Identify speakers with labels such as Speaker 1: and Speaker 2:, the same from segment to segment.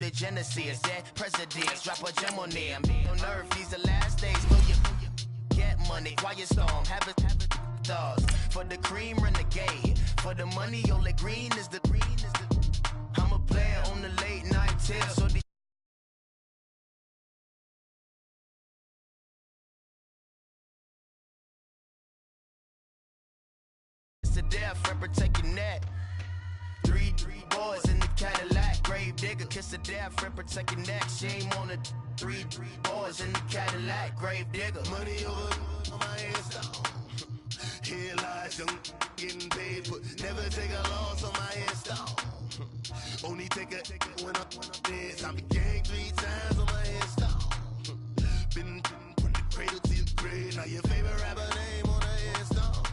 Speaker 1: The Genesis, dead presidents, drop a gem on them. On earth, these the last days. Know you get money, quiet storm, have it stars. For the cream, renegade. For the money, only green is the. I'm a player on the late night tip, so the. It's a death, rep protect your neck. Three boys in the Cadillac, grave digger, kiss the death, rep protect your neck. Shame on the three boys in the Cadillac, grave digger. Money over on my headstone. Here lies young, getting paid, but never take a loss on my headstone. Only take a when I'm dead. I be gang 3 times on my headstone. Been from the cradle to the grave. Now your favorite rapper name on the headstone.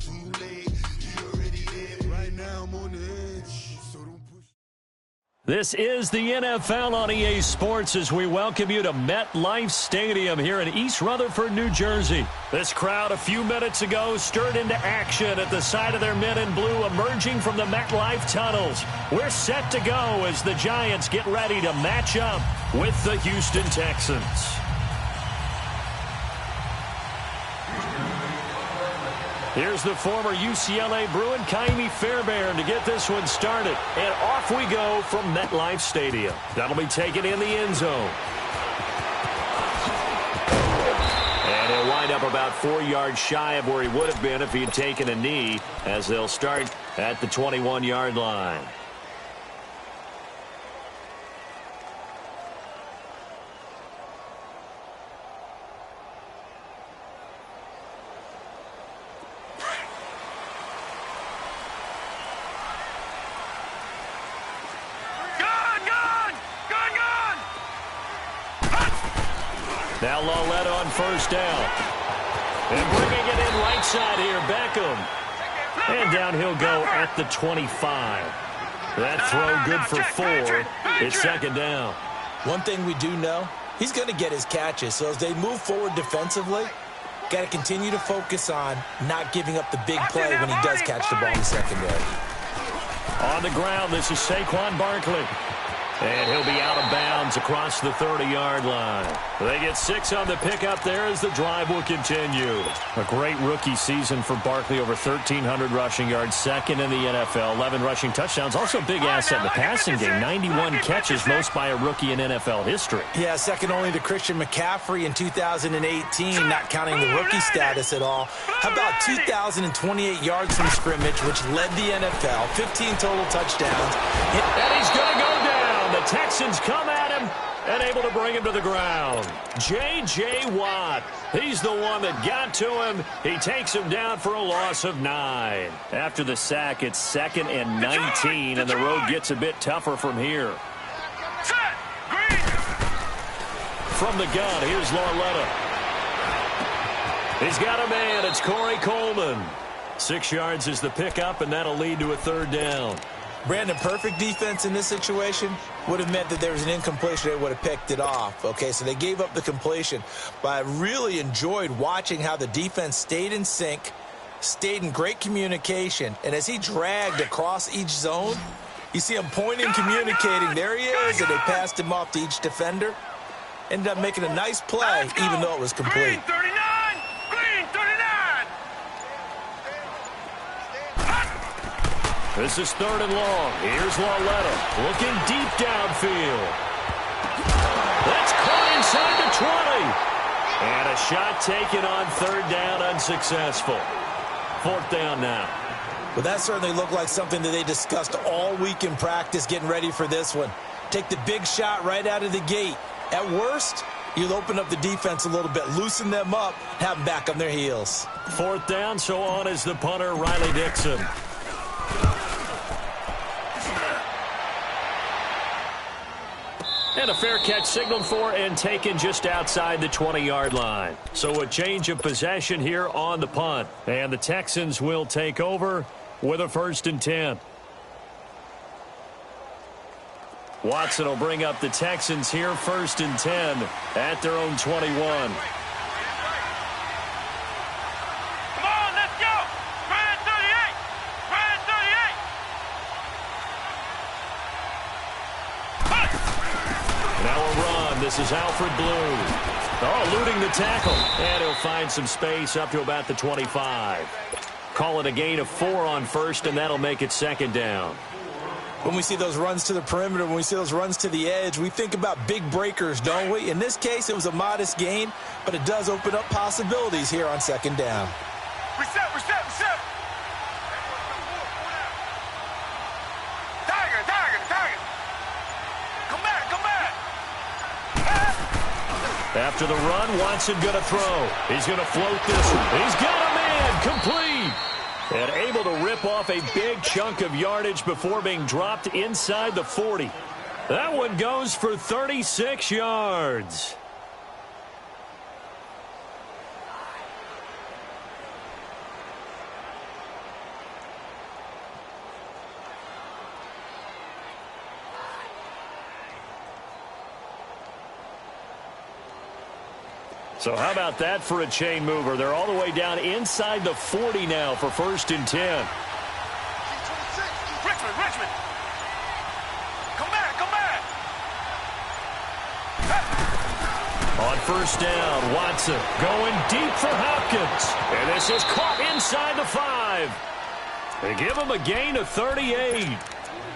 Speaker 1: Too late, you already dead. Right now I'm on the edge, so don't push.
Speaker 2: This is the NFL on EA Sports as we welcome you to MetLife Stadium here in East Rutherford, New Jersey. This crowd a few minutes ago stirred into action at the side of their men in blue emerging from the MetLife tunnels. We're set to go as the Giants get ready to match up with the Houston Texans. Here's the former UCLA Bruin, Kaimi Fairbairn, to get this one started. And off we go from MetLife Stadium. That'll be taken in the end zone. And he'll wind up about 4 yards shy of where he would have been if he had taken a knee, as they'll start at the 21-yard line. Now Lawletta on first down. And bringing it in right side here, Beckham. And down he'll go at the 25. That throw good for 4. It's second down.
Speaker 3: One thing we do know, he's going to get his catches. So as they move forward defensively, got to continue to focus on not giving up the big play when he does catch the ball in the secondary.
Speaker 2: On the ground, this is Saquon Barkley. And he'll be out of bounds across the 30-yard line. They get 6 on the pickup there as the drive will continue. A great rookie season for Barkley, over 1,300 rushing yards, second in the NFL, 11 rushing touchdowns. Also a big asset in the passing game, 91 catches, most by a rookie in NFL history.
Speaker 3: Yeah, second only to Christian McCaffrey in 2018, not counting the rookie status at all. How about 2,028 yards from scrimmage, which led the NFL, 15 total touchdowns.
Speaker 2: And he's going to go down. The Texans come at him and able to bring him to the ground. J.J. Watt, he's the one that got to him. He takes him down for a loss of 9. After the sack, it's 2nd and 19, and the road gets a bit tougher from here. From the gun, here's Lawletta. He's got a man. It's Corey Coleman. 6 yards is the pickup, and that'll lead to a 3rd down.
Speaker 3: Brandon, perfect defense in this situation would have meant that there was an incompletion. They would have picked it off. Okay, so they gave up the completion. But I really enjoyed watching how the defense stayed in sync, stayed in great communication. And as he dragged across each zone, you see him pointing, communicating. There he is, and they passed him off to each defender. Ended up making a nice play, even though it was complete.
Speaker 2: This is 3rd and long. Here's Lawletta looking deep downfield. That's caught inside the 20. And a shot taken on 3rd down, unsuccessful. 4th down now.
Speaker 3: Well, that certainly looked like something that they discussed all week in practice getting ready for this one. Take the big shot right out of the gate. At worst, you'll open up the defense a little bit, loosen them up, have them back on their heels.
Speaker 2: 4th down, so on is the punter, Riley Dixon. And a fair catch signaled for and taken just outside the 20-yard line. So a change of possession here on the punt. And the Texans will take over with a 1st and 10. Watson will bring up the Texans here, 1st and 10 at their own 21. Now a run. This is Alfred Blue. Oh, eluding the tackle. And he'll find some space up to about the 25. Call it a gain of 4 on first, and that'll make it second down.
Speaker 3: When we see those runs to the perimeter, when we see those runs to the edge, we think about big breakers, don't we? In this case, it was a modest gain, but it does open up possibilities here on second down.
Speaker 4: Reset. Target. Come back.
Speaker 2: After the run, Watson going to throw. He's going to float this one. He's got a man. Complete. And able to rip off a big chunk of yardage before being dropped inside the 40. That one goes for 36 yards. So how about that for a chain mover? They're all the way down inside the 40 now for 1st and 10.
Speaker 4: Richmond. Come back.
Speaker 2: On 1st down, Watson going deep for Hopkins. And this is caught inside the 5. They give him a gain of 38.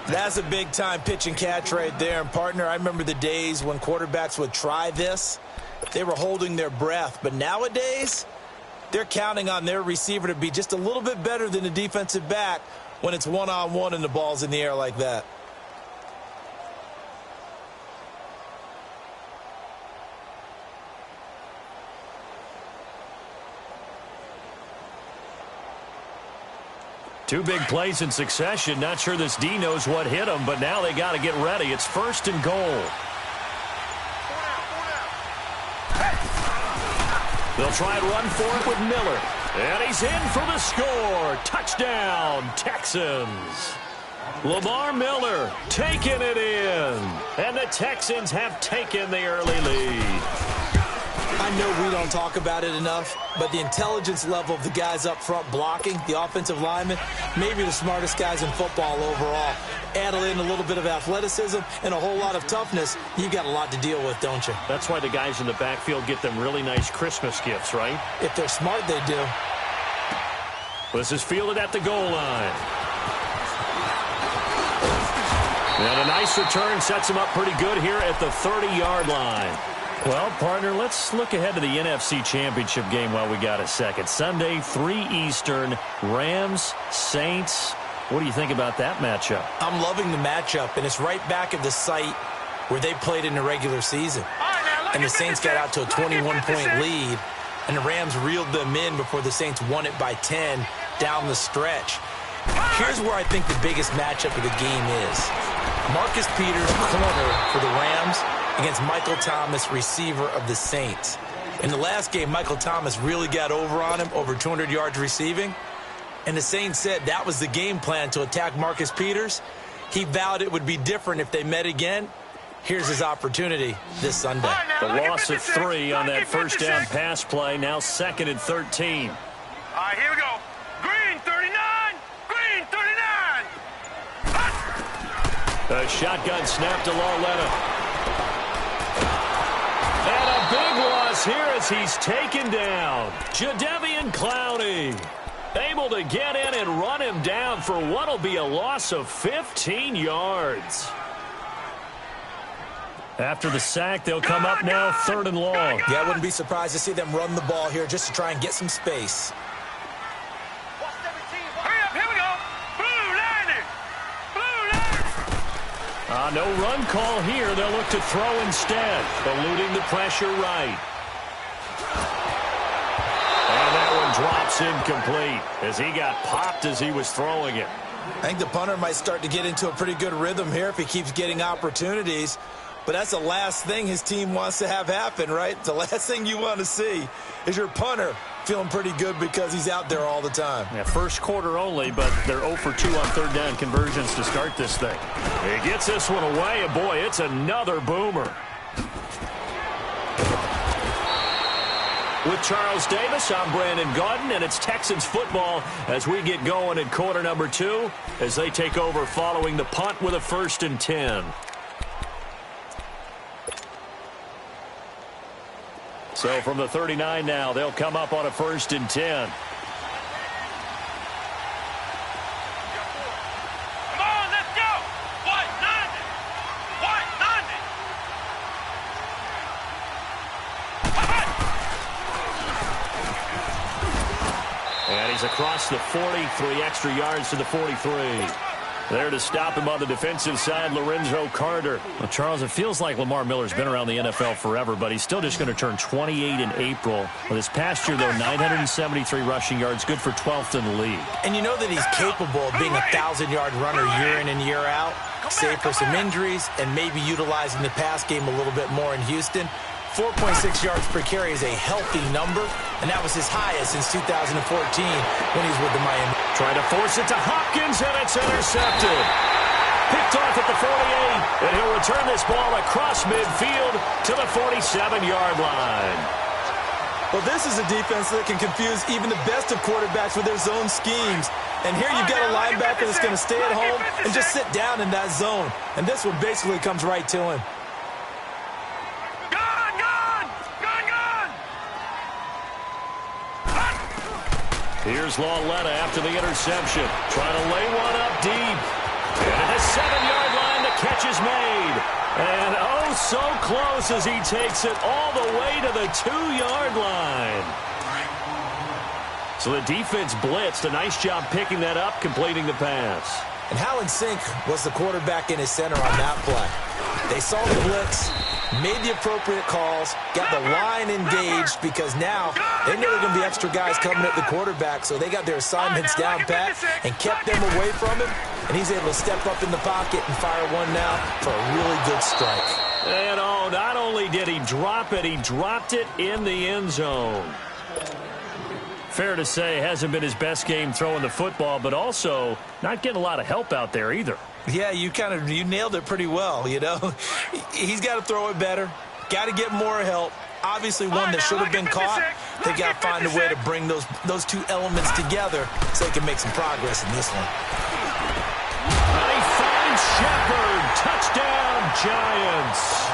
Speaker 3: That's a big-time pitch and catch right there. And, partner, I remember the days when quarterbacks would try this. They were holding their breath. But nowadays, they're counting on their receiver to be just a little bit better than the defensive back when it's one-on-one and the ball's in the air like that.
Speaker 2: Two big plays in succession. Not sure this D knows what hit him, but now they got to get ready. It's 1st and goal. They'll try and run for it with Miller. And he's in for the score. Touchdown, Texans. Lamar Miller taking it in. And the Texans have taken the early lead.
Speaker 3: I know we don't talk about it enough, but the intelligence level of the guys up front blocking, the offensive linemen, maybe the smartest guys in football overall. Add in a little bit of athleticism and a whole lot of toughness, you've got a lot to deal with, don't you?
Speaker 2: That's why the guys in the backfield get them really nice Christmas gifts, right?
Speaker 3: If they're smart, they do.
Speaker 2: This is fielded at the goal line. And a nice return sets him up pretty good here at the 30-yard line. Well, partner, let's look ahead to the NFC Championship game while we got a second. Sunday, 3 Eastern, Rams, Saints. What do you think about that matchup?
Speaker 3: I'm loving the matchup, and it's right back at the site where they played in the regular season. And the Saints got out to a 21-point lead, and the Rams reeled them in before the Saints won it by 10 down the stretch. Here's where I think the biggest matchup of the game is. Marcus Peters, corner for the Rams, against Michael Thomas, receiver of the Saints. In the last game, Michael Thomas really got over on him, over 200 yards receiving. And the Saints said that was the game plan, to attack Marcus Peters. He vowed it would be different if they met again. Here's his opportunity this Sunday.
Speaker 2: The loss of 3 on that first down pass play, now 2nd and 13.
Speaker 4: All right, here we go. Green 39. Green 39.
Speaker 2: A shotgun snap to Larletta. And a big loss here as he's taken down. Jadeveon Clowney able to get in and run him down for what will be a loss of 15 yards. After the sack, they'll come up now 3rd and long.
Speaker 3: Yeah, I wouldn't be surprised to see them run the ball here just to try and get some space.
Speaker 4: Hurry up, here we go. Blue line.
Speaker 2: No run call here. They'll look to throw instead, eluding the pressure right. And that one drops incomplete as he got popped as he was throwing it.
Speaker 3: I think the punter might start to get into a pretty good rhythm here if he keeps getting opportunities. But that's the last thing his team wants to have happen, right? The last thing you want to see is your punter feeling pretty good because he's out there all the time.
Speaker 2: Yeah, first quarter only, but they're 0 for 2 on 3rd down conversions to start this thing. He gets this one away, and boy, it's another boomer. With Charles Davis, I'm Brandon Gaudin, and it's Texans football as we get going in quarter number 2 as they take over following the punt with a 1st and 10. So from the 39 now, they'll come up on a 1st and 10.
Speaker 4: Come on, let's go! White 90! White 90!
Speaker 2: And he's across the 40, 3 extra yards to the 43. There to stop him on the defensive side, Lorenzo Carter. Well, Charles, it feels like Lamar Miller's been around the NFL forever, but he's still just going to turn 28 in April. Well, this past year, though, 973 rushing yards, good for 12th in the league.
Speaker 3: And you know that he's capable of being a 1,000-yard runner year in and year out, save for some injuries and maybe utilizing the pass game a little bit more in Houston. 4.6 yards per carry is a healthy number, and that was his highest since 2014 when he was with the Miami.
Speaker 2: Trying to force it to Hopkins, and it's intercepted. Picked off at the 48, and he'll return this ball across midfield to the 47-yard line.
Speaker 5: Well, this is a defense that can confuse even the best of quarterbacks with their zone schemes. And here you've got a linebacker that's going to stay at home and just sit down in that zone. And this one basically comes right to him.
Speaker 2: Here's Lauletta after the interception. Trying to lay one up deep. And at the 7-yard line, the catch is made. And oh, so close as he takes it all the way to the 2-yard line. So the defense blitzed. A nice job picking that up, completing the pass.
Speaker 3: And how in sync was the quarterback in his center on that play? They saw the blitz, made the appropriate calls, got the line engaged because now they know there are going to be extra guys coming at the quarterback, so they got their assignments down pat and kept them away from him, and he's able to step up in the pocket and fire one now for a really good strike.
Speaker 2: And oh, not only did he drop it, he dropped it in the end zone. Fair to say, hasn't been his best game throwing the football, but also not getting a lot of help out there either.
Speaker 3: Yeah, you nailed it pretty well, you know. He's got to throw it better, got to get more help. Obviously one that should have been caught. They got to find a way to bring those two elements together so they can make some progress in this one.
Speaker 2: And he finds Shepard. Touchdown, Giants.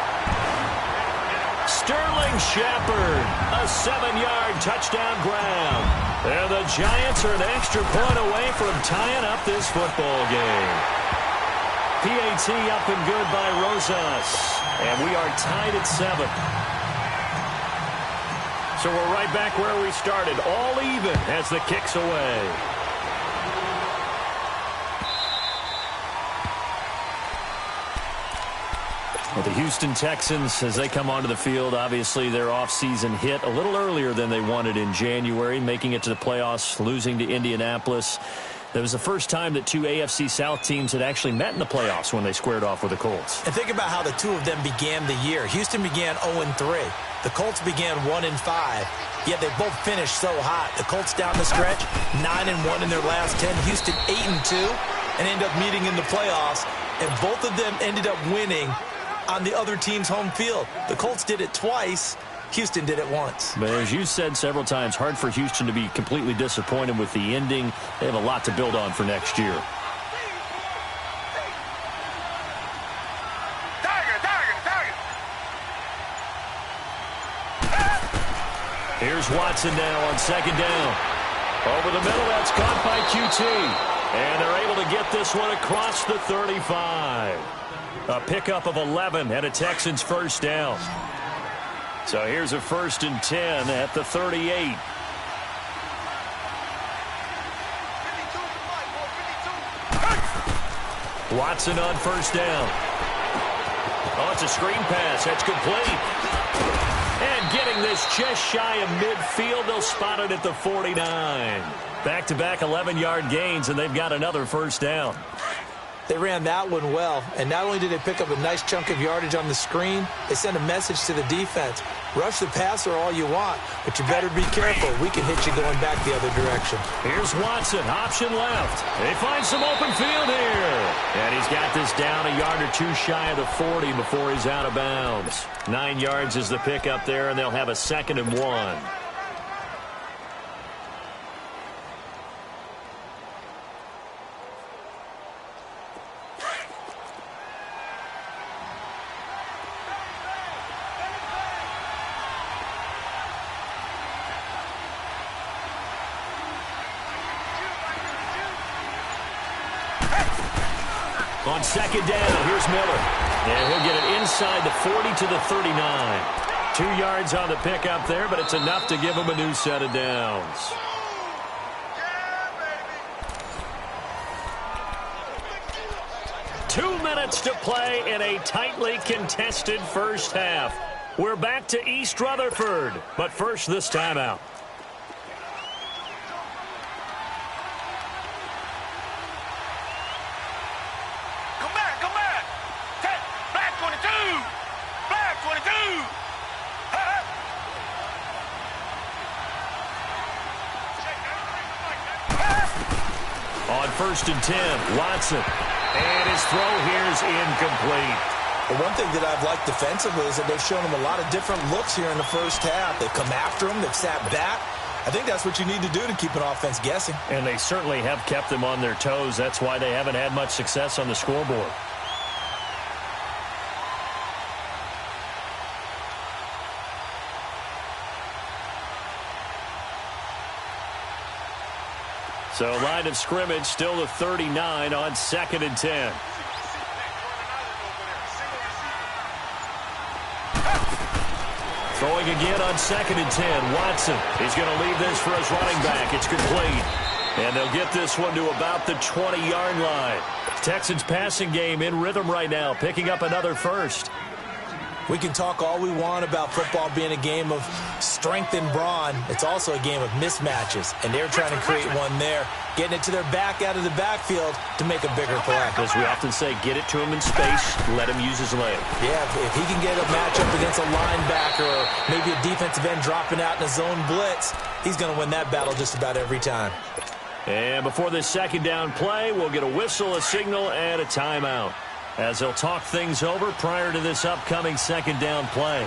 Speaker 2: Sterling Shepard, a 7-yard touchdown grab. And the Giants are an extra point away from tying up this football game. PAT up and good by Rosas. And we are tied at 7. So we're right back where we started, all even as the kick's away. Well, the Houston Texans, as they come onto the field, obviously their offseason hit a little earlier than they wanted in January, making it to the playoffs, losing to Indianapolis. That was the first time that two AFC South teams had actually met in the playoffs when they squared off with the Colts.
Speaker 3: And think about how the two of them began the year. Houston began 0-3. The Colts began 1-5. Yet they both finished so hot. The Colts down the stretch, 9-1 in their last 10. Houston 8-2, and end up meeting in the playoffs. And both of them ended up winning on the other team's home field. The Colts did it twice. Houston did it once.
Speaker 2: But as you said several times, hard for Houston to be completely disappointed with the ending. They have a lot to build on for next year. Here's Watson now on 2nd down. Over the middle, that's caught by QT. And they're able to get this one across the 35. A pickup of 11 and a Texans first down. So here's a 1st and 10 at the 38. Watson on 1st down. Oh, it's a screen pass. That's complete. And getting this just shy of midfield, they'll spot it at the 49. Back-to-back 11-yard gains, and they've got another 1st down.
Speaker 3: They ran that one well, and not only did they pick up a nice chunk of yardage on the screen, they sent a message to the defense. Rush the passer all you want, but you better be careful. We can hit you going back the other direction.
Speaker 2: Here's Watson, option left. They find some open field here. And he's got this down a yard or two shy of the 40 before he's out of bounds. 9 yards is the pickup there, and they'll have a 2nd and 1. On second down, here's Miller. And he'll get it inside the 40 to the 39. 2 yards on the pickup there, but it's enough to give him a new set of downs. 2 minutes to play in a tightly contested first half. We're back to East Rutherford, but first this timeout. On 1st and 10, Watson. And his throw here is incomplete.
Speaker 3: Well, one thing that I've liked defensively is that they've shown him a lot of different looks here in the first half. They've come after him. They've sat back. I think that's what you need to do to keep an offense guessing.
Speaker 2: And they certainly have kept them on their toes. That's why they haven't had much success on the scoreboard. So line of scrimmage still the 39 on 2nd and 10. Throwing again on 2nd and 10. Watson. He's going to leave this for his running back. It's complete. And they'll get this one to about the 20-yard line. Texans passing game in rhythm right now, picking up another first.
Speaker 3: We can talk all we want about football being a game of strength and brawn. It's also a game of mismatches, and they're trying to create one there, getting it to their back out of the backfield to make a bigger play.
Speaker 2: As we often say, get it to him in space, let him use his leg.
Speaker 3: Yeah, if he can get a matchup against a linebacker or maybe a defensive end dropping out in a zone blitz, he's going to win that battle just about every time.
Speaker 2: And before this second down play, we'll get a whistle, a signal, and a timeout, as they'll talk things over prior to this upcoming second down play.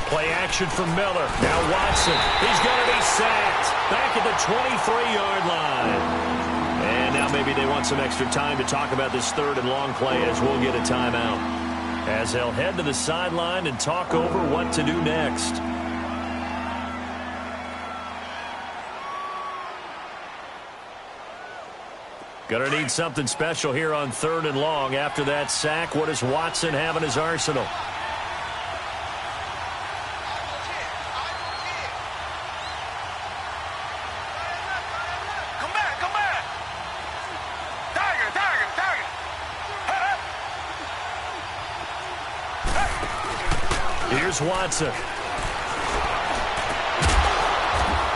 Speaker 2: Play action from Miller. Now Watson. He's going to be sacked back at the 23-yard line. And now maybe they want some extra time to talk about this 3rd and long play, as we'll get a timeout, as they'll head to the sideline and talk over what to do next. Going to need something special here on 3rd and long. After that sack, what does Watson have in his arsenal?
Speaker 4: Come back, come back. Tiger.
Speaker 2: Here's Watson.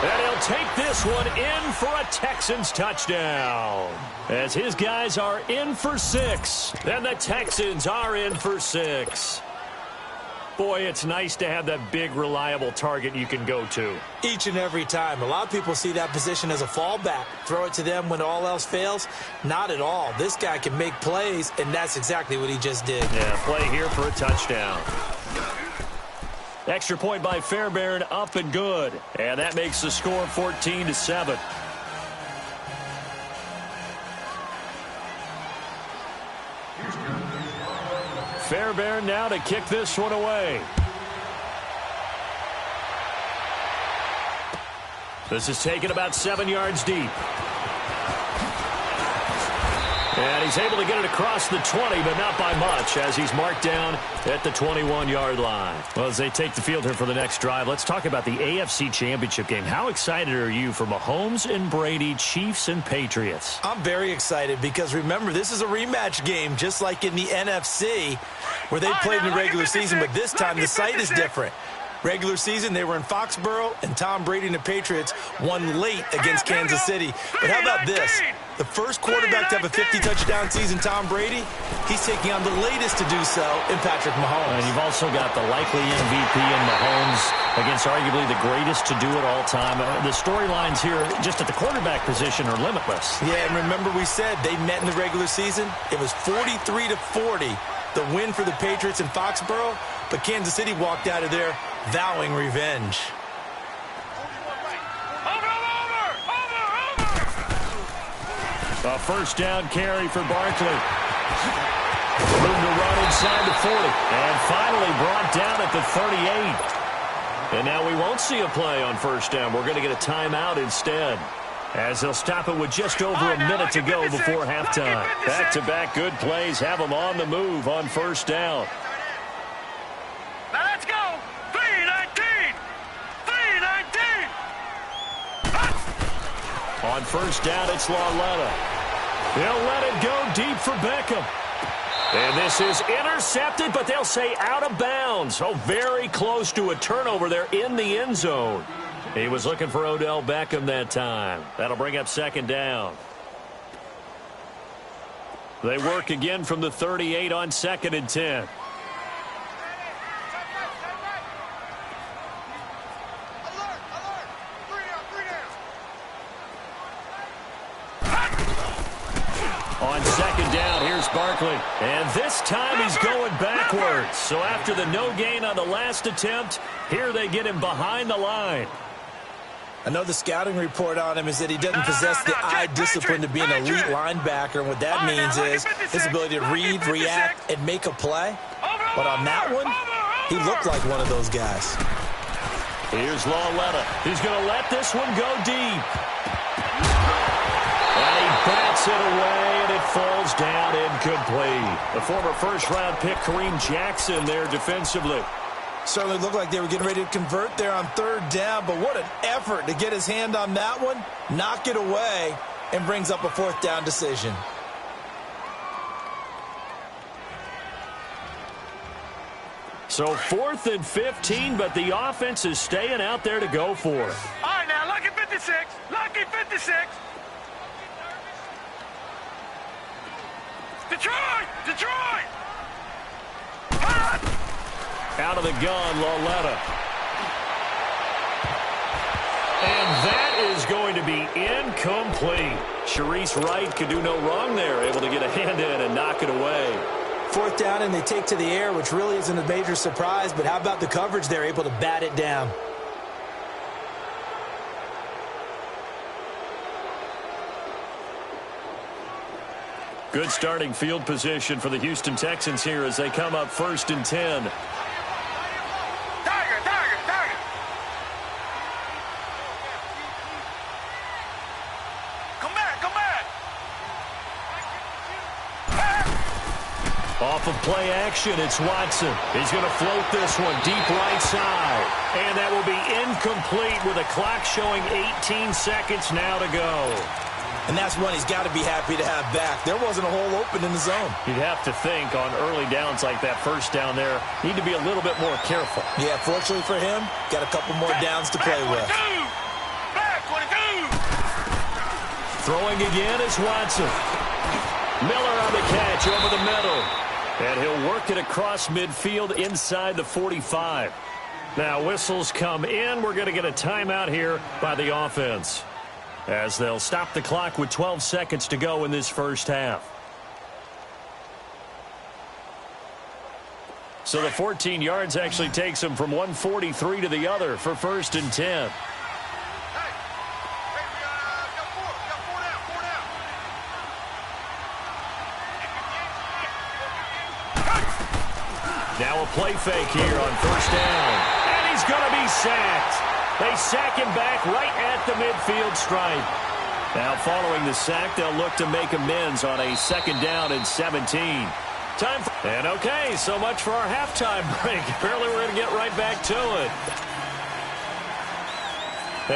Speaker 2: And he'll take this one in for a Texans touchdown, as his guys are in for 6, and the Texans are in for 6. Boy, it's nice to have that big, reliable target you can go to.
Speaker 3: Each and every time. A lot of people see that position as a fallback. Throw it to them when all else fails. Not at all. This guy can make plays, and that's exactly what he just did.
Speaker 2: Yeah, play here for a touchdown. Extra point by Fairbairn, up and good. And that makes the score 14-7. Fairbairn now to kick this one away. This is taken about 7 yards deep. And he's able to get it across the 20, but not by much, as he's marked down at the 21-yard line. Well, as they take the field here for the next drive, let's talk about the AFC Championship game. How excited are you for Mahomes and Brady, Chiefs and Patriots?
Speaker 3: I'm very excited because, remember, this is a rematch game, just like in the NFC, where they played in the regular season, but this time the site is different. Regular season, they were in Foxborough, and Tom Brady and the Patriots won late against Kansas City. But how about this? The first quarterback to have a 50-touchdown season, Tom Brady, he's taking on the latest to do so in Patrick Mahomes.
Speaker 2: And you've also got the likely MVP in Mahomes against arguably the greatest to do it all time. The storylines here just at the quarterback position are limitless.
Speaker 3: Yeah, and remember we said they met in the regular season? It was 43-40, the win for the Patriots in Foxborough, but Kansas City walked out of there vowing revenge.
Speaker 2: A first down carry for Barkley. Room to run inside the 40. And finally brought down at the 38. And now we won't see a play on first down. We're going to get a timeout instead, as they'll stop it with just over a minute to go before halftime. Back-to-back good plays have them on the move on first down.
Speaker 4: Now let's go. 3-19. 3-19.
Speaker 2: On first down, it's Lauletta. They'll let it go deep for Beckham. And this is intercepted, but they'll say out of bounds. Oh, very close to a turnover there in the end zone. He was looking for Odell Beckham that time. That'll bring up second down. They work again from the 38 on 2nd and 10. On second down, here's Barkley. And this time he's going backwards. So after the no gain on the last attempt, here they get him behind the line.
Speaker 3: I know the scouting report on him is that he doesn't possess the eye discipline to be an elite linebacker. And what that means is his ability to read, react, and make a play. But on that one, he looked like one of those guys.
Speaker 2: Here's Lauletta. He's going to let this one go deep. And he bats it away, and it falls down incomplete. The former first-round pick, Kareem Jackson, there defensively.
Speaker 3: Certainly looked like they were getting ready to convert there on third down, but what an effort to get his hand on that one, knock it away, and brings up a fourth down decision.
Speaker 2: So 4th and 15, but the offense is staying out there to go for it.
Speaker 4: All right, now, lucky 56. Lucky 56. Detroit! Detroit!
Speaker 2: Out of the gun, Lauletta. And that is going to be incomplete. Sharice Wright could do no wrong there, able to get a hand in and knock it away.
Speaker 3: Fourth down, and they take to the air, which really isn't a major surprise, but how about the coverage there, able to bat it down?
Speaker 2: Good starting field position for the Houston Texans here as they come up 1st and 10.
Speaker 4: Tiger! Come back!
Speaker 2: Off of play action, it's Watson. He's going to float this one deep right side. And that will be incomplete with a clock showing 18 seconds now to go.
Speaker 3: And that's one he's got to be happy to have back. There wasn't a hole open in the zone.
Speaker 2: You'd have to think on early downs like that first down there, need to be a little bit more careful.
Speaker 3: Yeah, fortunately for him, got a couple more downs to play with.
Speaker 4: Back 22.
Speaker 2: Throwing again is Watson. Miller on the catch over the middle. And he'll work it across midfield inside the 45. Now whistles come in. We're going to get a timeout here by the offense, as they'll stop the clock with 12 seconds to go in this first half. So the 14 yards actually takes them from 143 to the other for 1st and 10. Now a play fake here on first down. And he's going to be sacked. They sack him back right at the midfield stripe. Now following the sack, they'll look to make amends on a 2nd down and 17. And okay, so much for our halftime break. Apparently we're going to get right back to it.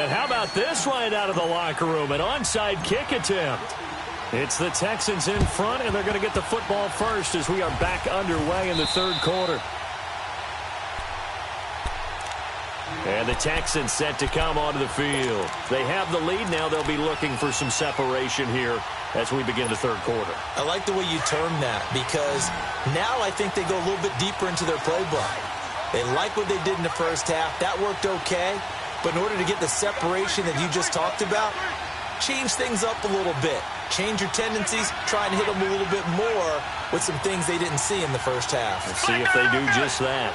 Speaker 2: And how about this right out of the locker room? An onside kick attempt. It's the Texans in front, and they're going to get the football first as we are back underway in the 3rd quarter. And the Texans set to come onto the field. They have the lead now. They'll be looking for some separation here as we begin the 3rd quarter.
Speaker 3: I like the way you term that, because now I think they go a little bit deeper into their playbook. They like what they did in the first half. That worked okay. But in order to get the separation that you just talked about, change things up a little bit. Change your tendencies, try and hit them a little bit more with some things they didn't see in the first half.
Speaker 2: Let's see if they do just that.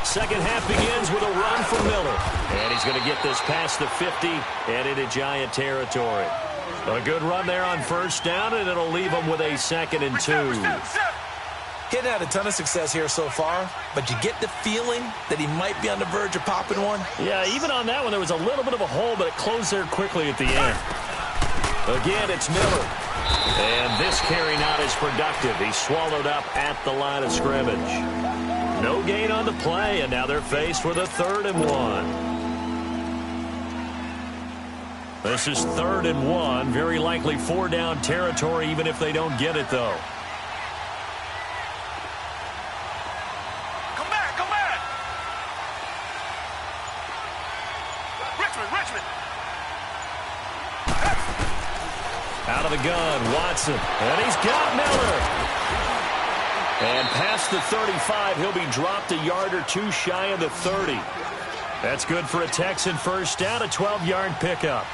Speaker 2: Second half begins with a run for Miller. And he's going to get this past the 50 and into Giant territory. A good run there on first down, and it'll leave him with a 2nd and 2.
Speaker 3: He hadn't had a ton of success here so far, but you get the feeling that he might be on the verge of popping one.
Speaker 2: Yeah, even on that one, there was a little bit of a hole, but it closed there quickly at the end. Again, it's Miller. And this carry not as productive. He's swallowed up at the line of scrimmage. No gain on the play, and now they're faced with a 3rd and 1. This is 3rd and 1. Very likely 4-down territory, even if they don't get it, though.
Speaker 4: Come back, come back. Richmond.
Speaker 2: Out of the gun, Watson. And he's got Miller. And past the 35, he'll be dropped a yard or two shy of the 30. That's good for a Texan first down, a 12-yard pickup.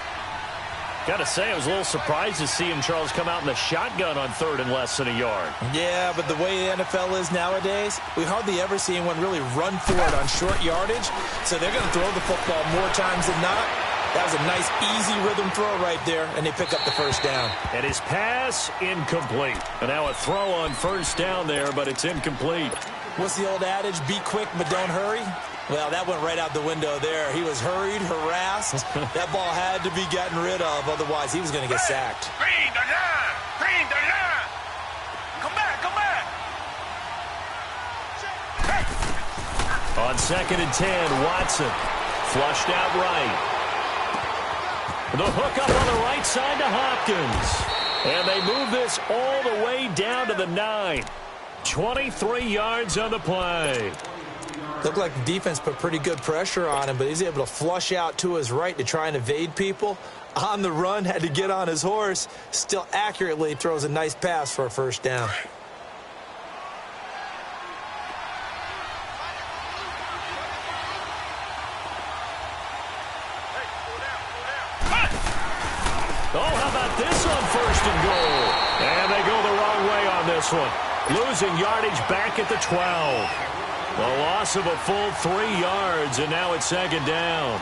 Speaker 2: Got to say, I was a little surprised to see him, Charles, come out in the shotgun on 3rd and less than a yard.
Speaker 3: Yeah, but the way the NFL is nowadays, we hardly ever see anyone really run for it on short yardage. So they're going to throw the football more times than not. That was a nice, easy rhythm throw right there, and they pick up the first down.
Speaker 2: And his pass, incomplete. And now a throw on first down there, but it's incomplete.
Speaker 3: What's the old adage? Be quick, but don't hurry. Well, that went right out the window there. He was hurried, harassed. That ball had to be gotten rid of. Otherwise, he was going to get sacked.
Speaker 4: Green the line. Come back.
Speaker 2: On 2nd and 10, Watson flushed out right. The hook up on the right side to Hopkins. And they move this all the way down to the 9. 23 yards on the play.
Speaker 3: Looked like the defense put pretty good pressure on him, but he's able to flush out to his right to try and evade people. On the run, had to get on his horse. Still accurately throws a nice pass for a first down.
Speaker 2: Oh, how about this on 1st and goal? And they go the wrong way on this one. Losing yardage back at the 12. The loss of a full 3 yards, and now it's 2nd down.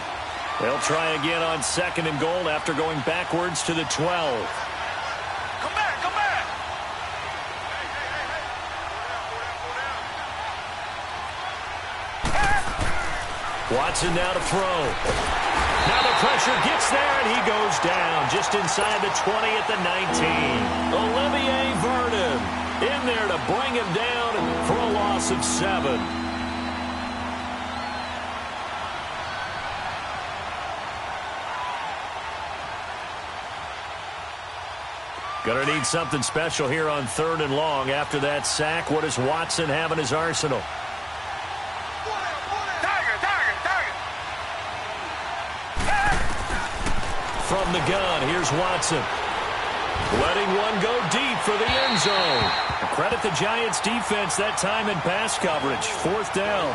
Speaker 2: They'll try again on 2nd and goal after going backwards to the 12.
Speaker 4: Come back.
Speaker 2: Watson now to throw. Now the pressure gets there, and he goes down just inside the 20 at the 19. Olivier Vernon in there to bring him down for a loss of 7. Gonna need something special here on 3rd and long. After that sack, what does Watson have in his arsenal? From the gun, here's Watson. Letting one go deep for the end zone. Credit the Giants defense that time in pass coverage. 4th down.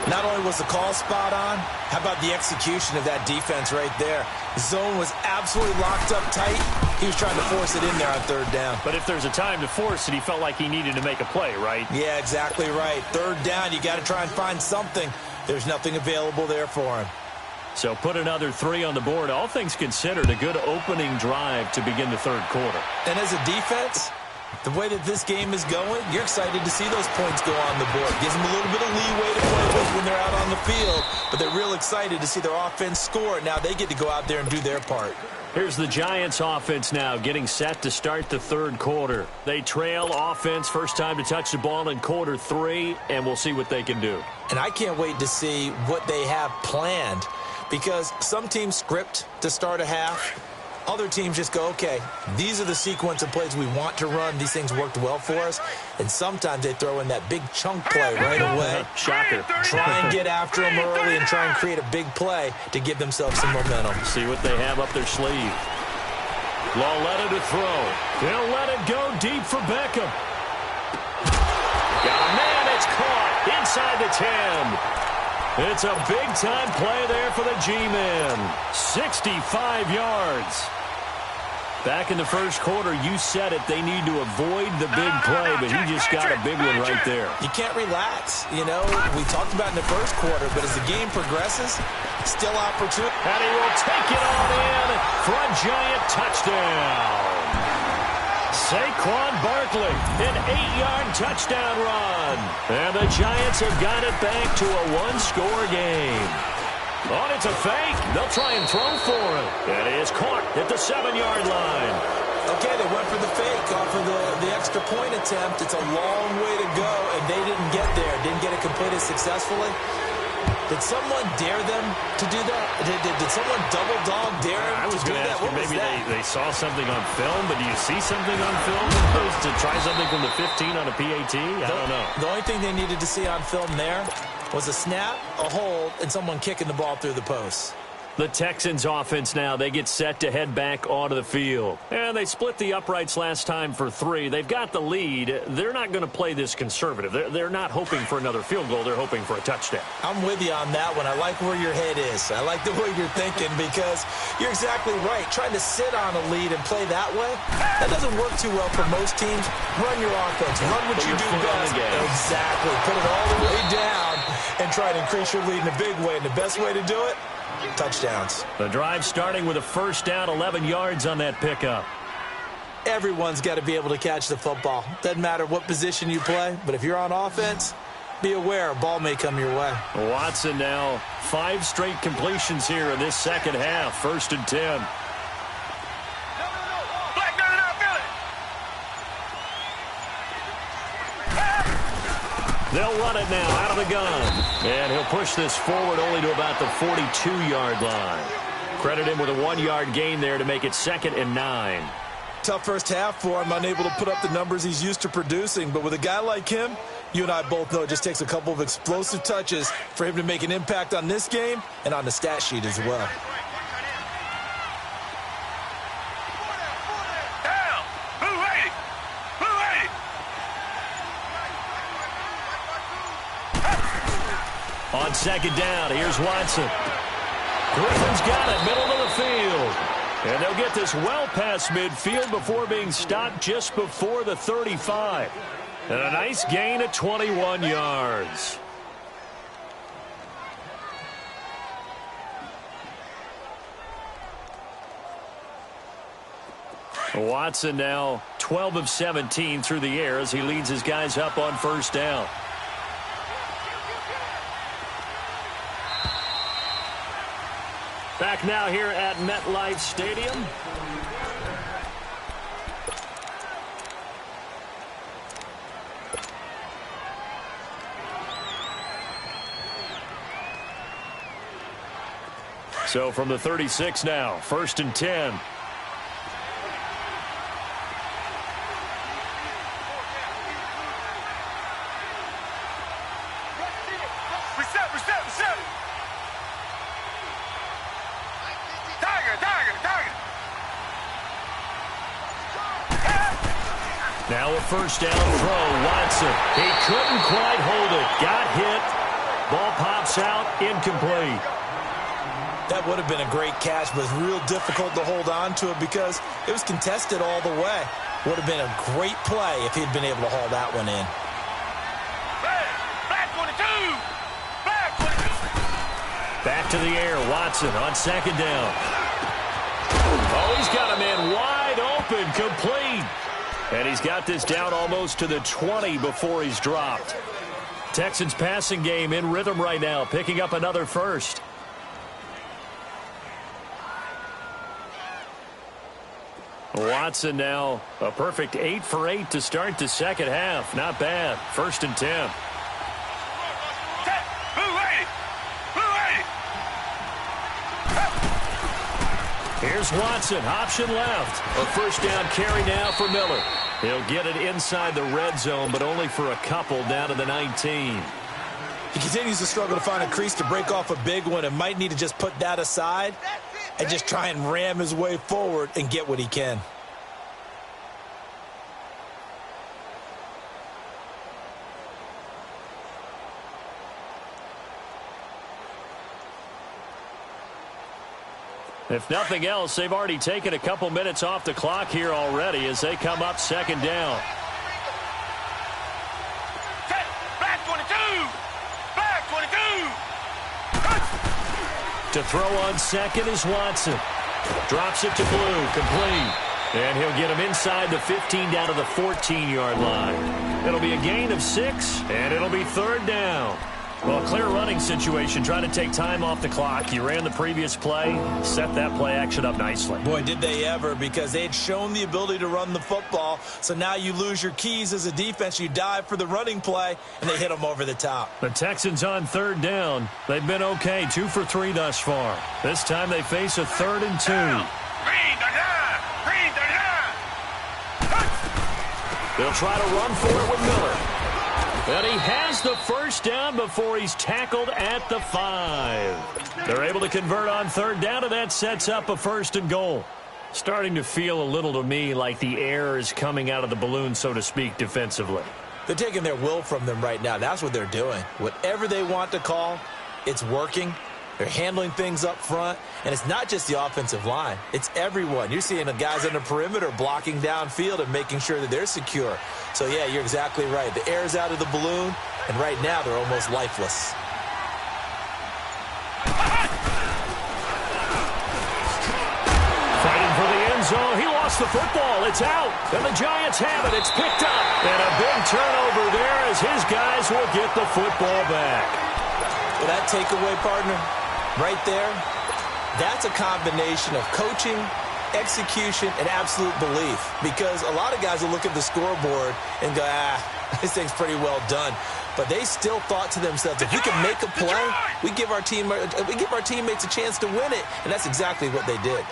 Speaker 3: Not only was the call spot on, how about the execution of that defense right there? Zone was absolutely locked up tight. He was trying to force it in there on 3rd down.
Speaker 2: But if there's a time to force it, he felt like he needed to make a play, right?
Speaker 3: Yeah, exactly right. 3rd down, you got to try and find something. There's nothing available there for him.
Speaker 2: So put another 3 on the board. All things considered, a good opening drive to begin the 3rd quarter.
Speaker 3: And as a defense, the way that this game is going, you're excited to see those points go on the board. Gives them a little bit of leeway to play with when they're out on the field, but they're real excited to see their offense score. Now they get to go out there and do their part.
Speaker 2: Here's the Giants offense now getting set to start the 3rd quarter. They trail offense, first time to touch the ball in quarter 3, and we'll see what they can do.
Speaker 3: And I can't wait to see what they have planned, because some teams script to start a half. Other teams just go, okay, these are the sequence of plays we want to run. These things worked well for us. And sometimes they throw in that big chunk play right away.
Speaker 2: Shocker.
Speaker 3: Try and get after them early and try and create a big play to give themselves some momentum.
Speaker 2: See what they have up their sleeve. Lauletta to throw. They'll let it go deep for Beckham. Got a man, it's caught inside the 10. It's a big-time play there for the G-men. 65 yards. Back in the first quarter, you said it. They need to avoid the big play, but he just got a big one right there.
Speaker 3: You can't relax. You know, we talked about in the first quarter, but as the game progresses, still opportunity.
Speaker 2: And he will take it on in for a Giant touchdown. Saquon Barkley, an 8-yard touchdown run. And the Giants have got it back to a one-score game. Oh, it's a fake. They'll try and throw for it. And it is caught at the 7-yard line.
Speaker 3: Okay, they went for the fake off of the extra point attempt. It's a long way to go, and they didn't get there. Didn't get it completed successfully. Did someone dare them to do that? Did someone double dog dare them
Speaker 2: I was
Speaker 3: to do
Speaker 2: going to
Speaker 3: that?
Speaker 2: ask you, maybe they saw something on film, but do you see something on film as opposed to try something from the 15 on a PAT? I don't know.
Speaker 3: The only thing they needed to see on film there was a snap, a hold, and someone kicking the ball through the post.
Speaker 2: The Texans offense now, they get set to head back onto the field. And they split the uprights last time for 3. They've got the lead. They're not going to play this conservative. They're not hoping for another field goal. They're hoping for a touchdown.
Speaker 3: I'm with you on that one. I like where your head is. I like the way you're thinking because you're exactly right. Trying to sit on a lead and play that way, that doesn't work too well for most teams. Run your offense. Run what you do best. Exactly. Put it all the way down and try to increase your lead in a big way. And the best way to do it, touchdowns.
Speaker 2: The drive starting with a first down, 11 yards on that pickup.
Speaker 3: Everyone's got to be able to catch the football. Doesn't matter what position you play, but if you're on offense, be aware a ball may come your way.
Speaker 2: Watson now 5 straight completions here in this second half. 1st and 10. They'll run it now out of the gun. And he'll push this forward only to about the 42-yard line. Credit him with a 1-yard gain there to make it 2nd and 9.
Speaker 3: Tough first half for him, unable to put up the numbers he's used to producing. But with a guy like him, you and I both know it just takes a couple of explosive touches for him to make an impact on this game and on the stat sheet as well.
Speaker 2: On 2nd down, here's Watson. Griffin's got it, middle of the field. And they'll get this well past midfield before being stopped just before the 35. And a nice gain of 21 yards. Watson now 12 of 17 through the air as he leads his guys up on 1st down. Back now here at MetLife Stadium. So from the 36 now, 1st and 10. Now a 1st down throw, Watson. He couldn't quite hold it. Got hit. Ball pops out, incomplete.
Speaker 3: That would have been a great catch, but it's real difficult to hold on to it because it was contested all the way. Would have been a great play if he'd been able to haul that one in.
Speaker 4: Back 22! Back 22!
Speaker 2: Back to the air, Watson on 2nd down. Oh, he's got a man wide open, complete. And he's got this down almost to the 20 before he's dropped. Texans passing game in rhythm right now, picking up another first. Watson now a perfect 8 for 8 to start the second half. Not bad. 1st and 10. Here's Watson, option left. A 1st down carry now for Miller. He'll get it inside the red zone, but only for a couple down to the 19.
Speaker 3: He continues to struggle to find a crease to break off a big one and might need to just put that aside and just try and ram his way forward and get what he can.
Speaker 2: If nothing else, they've already taken a couple minutes off the clock here already as they come up 2nd down.
Speaker 4: Back 22! Back 22!
Speaker 2: To throw on 2nd is Watson. Drops it to Blue, complete. And he'll get him inside the 15 down to the 14-yard line. It'll be a gain of 6, and it'll be 3rd down. Well, clear running situation, trying to take time off the clock. You ran the previous play, set that play action up nicely.
Speaker 3: Boy, did they ever, because they had shown the ability to run the football. So now you lose your keys as a defense. You dive for the running play, and they hit them over the top.
Speaker 2: The Texans on 3rd down. They've been okay, 2 for 3 thus far. This time they face a 3rd and 2. They'll try to run for it with Miller. And he has the first down before he's tackled at the 5. They're able to convert on 3rd down, and that sets up a 1st and goal. Starting to feel a little to me like the air is coming out of the balloon, so to speak, defensively.
Speaker 3: They're taking their will from them right now. That's what they're doing. Whatever they want to call, it's working. They're handling things up front, and it's not just the offensive line. It's everyone. You're seeing the guys on the perimeter blocking downfield and making sure that they're secure. So, yeah, you're exactly right. The air's out of the balloon, and right now they're almost lifeless.
Speaker 2: Fighting for the end zone. He lost the football. It's out, and the Giants have it. It's picked up, and a big turnover there as his guys will get the football back.
Speaker 3: Well, that takeaway, partner, right there, that's a combination of coaching, execution, and absolute belief. Because a lot of guys will look at the scoreboard and go, this thing's pretty well done. But they still thought to themselves, if we can make a play, we give our teammates a chance to win it. And that's exactly what they did.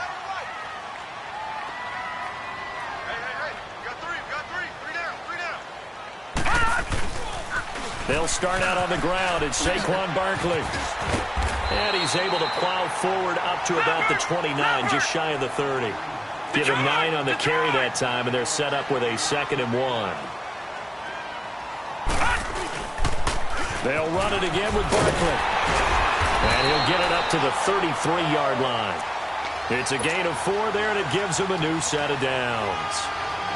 Speaker 2: They'll start out on the ground. It's Saquon Barkley. And he's able to plow forward up to about the 29, just shy of the 30. Give him 9 on the carry that time, and they're set up with a 2nd and 1. They'll run it again with Barkley. And he'll get it up to the 33-yard line. It's a gain of 4 there, and it gives him a new set of downs.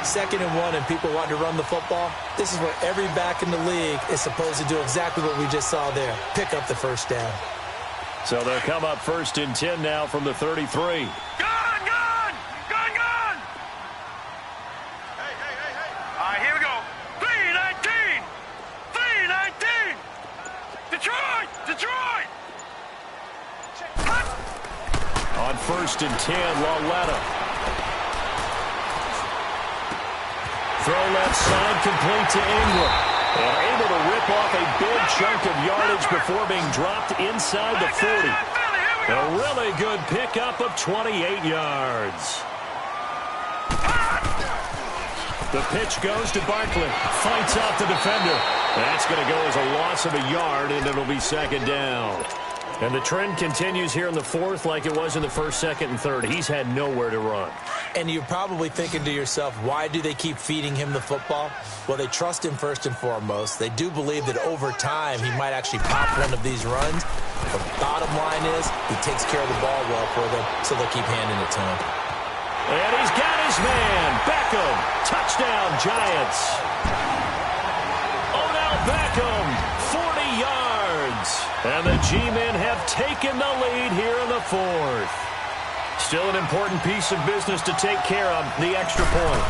Speaker 3: 2nd and 1 and people want to run the football. This is where every back in the league is supposed to do exactly what we just saw there. Pick up the first down.
Speaker 2: So they'll come up 1st and 10 now from the 33.
Speaker 4: Gun! All right, here we go. 319! 319! Detroit!
Speaker 2: On 1st and 10, Lauletta. Throw left side, complete to Ingram. And able to rip off a big chunk of yardage before being dropped inside the 40. A really good pickup of 28 yards. The pitch goes to Barkley. Fights off the defender. That's going to go as a loss of a yard, and it'll be 2nd down. And the trend continues here in the 4th like it was in the 1st, 2nd, and 3rd. He's had nowhere to run.
Speaker 3: And you're probably thinking to yourself, why do they keep feeding him the football? Well, they trust him first and foremost. They do believe that over time he might actually pop one of these runs. But the bottom line is he takes care of the ball well for them, so they'll keep handing it to him.
Speaker 2: And he's got his man. Beckham. Touchdown, Giants. Odell Beckham, 40 yards. And the G-men have taken the lead here in the 4th. Still an important piece of business to take care of, the extra point.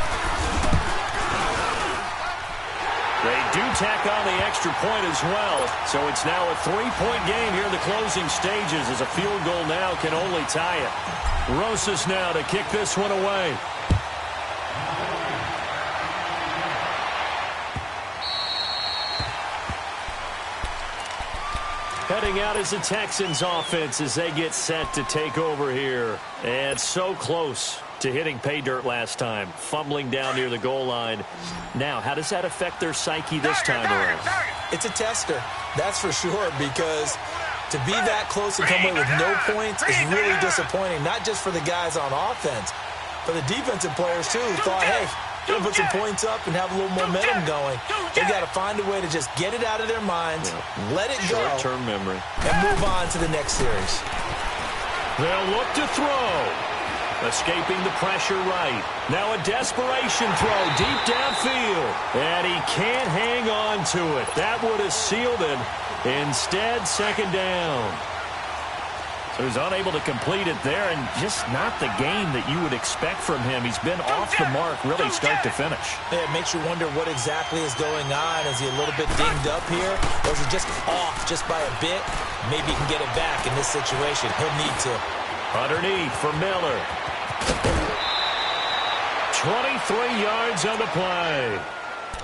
Speaker 2: They do tack on the extra point as well, so it's now a 3-point game here in the closing stages as a field goal now can only tie it. Rosas now to kick this one away. Heading out is the Texans offense as they get set to take over here. And so close to hitting pay dirt last time, fumbling down near the goal line. Now, how does that affect their psyche this time around?
Speaker 3: It's a tester, that's for sure, because to be that close and come away with no points is really disappointing, not just for the guys on offense, but the defensive players too, who thought, hey, we're going to put some points up and have a little momentum going. They've got to find a way to just get it out of their minds, let it go,
Speaker 2: short-term memory,
Speaker 3: and move on to the next series.
Speaker 2: They'll look to throw. Escaping the pressure right. Now a desperation throw deep downfield. And he can't hang on to it. That would have sealed it. Instead, 2nd down. So he's unable to complete it there, and just not the game that you would expect from him. He's been off the mark really start to finish.
Speaker 3: Yeah, it makes you wonder what exactly is going on. Is he a little bit dinged up here, or is he just off just by a bit? Maybe he can get it back in this situation. He'll need to.
Speaker 2: Underneath for Miller. 23 yards on the play.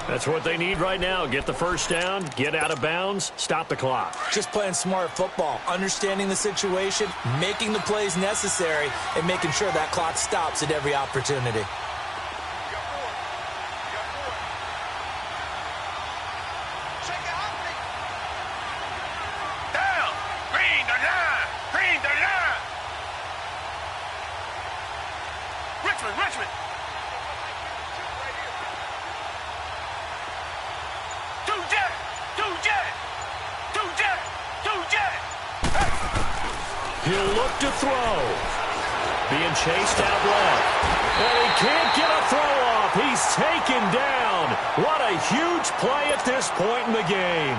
Speaker 2: That's what they need right now. Get the first down, get out of bounds, stop the clock.
Speaker 3: Just playing smart football, understanding the situation, making the plays necessary, and making sure that clock stops at every opportunity.
Speaker 4: Down. Green the line. Green the line. Richmond.
Speaker 2: He'll look to throw. Being chased out left. And he can't get a throw off. He's taken down. What a huge play at this point in the game.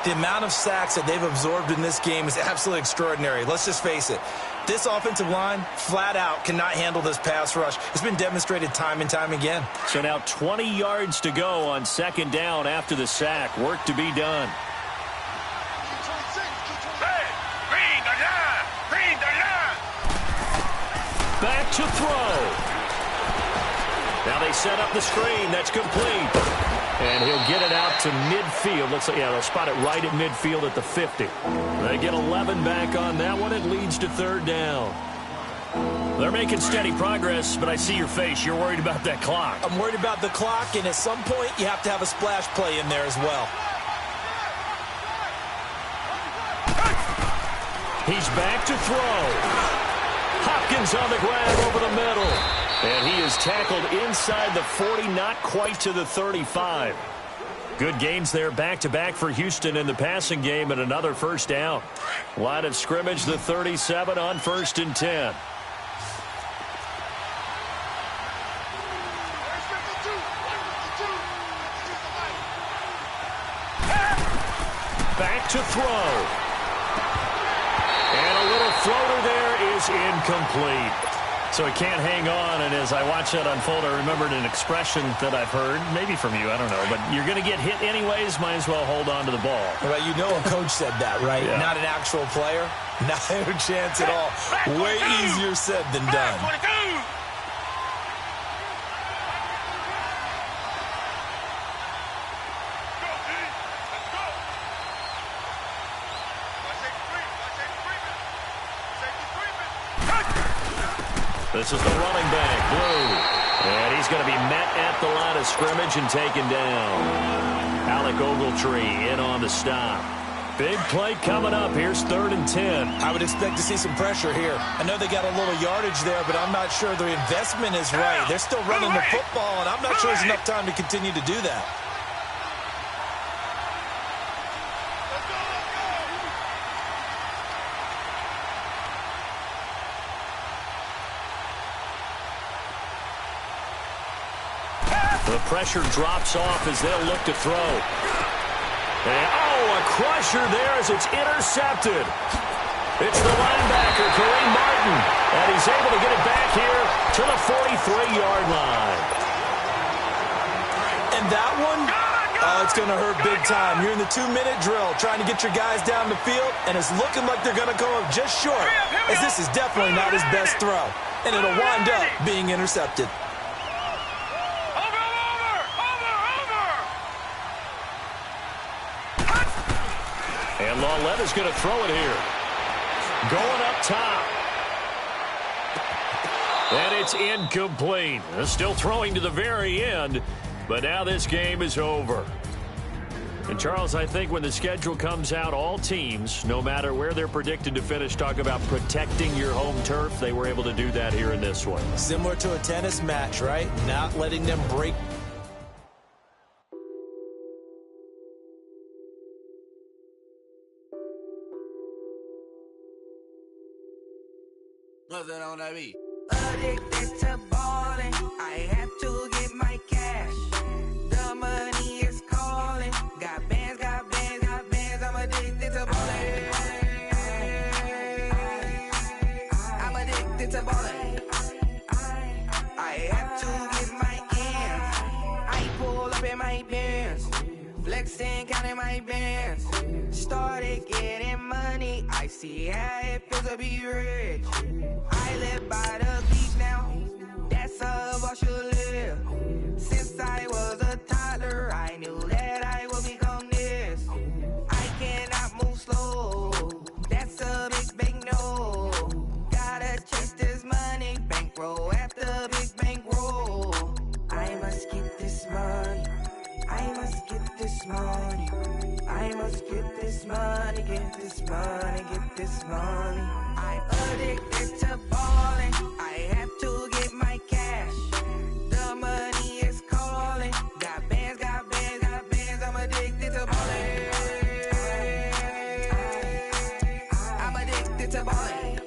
Speaker 3: The amount of sacks that they've absorbed in this game is absolutely extraordinary. Let's just face it. This offensive line, flat out, cannot handle this pass rush. It's been demonstrated time and time again.
Speaker 2: So now 20 yards to go on second down after the sack. Work to be done. Back to throw. Now they set up the screen. That's complete. And he'll get it out to midfield. Looks like, yeah, they'll spot it right at midfield at the 50. They get 11 back on that one. It leads to third down. They're making steady progress, but I see your face. You're worried about that clock.
Speaker 3: I'm worried about the clock, and at some point, you have to have a splash play in there as well.
Speaker 2: He's back to throw. Hopkins on the grab over the middle. And he is tackled inside the 40, not quite to the 35. Good gains there back-to-back for Houston in the passing game and another first down. Line of scrimmage, the 37 on 1st and 10. Back to throw. And a little floater there is incomplete. So he can't hang on, and as I watch that unfold, I remembered an expression that I've heard, maybe from you, I don't know, but you're going to get hit anyways, might as well hold on to the ball.
Speaker 3: Well, you know a coach said that, right?
Speaker 2: Yeah.
Speaker 3: Not an actual player. Not a chance at all. Way easier said than done.
Speaker 2: This is the running back, Blue. And he's going to be met at the line of scrimmage and taken down. Alec Ogletree in on the stop. Big play coming up. Here's 3rd and 10.
Speaker 3: I would expect to see some pressure here. I know they got a little yardage there, but I'm not sure the investment is right. They're still running the football, and I'm not sure there's enough time to continue to do that.
Speaker 2: The pressure drops off as they'll look to throw. And, a crusher there as it's intercepted. It's the linebacker, Kareem Martin, and he's able to get it back here to the 43-yard line.
Speaker 3: And that one, it's going to hurt big time. You're in the 2-minute drill trying to get your guys down the field, and it's looking like they're going to come up just short, as this is definitely not his best throw, and it'll wind up being intercepted.
Speaker 2: And Lauletta's going to throw it here. Going up top. And it's incomplete. Still throwing to the very end, but now this game is over. And, Charles, I think when the schedule comes out, all teams, no matter where they're predicted to finish, talk about protecting your home turf. They were able to do that here in this one.
Speaker 3: Similar to a tennis match, right? Not letting them break.
Speaker 6: What's that on that beat?
Speaker 7: Addicted to ballin', I have to get my cash. The money is calling. Got bands, I'm addicted to ballin'. addicted to ballin'. I have to get my ends. I pull up in my pants, flexing, counting my bands. Started getting money, I see how it feels to be rich. I live by the beach now, that's how I should live. Since I was a toddler, I knew that I would become this. I cannot move slow, that's a big no. Gotta chase this money, bankroll after big bankroll. I must get this money, I must get this money, I must get this money, get this money, get this money. I'm addicted to balling, I have to get my cash. The money is calling, got bands, got bands, got bands. I'm addicted to balling. I'm addicted to balling.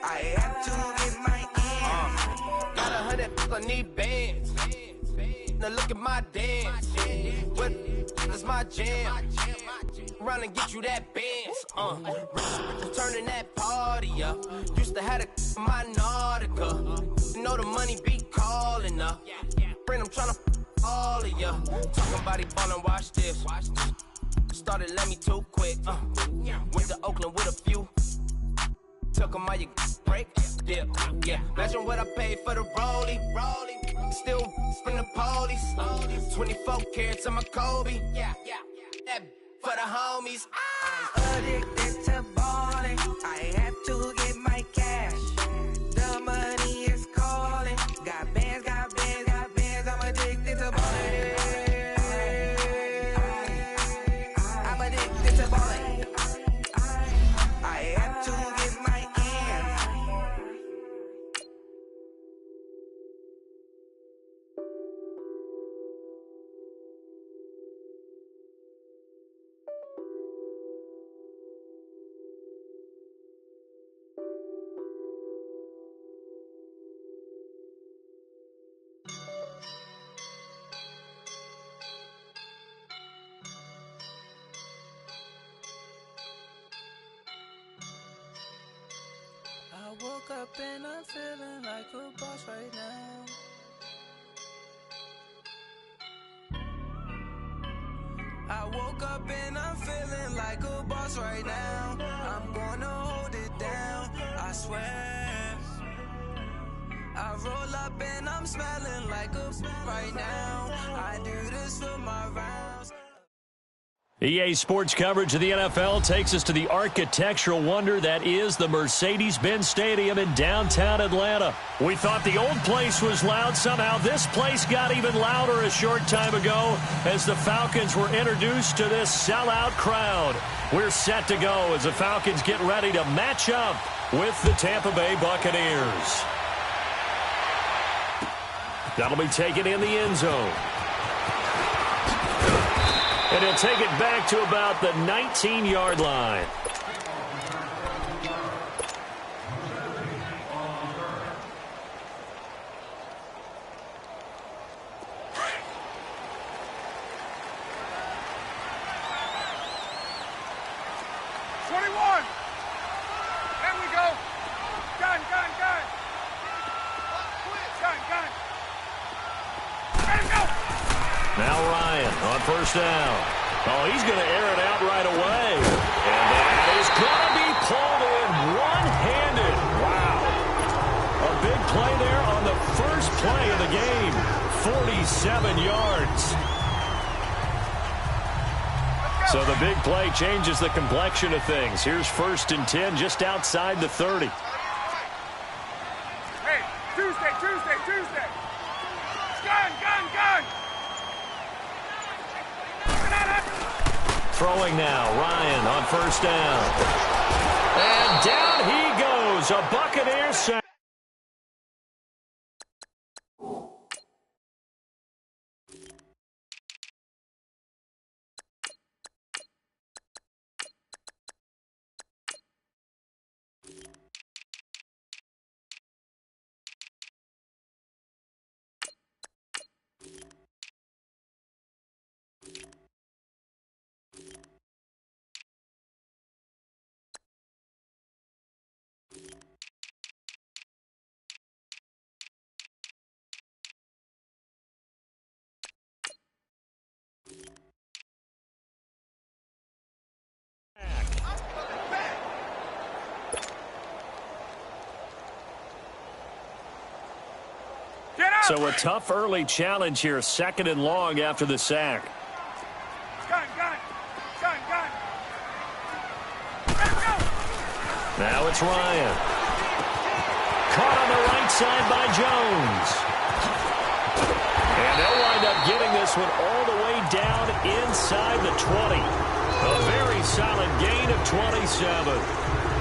Speaker 7: I have to get my ends.
Speaker 1: Got 100, I need bands. Now look at my dance. What is my jam? Run and get you that bands. Turning that party up. Used to have a my Nautica. You know the money be calling up. Friend, I'm tryna all of ya. Talking about he ballin', watch this. Started let me too quick. Went to Oakland with a few. Took 'em all you break. Dip, yeah. Imagine what I paid for the rollie. Still spin the police. 24 carats on my Kobe. Yeah. That for the homies.
Speaker 7: I'm addicted to balling. I have to get my cash. The money is calling. Got bands, got bands, got bands. I'm addicted to balling. I'm addicted to balling. I have to get my ends.
Speaker 6: I woke up and I'm feeling like a boss right now. I woke up and I'm feeling like a boss right now. I'm gonna hold it down, I swear. I roll up and I'm smelling like a right now. I do this for my rounds.
Speaker 2: EA Sports coverage of the NFL takes us to the architectural wonder that is the Mercedes-Benz Stadium in downtown Atlanta. We thought the old place was loud. Somehow this place got even louder a short time ago as the Falcons were introduced to this sellout crowd. We're set to go as the Falcons get ready to match up with the Tampa Bay Buccaneers. That'll be taken in the end zone. And he'll take it back to about the 19-yard line. Now Ryan on first down. Oh, he's going to air it out right away. And that is going to be pulled in one-handed. Wow. A big play there on the first play of the game. 47 yards. So the big play changes the complexion of things. Here's 1st and 10 just outside the 30.
Speaker 4: Hey, Tuesday. Gun.
Speaker 2: Throwing now, Ryan on first down. And down he goes. A Buccaneers sack. So a tough early challenge here, 2nd and long after the sack.
Speaker 4: Gun.
Speaker 2: Now it's Ryan. Caught on the right side by Jones. And they'll wind up getting this one all the way down inside the 20. A very solid gain of 27.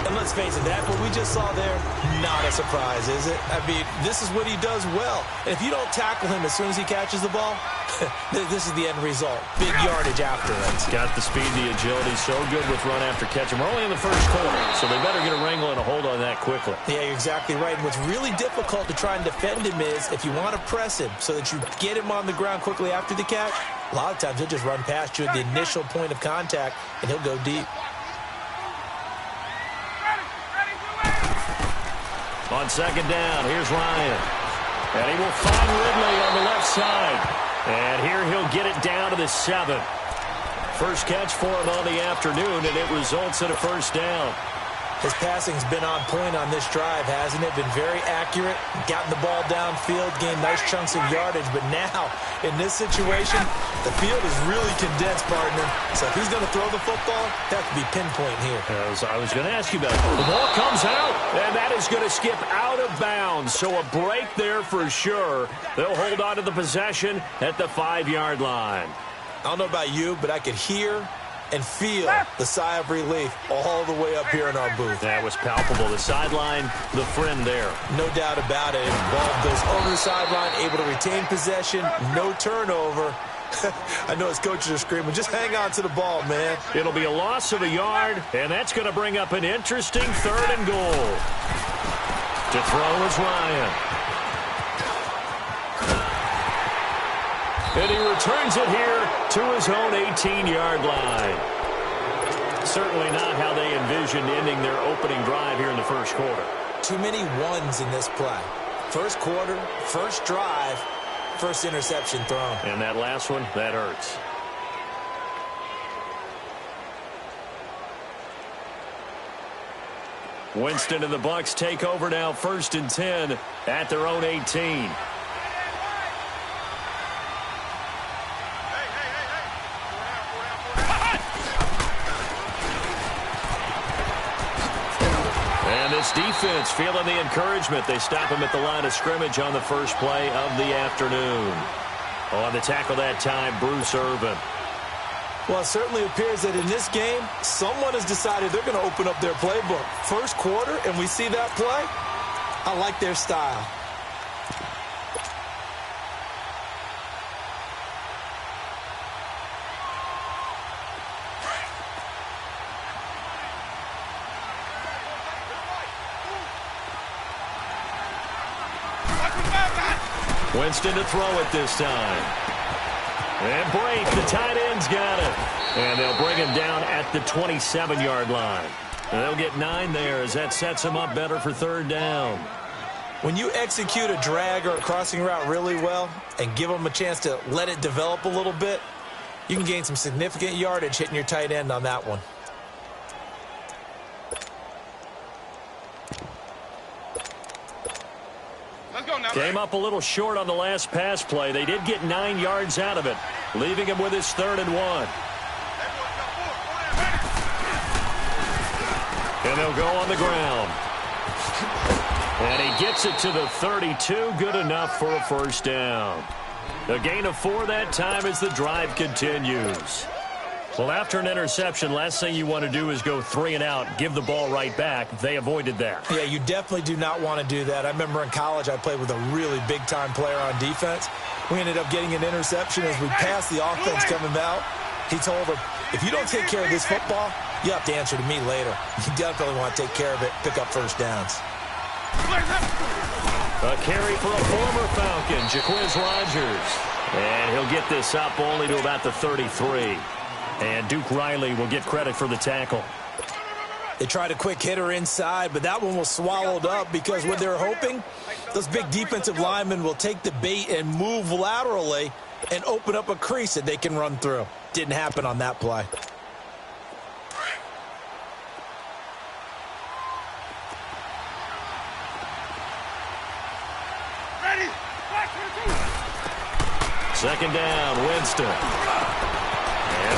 Speaker 3: And let's face it, that what we just saw there, not a surprise, is it? I mean, this is what he does well. And if you don't tackle him as soon as he catches the ball, this is the end result. Big yardage after it.
Speaker 2: He's got the speed, the agility, so good with run after catch. And we're only in the first quarter, so they better get a wrangle and a hold on that quickly.
Speaker 3: Yeah, you're exactly right. And what's really difficult to try and defend him is if you want to press him so that you get him on the ground quickly after the catch, a lot of times he'll just run past you at the initial point of contact, and he'll go deep.
Speaker 2: On 2nd down, here's Ryan. And he will find Ridley on the left side. And here he'll get it down to the 7. First catch for him on the afternoon, and it results in a first down.
Speaker 3: His passing's been on point on this drive, hasn't it? Been very accurate, gotten the ball downfield, gained nice chunks of yardage. But now, in this situation, the field is really condensed, partner. So if he's going to throw the football, that could be pinpoint here.
Speaker 2: I was going to ask you about it. The ball comes out, and that is going to skip out of bounds. So a break there for sure. They'll hold on to the possession at the 5-yard line.
Speaker 3: I don't know about you, but I could hear and feel the sigh of relief all the way up here in our booth.
Speaker 2: That was palpable. The sideline, the friend there.
Speaker 3: No doubt about it. Ball goes over the sideline, able to retain possession, no turnover. I know his coaches are screaming, just hang on to the ball, man.
Speaker 2: It'll be a loss of a yard, and that's going to bring up an interesting 3rd and goal. To throw is Ryan. And he returns it here to his own 18-yard line. Certainly not how they envisioned ending their opening drive here in the first quarter.
Speaker 3: Too many ones in this play. First quarter, first drive, first interception thrown.
Speaker 2: And that last one, that hurts. Winston and the Bucs take over now, 1st and 10 at their own 18. Defense feeling the encouragement. They stop him at the line of scrimmage on the first play of the afternoon. On the tackle that time, Bruce Irvin.
Speaker 3: Well, it certainly appears that in this game, someone has decided they're going to open up their playbook. First quarter, and we see that play. I like their style.
Speaker 2: Winston to throw it this time. And Brake, the tight end's got it. And they'll bring him down at the 27-yard line. And they'll get 9 there as that sets him up better for 3rd down.
Speaker 3: When you execute a drag or a crossing route really well and give them a chance to let it develop a little bit, you can gain some significant yardage hitting your tight end on that one.
Speaker 2: Came up a little short on the last pass play. They did get 9 yards out of it, leaving him with his 3rd and 1. And they'll go on the ground. And he gets it to the 32. Good enough for a first down. A gain of 4 that time as the drive continues. Well, after an interception, last thing you want to do is go 3 and out, give the ball right back. They avoided that.
Speaker 3: Yeah, you definitely do not want to do that. I remember in college I played with a really big-time player on defense. We ended up getting an interception as we passed the offense coming out. He told him, if you don't take care of this football, you have to answer to me later. You definitely want to take care of it, pick up first downs.
Speaker 2: A carry for a former Falcon, Jaquiz Rogers. And he'll get this up only to about the 33. And Duke Riley will get credit for the tackle.
Speaker 3: They tried a quick hitter inside, but that one was swallowed up because what they're hoping, those big defensive linemen will take the bait and move laterally and open up a crease that they can run through. Didn't happen on that play.
Speaker 4: Ready? Watch
Speaker 2: Second down, Winston. And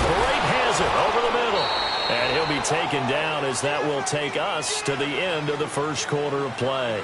Speaker 2: Brate has it over the middle. And he'll be taken down as that will take us to the end of the first quarter of play.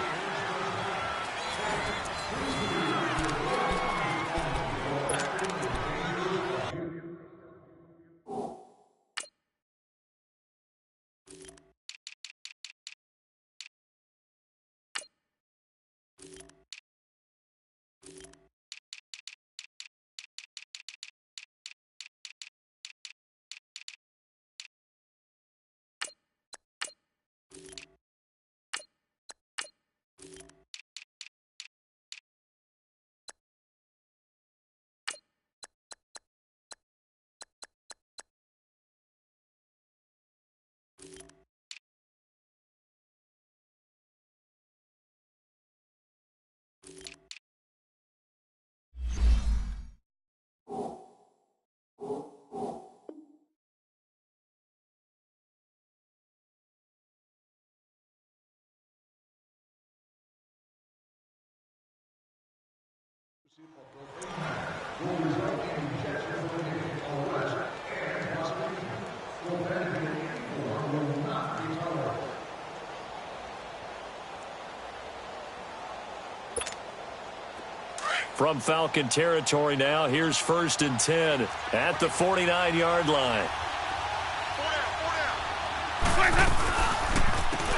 Speaker 2: From Falcon territory now, here's 1st and 10 at the 49-yard line.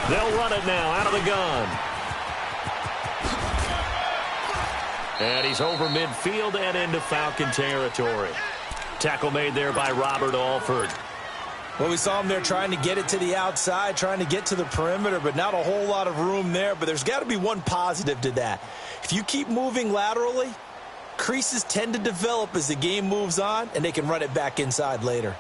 Speaker 2: They'll run it now out of the gun. And he's over midfield and into Falcon territory. Tackle made there by Robert Alford.
Speaker 3: Well, we saw him there trying to get it to the outside, trying to get to the perimeter, but not a whole lot of room there. But there's got to be one positive to that. If you keep moving laterally, creases tend to develop as the game moves on, and they can run it back inside later.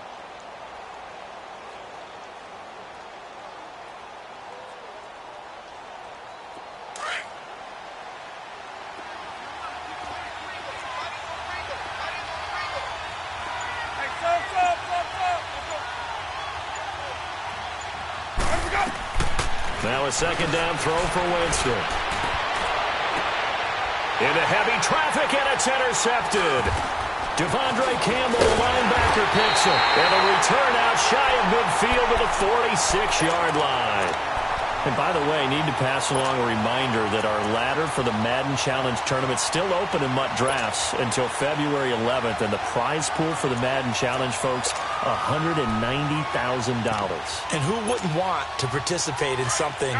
Speaker 2: Now a second down throw for Winston. Into heavy traffic, and it's intercepted. Devondre Campbell, the linebacker, picks him. And a return out shy of midfield to the 46-yard line. And by the way, I need to pass along a reminder that our ladder for the Madden Challenge Tournament is still open in MUT Drafts until February 11th. And the prize pool for the Madden Challenge, folks, $190,000.
Speaker 3: And who wouldn't want to participate in something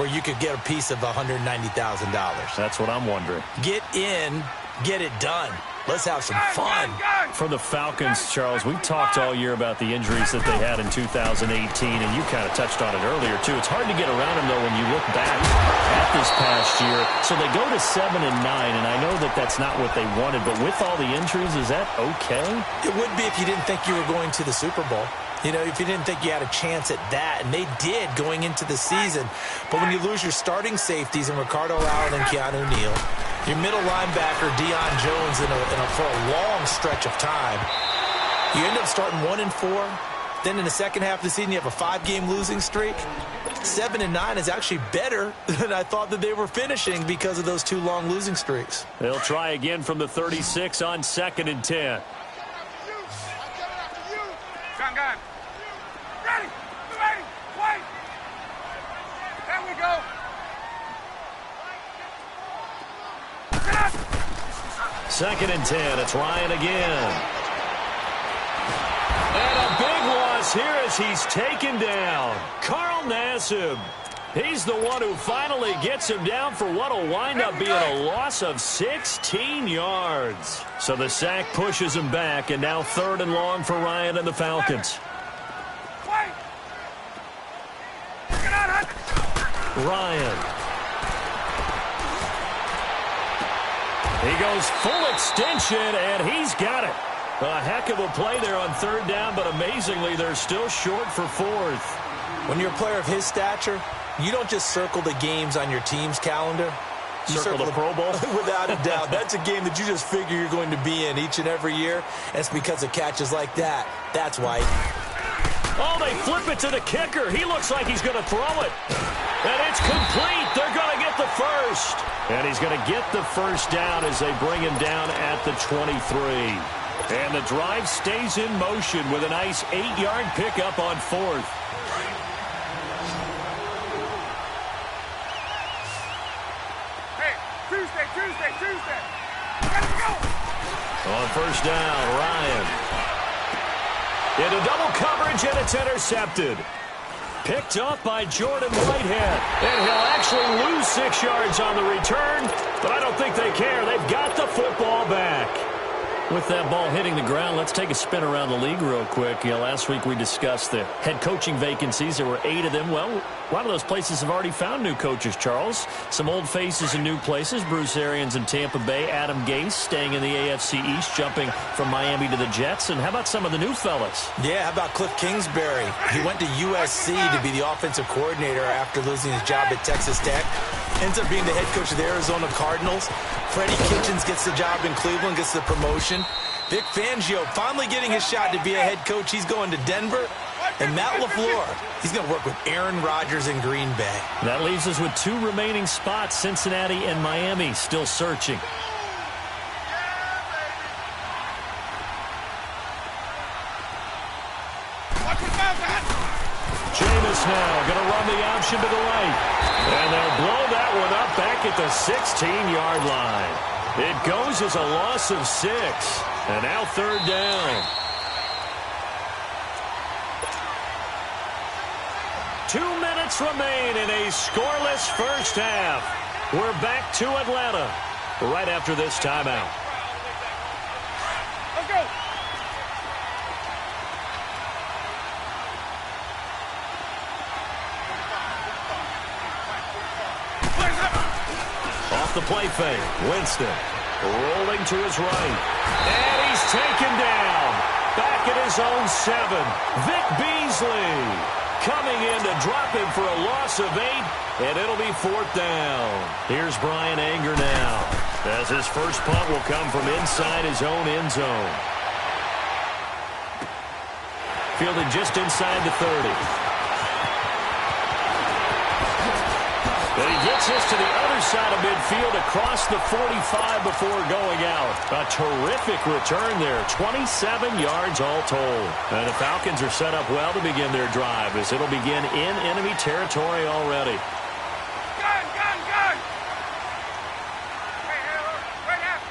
Speaker 3: where you could get a piece of $190,000?
Speaker 2: That's what I'm wondering.
Speaker 3: Get in, get it done. Let's have some fun.
Speaker 2: For the Falcons, Charles, we talked all year about the injuries that they had in 2018, and you kind of touched on it earlier, too. It's hard to get around them, though, when you look back at this past year. So they go to 7-9, and I know that that's not what they wanted, but with all the injuries, is that okay?
Speaker 3: It would be if you didn't think you were going to the Super Bowl. You know, if you didn't think you had a chance at that, and they did going into the season. But when you lose your starting safeties in Ricardo Allen and Keanu Neal, your middle linebacker, Deion Jones, for a long stretch of time, you end up starting 1-4. Then in the second half of the season, you have a 5-game losing streak. 7-9 is actually better than I thought that they were finishing because of those 2 long losing streaks.
Speaker 2: They'll try again from the 36 on 2nd and 10.
Speaker 4: Gun. Ready, wait. There we go.
Speaker 2: Second and 10. It's Ryan again. And a big loss here as he's taken down. Carl Nassib. He's the one who finally gets him down for what will wind up being a loss of 16 yards. So the sack pushes him back, and now 3rd and long for Ryan and the Falcons. Ryan. He goes full extension, and he's got it. A heck of a play there on 3rd down, but amazingly, they're still short for 4th.
Speaker 3: When you're a player of his stature, you don't just circle the games on your team's calendar. You
Speaker 2: circle the Pro Bowl?
Speaker 3: Without a doubt. That's a game that you just figure you're going to be in each and every year. And it's because of catches like that. That's why.
Speaker 2: Oh, they flip it to the kicker. He looks like he's going to throw it. And it's complete. They're going to get the first. post. And he's going to get the first down as they bring him down at the 23. And the drive stays in motion with a nice 8-yard pickup on 4th.
Speaker 4: Tuesday. Let's go.
Speaker 2: On first down, Ryan. Into double coverage, and it's intercepted. Picked up by Jordan Whitehead. And he'll actually lose 6 yards on the return, but I don't think they care. They've got the football back. With that ball hitting the ground, let's take a spin around the league real quick. Last week we discussed the head coaching vacancies. There were 8 of them. Well, a lot of those places have already found new coaches, Charles. Some old faces in new places. Bruce Arians in Tampa Bay. Adam Gase staying in the AFC East, jumping from Miami to the Jets. And how about some of the new fellas?
Speaker 3: Yeah, how about Cliff Kingsbury? He went to USC to be the offensive coordinator after losing his job at Texas Tech. Ends up being the head coach of the Arizona Cardinals. Freddie Kitchens gets the job in Cleveland, gets the promotion. Vic Fangio finally getting his shot to be a head coach. He's going to Denver. And Matt LaFleur, he's going to work with Aaron Rodgers in Green Bay.
Speaker 2: That leaves us with 2 remaining spots, Cincinnati and Miami, still searching. Jameis now going to run the option to the right. And they'll blow that one up back at the 16-yard line. It goes as a loss of 6. And now 3rd down. 2 minutes remain in a scoreless first half. We're back to Atlanta right after this timeout.
Speaker 4: Let's go.
Speaker 2: Off the play fake, Winston rolling to his right. And he's taken down. Back at his own 7. Vic Beasley coming in to drop him for a loss of 8. And it'll be 4th down. Here's Brian Anger now, as his first punt will come from inside his own end zone. Fielded just inside the 30. And he gets this to the other side of midfield across the 45 before going out. A terrific return there. 27 yards all told. And the Falcons are set up well to begin their drive, as it'll begin in enemy territory already.
Speaker 4: Gun! Right out!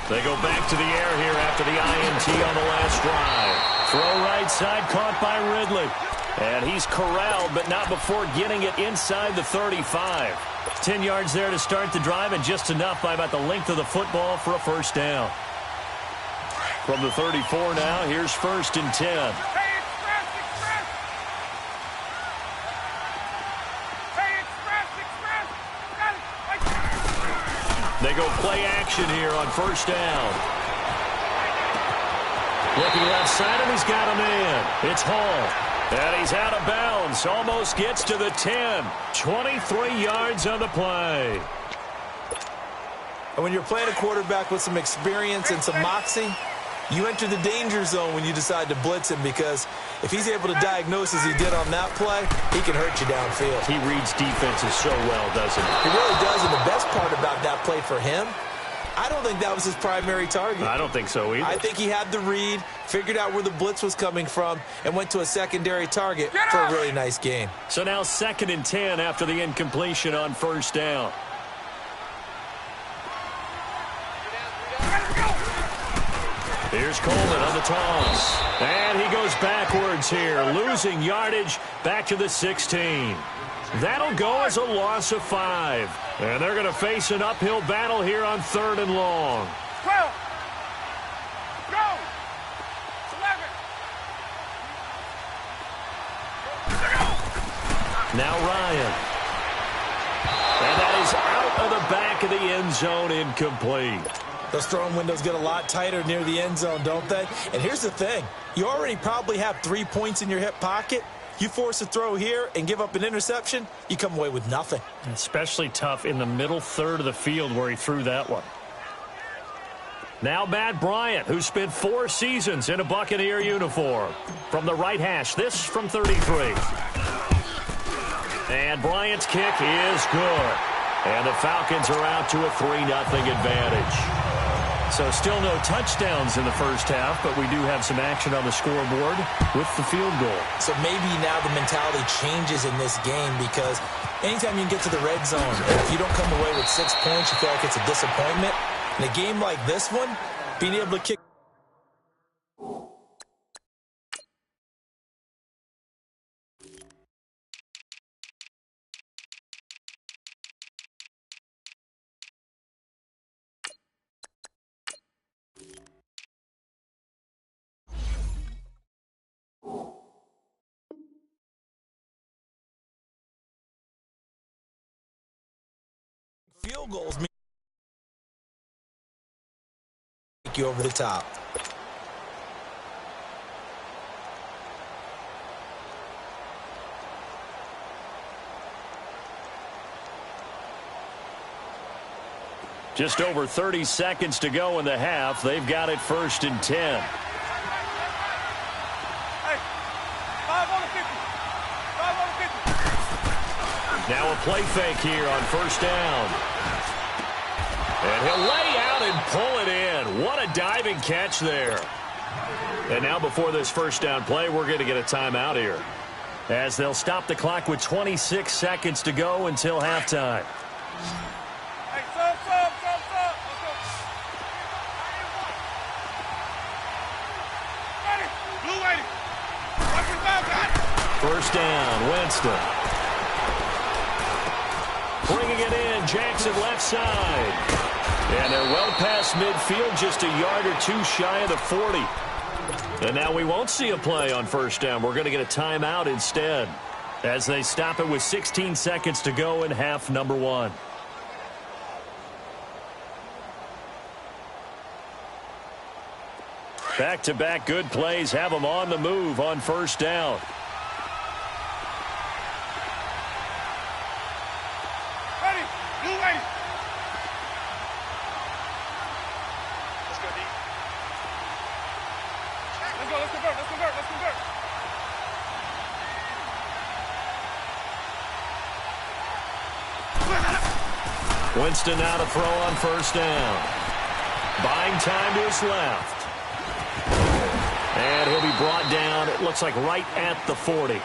Speaker 2: They go back to the air here after the INT on the last drive. Throw right side, caught by Ridley. And he's corralled, but not before getting it inside the 35. 10 yards there to start the drive, and just enough by about the length of the football for a first down. From the 34 now, here's 1st and 10.
Speaker 4: Hey, express! Got it!
Speaker 2: They go play action here on first down. Looking left side, and he's got a man. It's Hall. And he's out of bounds. Almost gets to the 10. 23 yards on the play.
Speaker 3: And when you're playing a quarterback with some experience and some moxie, you enter the danger zone when you decide to blitz him, because if he's able to diagnose as he did on that play, he can hurt you downfield.
Speaker 2: He reads defenses so well, doesn't he?
Speaker 3: He really does, and the best part about that play for him, I don't think that was his primary target.
Speaker 2: I don't think so either.
Speaker 3: I think he had the read, figured out where the blitz was coming from, and went to a secondary target for a really nice gain.
Speaker 2: So now 2nd and 10 after the incompletion on first down. Here's Coleman on the toss. And he goes backwards here, losing yardage back to the 16. That'll go as a loss of 5. And they're going to face an uphill battle here on 3rd and long.
Speaker 4: 12. Go. 11.
Speaker 2: Now Ryan. And that is out of the back of the end zone, incomplete.
Speaker 3: Those throwing windows get a lot tighter near the end zone, don't they? And here's the thing. You already probably have 3 points in your hip pocket. You force a throw here and give up an interception, you come away with nothing.
Speaker 2: Especially tough in the middle 3rd of the field where he threw that one. Now Matt Bryant, who spent 4 seasons in a Buccaneer uniform. From the right hash, this from 33. And Bryant's kick is good. And the Falcons are out to a 3-0 advantage.
Speaker 8: So still no touchdowns in the first half, but we do have some action on the scoreboard with the field goal. So maybe now the mentality changes in this game, because anytime you can get to the red zone, and if you don't come away with 6 points, you feel like it's a disappointment. In a game like this one, being able to kick field goals make you over the top.
Speaker 2: Just over 30 seconds to go in the half. They've got it 1st and 10.
Speaker 4: Hey, 5 on the 50. 5 on the 50.
Speaker 2: Now a play fake here on 1st down. And he'll lay out and pull it in. What a diving catch there. And now before this 1st down play, we're going to get a timeout here, as they'll stop the clock with 26 seconds to go until halftime.
Speaker 4: Hey, sub. Ready. Blue lady. Watch your foul, guys.
Speaker 2: 1st down, Winston. Bringing it in, Jackson left side. And they're well past midfield, just a yard or two shy of the 40. And now we won't see a play on 1st down. We're going to get a timeout instead, as they stop it with 16 seconds to go in half number 1. Back-to-back good plays have them on the move on 1st down.
Speaker 4: Ready. Blue lady. Let's go, D. Let's go. Let's convert.
Speaker 2: Winston now to throw on 1st down. Buying time to his left. And he'll be brought down, it looks like right at the 40.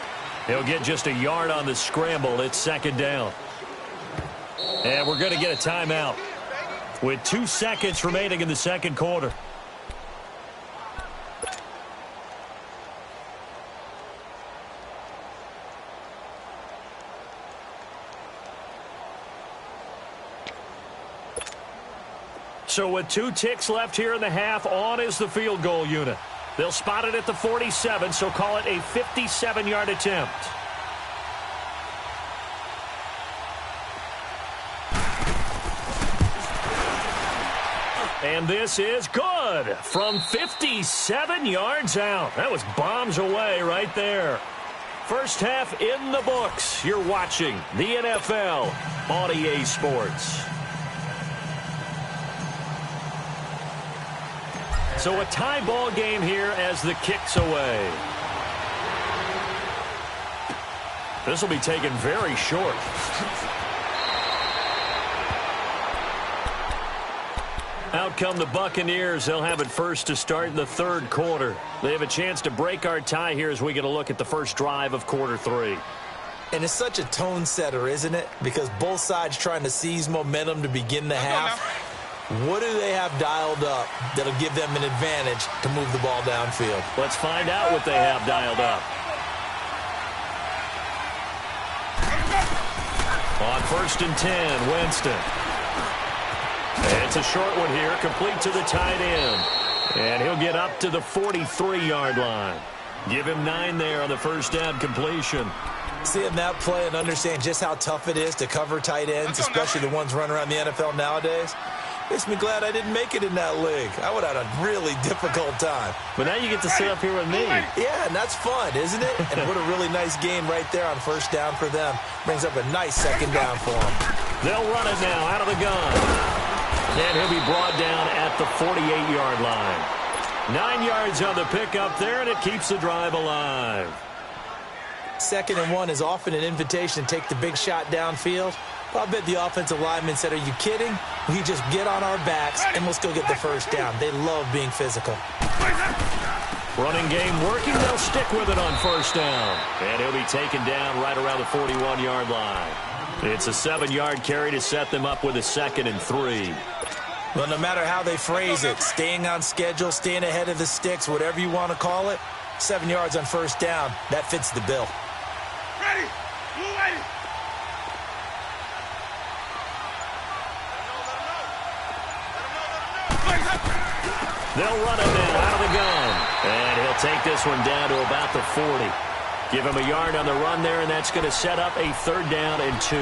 Speaker 2: He'll get just a yard on the scramble. It's 2nd down. And we're going to get a timeout with 2 seconds remaining in the 2nd quarter. So with 2 ticks left here in the half, on is the field goal unit. They'll spot it at the 47, so call it a 57-yard attempt. And this is good from 57 yards out. That was bombs away right there. First half in the books. You're watching the NFL on EA Sports. So a tie ball game here as the kick's away. This will be taken very short. Out come the Buccaneers. They'll have it first to start in the 3rd quarter. They have a chance to break our tie here as we get a look at the first drive of quarter 3.
Speaker 3: And it's such a tone setter, isn't it? Because both sides trying to seize momentum to begin the half. What do they have dialed up that'll give them an advantage to move the ball downfield?
Speaker 2: Let's find out what they have dialed up. On 1st and 10, Winston. And it's a short one here, complete to the tight end. And he'll get up to the 43-yard line. Give him 9 there on the 1st down completion.
Speaker 3: Seeing that play and understand just how tough it is to cover tight ends, especially the ones running around the NFL nowadays, makes me glad I didn't make it in that league. I would have had a really difficult time.
Speaker 2: But now you get to sit up here with me.
Speaker 3: Yeah, and that's fun, isn't it? And what a really nice game right there on 1st down for them. Brings up a nice 2nd down for them.
Speaker 2: They'll run it now out of the gun. And he'll be brought down at the 48-yard line. 9 yards on the pickup there, and it keeps the drive alive.
Speaker 3: 2nd and 1 is often an invitation to take the big shot downfield. Well, I bet the offensive lineman said, are you kidding? We just get on our backs, and we'll still get the first down. They love being physical.
Speaker 2: Running game working. They'll stick with it on 1st down. And he'll be taken down right around the 41-yard line. It's a 7-yard carry to set them up with a 2nd and 3.
Speaker 3: Well, no matter how they phrase it, staying on schedule, staying ahead of the sticks, whatever you want to call it, 7 yards on 1st down, that fits the bill.
Speaker 4: Ready. Blue ready.
Speaker 2: They'll run him in out of the gun. And he'll take this one down to about the 40. Give him a yard on the run there, and that's going to set up a 3rd down and 2.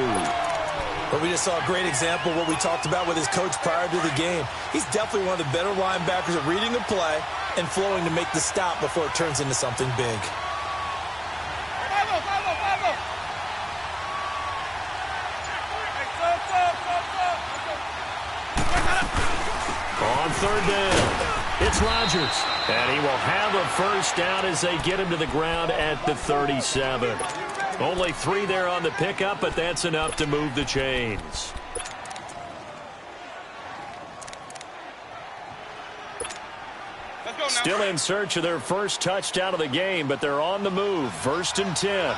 Speaker 3: But we just saw a great example of what we talked about with his coach prior to the game. He's definitely one of the better linebackers at reading the play and flowing to make the stop before it turns into something big.
Speaker 2: On 3rd down, it's Rodgers. And he will have a 1st down as they get him to the ground at the 37. Only 3 there on the pickup, but that's enough to move the chains. Still in search of their first touchdown of the game, but they're on the move. 1st and 10.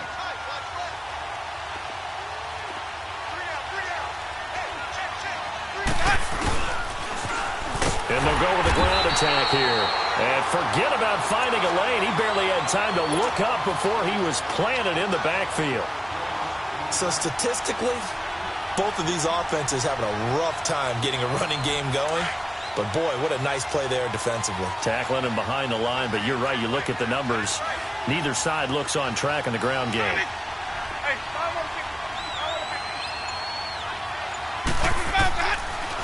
Speaker 2: And they'll go with the ground attack here. And forget about finding a lane. He barely had time to look up before he was planted in the backfield.
Speaker 3: So statistically, both of these offenses having a rough time getting a running game going. But, boy, what a nice play there defensively.
Speaker 2: Tackling him behind the line, but you're right. You look at the numbers. Neither side looks on track in the ground game.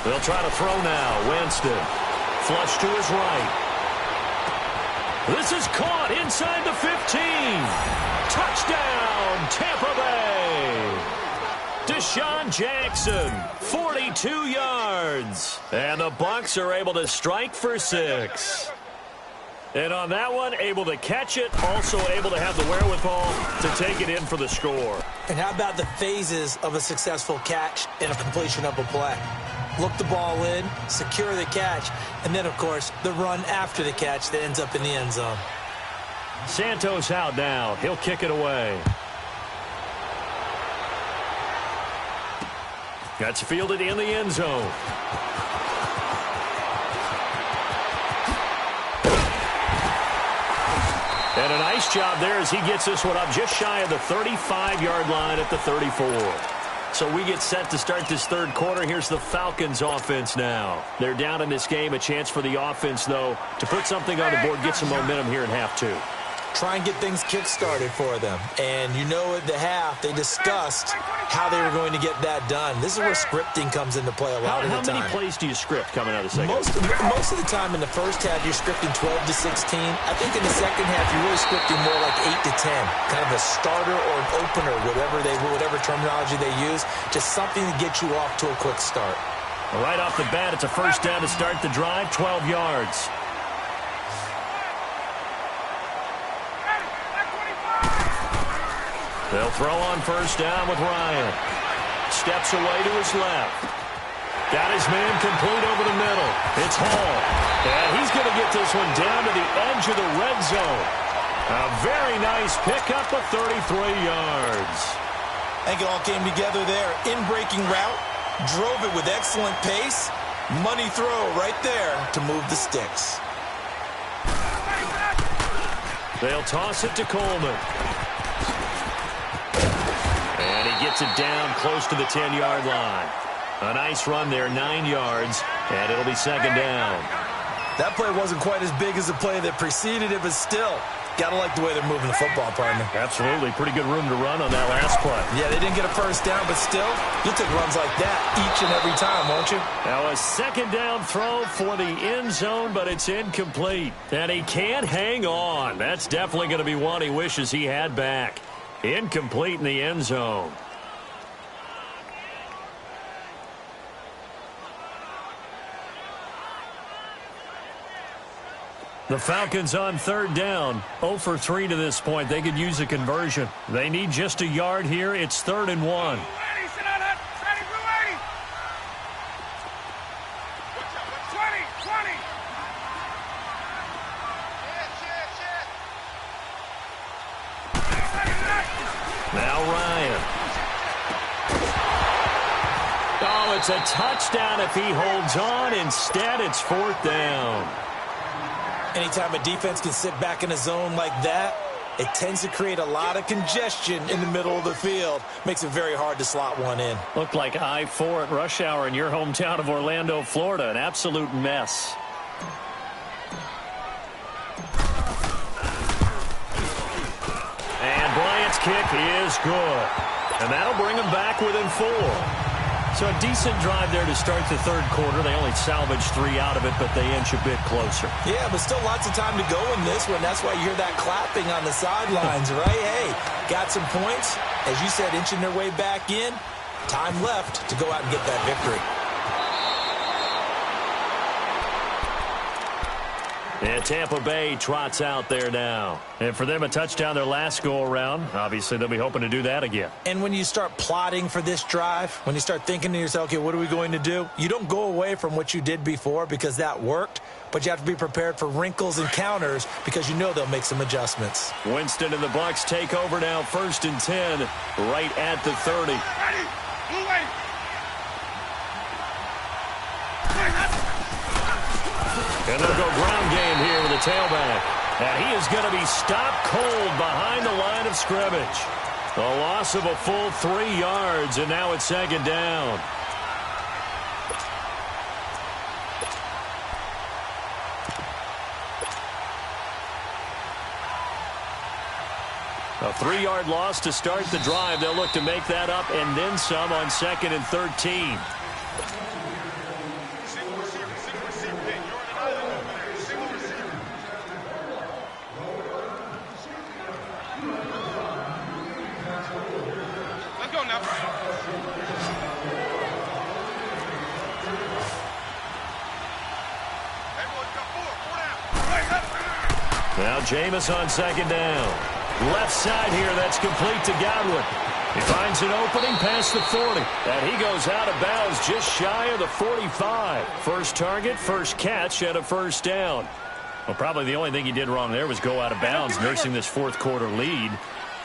Speaker 2: They'll try to throw now. Winston. Flush to his right. This is caught inside the 15. Touchdown, Tampa Bay. Deshaun Jackson, 42 yards. And the Bucs are able to strike for 6. And on that one, able to catch it, also able to have the wherewithal to take it in for the score.
Speaker 3: And how about the phases of a successful catch and a completion of a play? Look the ball in, secure the catch, and then, of course, the run after the catch that ends up in the end zone.
Speaker 2: Santos out now. He'll kick it away. That's fielded in the end zone. And a nice job there as he gets this one up just shy of the 35-yard line at the 34. So we get set to start this 3rd quarter. Here's the Falcons offense now. They're down in this game. A chance for the offense, though, to put something on the board, get some momentum here in half 2.
Speaker 3: Try and get things kick-started for them. And you know at the half, they discussed how they were going to get that done. This is where scripting comes into play a lot of the time.
Speaker 2: How many plays do you script coming out of the second?
Speaker 3: Most of the time in the first half, you're scripting 12 to 16. I think in the second half, you're really scripting more like 8 to 10. Kind of a starter or an opener, whatever terminology they use. Just something to get you off to a quick start.
Speaker 2: Right off the bat, it's a 1st down to start the drive, 12 yards. They'll throw on 1st down with Ryan. Steps away to his left. Got his man complete over the middle. It's Hall. And he's going to get this one down to the edge of the red zone. A very nice pickup of 33 yards.
Speaker 3: I think it all came together there. In-breaking route. Drove it with excellent pace. Money throw right there to move the sticks.
Speaker 2: They'll toss it to Coleman. And he gets it down close to the 10-yard line. A nice run there, 9 yards, and it'll be 2nd down.
Speaker 3: That play wasn't quite as big as the play that preceded it, but still, gotta like the way they're moving the football, partner.
Speaker 2: Absolutely. Pretty good room to run on that last play.
Speaker 3: Yeah, they didn't get a 1st down, but still, you'll take runs like that each and every time, won't you?
Speaker 2: Now a 2nd down throw for the end zone, but it's incomplete. And he can't hang on. That's definitely going to be one he wishes he had back. Incomplete in the end zone. The Falcons on third down. 0 for 3 to this point. They could use a conversion. They need just a yard here. It's 3rd and 1. Now Ryan. Oh, it's a touchdown if he holds on. Instead, it's 4th down.
Speaker 3: Anytime a defense can sit back in a zone like that, it tends to create a lot of congestion in the middle of the field. Makes it very hard to slot one in.
Speaker 2: Looked like I-4 at rush hour in your hometown of Orlando, Florida. An absolute mess. And Bryant's kick is good. And that'll bring them back within 4. So a decent drive there to start the third quarter. They only salvaged 3 out of it, but they inch a bit closer.
Speaker 3: Yeah, but still lots of time to go in this one. That's why you hear that clapping on the sidelines, right? Hey, got some points. As you said, inching their way back in. Time left to go out and get that victory.
Speaker 2: And Tampa Bay trots out there now. And for them, a touchdown their last go-around. Obviously, they'll be hoping to do that again.
Speaker 3: And when you start plotting for this drive, when you start thinking to yourself, okay, what are we going to do? You don't go away from what you did before because that worked, but you have to be prepared for wrinkles and counters because you know they'll make some adjustments.
Speaker 2: Winston and the Bucs take over now, 1st and 10, right at the 30. And they'll go ground game here with a tailback. And he is going to be stopped cold behind the line of scrimmage. A loss of a full 3 yards, and now it's 2nd down. A 3-yard loss to start the drive. They'll look to make that up and then some on 2nd and 13. Now Jameis on 2nd down. Left side here, that's complete to Godwin. He finds an opening past the 40. And he goes out of bounds just shy of the 45. First target, first catch at a 1st down. Well, probably the only thing he did wrong there was go out of bounds, nursing this 4th quarter lead.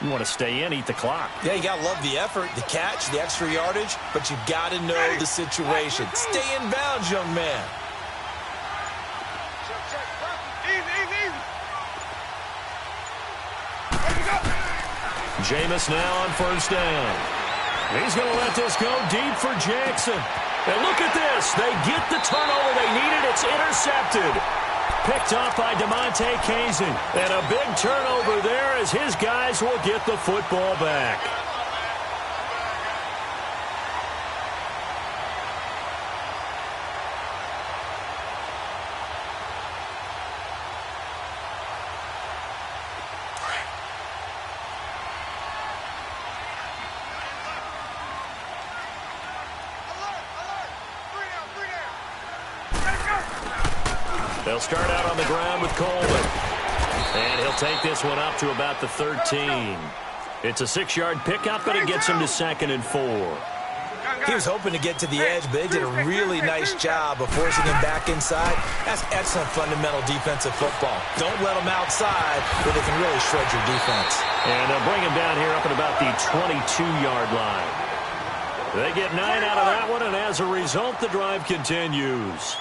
Speaker 2: You want to stay in, eat the clock.
Speaker 3: Yeah, you got to love the effort, the catch, the extra yardage, but you got to know the situation. Stay in bounds, young man.
Speaker 2: Jameis now on 1st down. He's going to let this go deep for Jackson. And look at this. They get the turnover they needed. It's intercepted. Picked off by DeMonte Kazin. And a big turnover there as his guys will get the football back. They'll start out on the ground with Coleman. And he'll take this one up to about the 13. It's a 6-yard pickup, but it gets him to 2nd and 4.
Speaker 3: He was hoping to get to the edge, but they did a really nice job of forcing him back inside. That's excellent fundamental defensive football. Don't let them outside where they can really shred your defense.
Speaker 2: And they'll bring him down here up at about the 22-yard line. They get 9 out of that one, and as a result, the drive continues.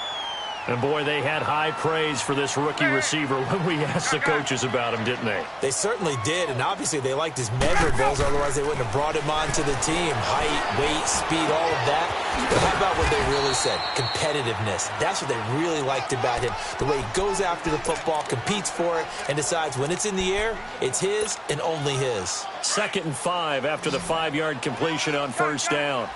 Speaker 2: And, boy, they had high praise for this rookie receiver when we asked the coaches about him, didn't they?
Speaker 3: They certainly did, and obviously they liked his measurables, otherwise they wouldn't have brought him onto the team. Height, weight, speed, all of that. But how about what they really said? Competitiveness. That's what they really liked about him. The way he goes after the football, competes for it, and decides when it's in the air, it's his and only his.
Speaker 2: 2nd and 5 after the 5-yard completion on 1st down.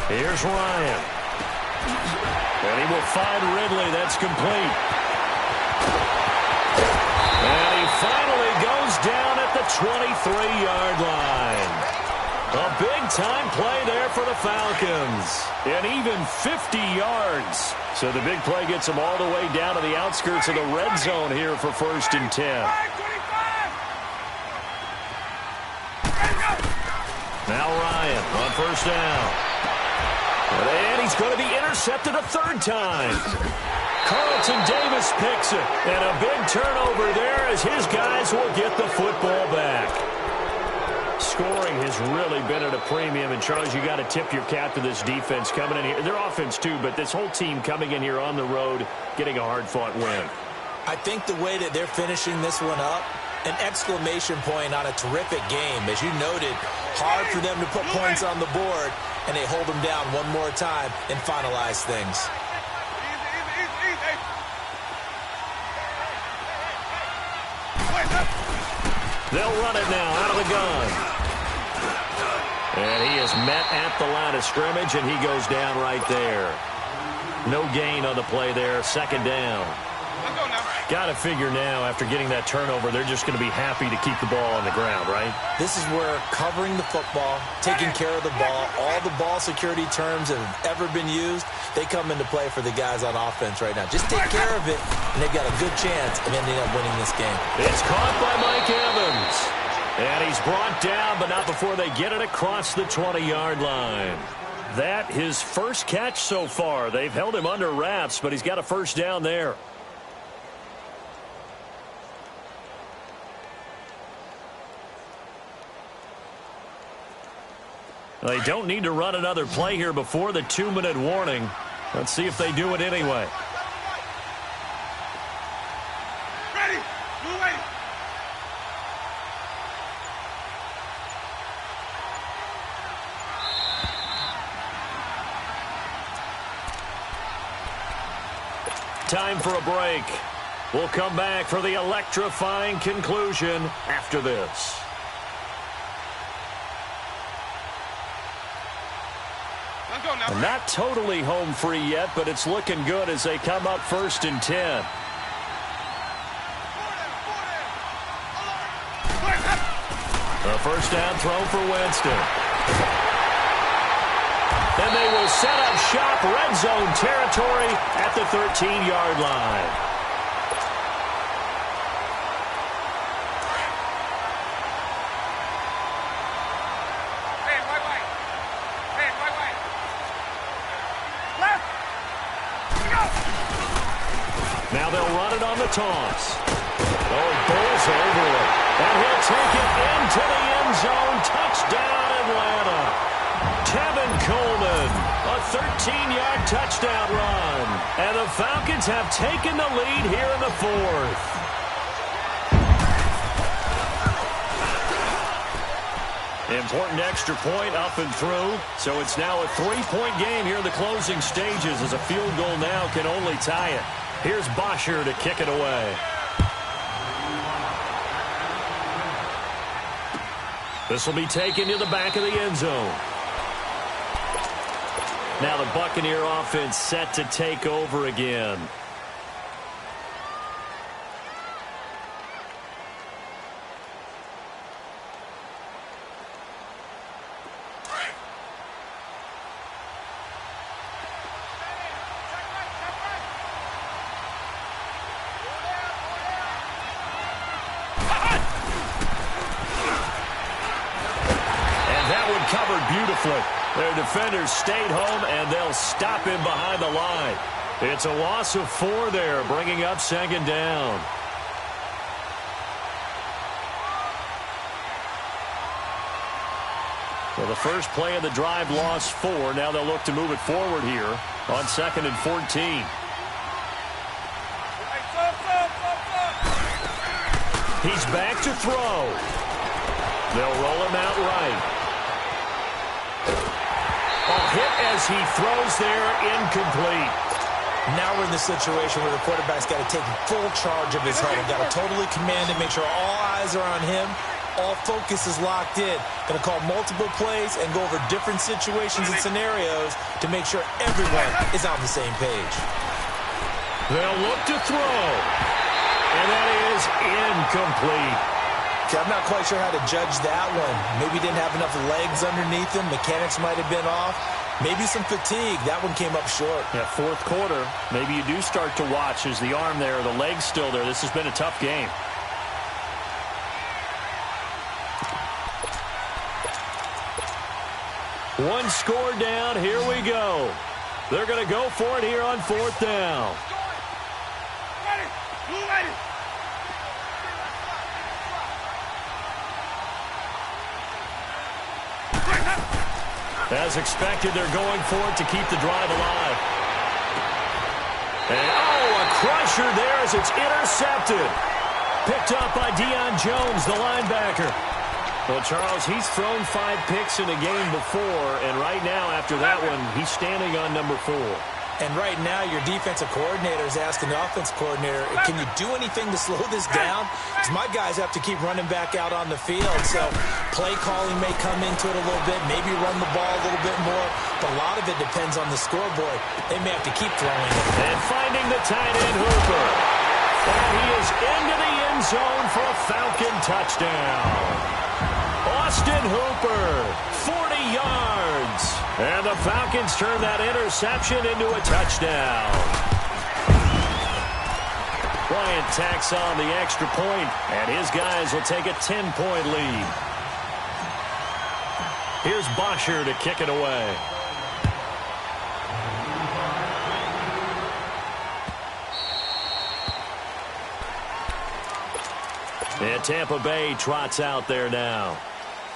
Speaker 2: Here's Ryan. And he will find Ridley. That's complete. And he finally goes down at the 23-yard line. A big-time play there for the Falcons. And even 50 yards. So the big play gets them all the way down to the outskirts of the red zone here for 1st and 10. Now Ryan on 1st down. And he's going to be intercepted a 3rd time. Carlton Davis picks it. And a big turnover there as his guys will get the football back. Scoring has really been at a premium. And, Charles, you got to tip your cap to this defense coming in here. Their offense, too, but this whole team coming in here on the road, getting a hard-fought win.
Speaker 3: I think the way that they're finishing this one up, an exclamation point on a terrific game. As you noted, hard for them to put points on the board, and they hold them down one more time and finalize things.
Speaker 2: They'll run it now out of the gun. And he is met at the line of scrimmage, and he goes down right there. No gain on the play there. 2nd down. Got to figure now, after getting that turnover, they're just going to be happy to keep the ball on the ground, right?
Speaker 3: This is where covering the football, taking care of the ball, all the ball security terms that have ever been used, they come into play for the guys on offense right now. Just take care of it, and they've got a good chance of ending up winning this game.
Speaker 2: It's caught by Mike Evans. And he's brought down, but not before they get it across the 20-yard line. That his first catch so far. They've held him under wraps, but he's got a 1st down there. They don't need to run another play here before the 2-minute warning. Let's see if they do it anyway.
Speaker 4: Ready. Move ready.
Speaker 2: Time for a break. We'll come back for the electrifying conclusion after this. Not totally home free yet, but it's looking good as they come up 1st and 10. A 1st down throw for Winston. And they will set up shop, red zone territory at the 13-yard line. Now they'll run it on the toss. Oh, bowls over it. And he'll take it into the end zone. Touchdown, Atlanta. Tevin Coleman, a 13-yard touchdown run. And the Falcons have taken the lead here in the 4th. Important extra point up and through. So it's now a 3-point game here in the closing stages as a field goal now can only tie it. Here's Bosher to kick it away. This will be taken to the back of the end zone. Now the Buccaneer offense set to take over again. Covered beautifully. Their defenders stayed home, and they'll stop him behind the line. It's a loss of 4 there, bringing up 2nd down. So the first play of the drive lost 4. Now they'll look to move it forward here on 2nd and 14. He's back to throw. They'll roll him out right. A hit as he throws there, incomplete.
Speaker 3: Now we're in the situation where the quarterback's got to take full charge of his head and got to totally command it, make sure all eyes are on him, all focus is locked in. Going to call multiple plays and go over different situations and scenarios to make sure everyone is on the same page.
Speaker 2: They'll look to throw. And that is incomplete.
Speaker 3: Okay, I'm not quite sure how to judge that one. Maybe didn't have enough legs underneath him. Mechanics might have been off. Maybe some fatigue. That one came up short.
Speaker 2: Yeah, fourth quarter, maybe you do start to watch as the arm there, the leg's still there. This has been a tough game. One score down. Here we go. They're going to go for it here on fourth down. As expected, they're going for it to keep the drive alive. And, a crusher there as it's intercepted. Picked up by Deion Jones, the linebacker. Well, Charles, he's thrown 5 picks in a game before, and right now, after that one, he's standing on number 4.
Speaker 3: And right now, your defensive coordinator is asking the offensive coordinator, can you do anything to slow this down? Because my guys have to keep running back out on the field. So play calling may come into it a little bit, maybe run the ball a little bit more. But a lot of it depends on the scoreboard. They may have to keep throwing it.
Speaker 2: And finding the tight end, Hooper. And he is into the end zone for a Falcon touchdown. Austin Hooper, 40 yards. And the Falcons turn that interception into a touchdown. Bryant tacks on the extra point, and his guys will take a 10-point lead. Here's Bosher to kick it away. And Tampa Bay trots out there now.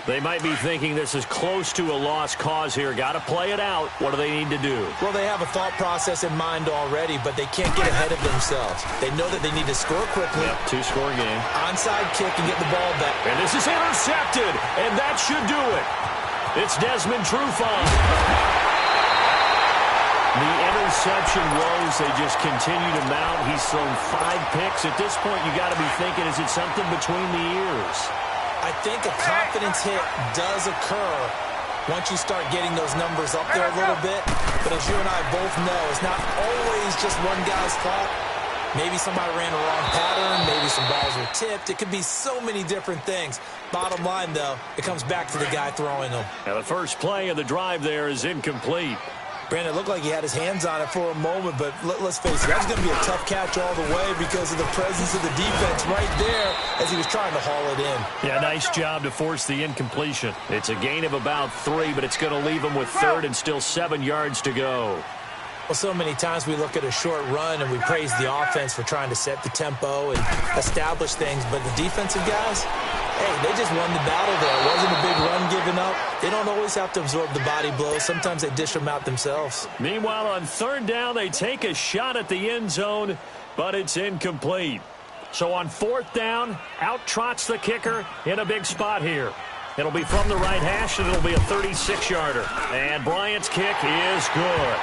Speaker 2: They might be thinking this is close to a lost cause here. Got to play it out. What do they need to do?
Speaker 3: Well, they have a thought process in mind already, but they can't get ahead of themselves. They know that they need to score quickly.
Speaker 2: Yep, 2-score game.
Speaker 3: Onside kick and get the ball back.
Speaker 2: And this is intercepted, and that should do it. It's Desmond Trufant. The interception woes, they just continue to mount. He's thrown 5 picks. At this point, you got to be thinking, is it something between the ears?
Speaker 3: I think a confidence hit does occur once you start getting those numbers up there a little bit. But as you and I both know, it's not always just one guy's fault. Maybe somebody ran a wrong pattern. Maybe some balls were tipped. It could be so many different things. Bottom line, though, it comes back to the guy throwing them.
Speaker 2: Now, the first play of the drive there is incomplete.
Speaker 3: Brandon, it looked like he had his hands on it for a moment, but let's face it, that was going to be a tough catch all the way because of the presence of the defense right there as he was trying to haul it in.
Speaker 2: Yeah, nice job to force the incompletion. It's a gain of about 3, but it's going to leave him with 3rd and still 7 yards to go.
Speaker 3: Well, so many times we look at a short run and we praise the offense for trying to set the tempo and establish things, but the defensive guys, hey, they just won the battle there. It wasn't a big run given up. They don't always have to absorb the body blows. Sometimes they dish them out themselves.
Speaker 2: Meanwhile, on 3rd down, they take a shot at the end zone, but it's incomplete. So on 4th down, out trots the kicker in a big spot here. It'll be from the right hash, and it'll be a 36-yarder. And Bryant's kick is good.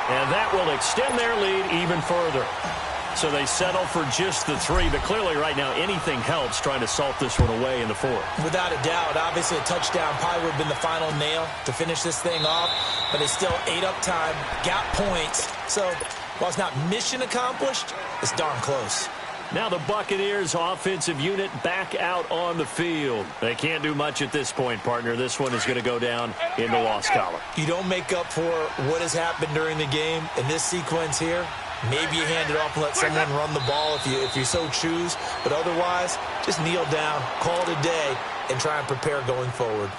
Speaker 2: And that will extend their lead even further. So they settle for just the 3, but clearly right now anything helps trying to salt this one away in the 4th.
Speaker 3: Without a doubt, obviously a touchdown probably would have been the final nail to finish this thing off, but they still ate up time, got points. So while it's not mission accomplished, it's darn close.
Speaker 2: Now the Buccaneers offensive unit back out on the field. They can't do much at this point, partner. This one is going to go down in the loss column.
Speaker 3: You don't make up for what has happened during the game in this sequence here. Maybe you hand it off and let someone run the ball if you so choose. But otherwise, just kneel down, call it a day, and try and prepare going forward.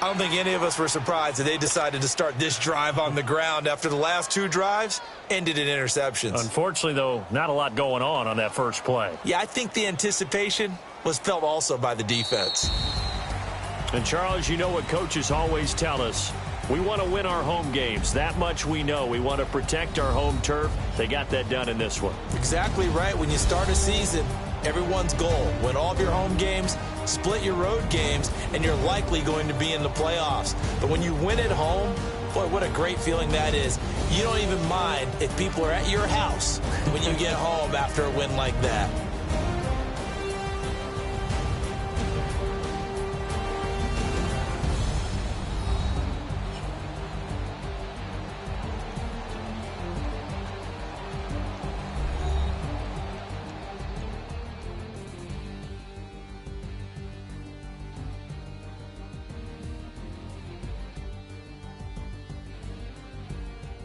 Speaker 3: I don't think any of us were surprised that they decided to start this drive on the ground after the last 2 drives ended in interceptions.
Speaker 2: Unfortunately, though, not a lot going on that first play.
Speaker 3: Yeah, I think the anticipation was felt also by the defense.
Speaker 2: And, Charles, you know what coaches always tell us. We want to win our home games. That much we know. We want to protect our home turf. They got that done in this one.
Speaker 3: Exactly right. When you start a season, everyone's goal, win all of your home games, split your road games, and you're likely going to be in the playoffs. But when you win at home, boy, what a great feeling that is. You don't even mind if people are at your house when you get home after a win like that.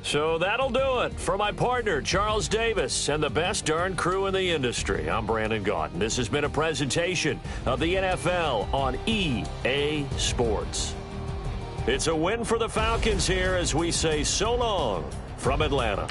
Speaker 2: So that'll do it for my partner, Charles Davis, and the best darn crew in the industry. I'm Brandon Gaudin. This has been a presentation of the NFL on EA Sports. It's a win for the Falcons here as we say so long from Atlanta.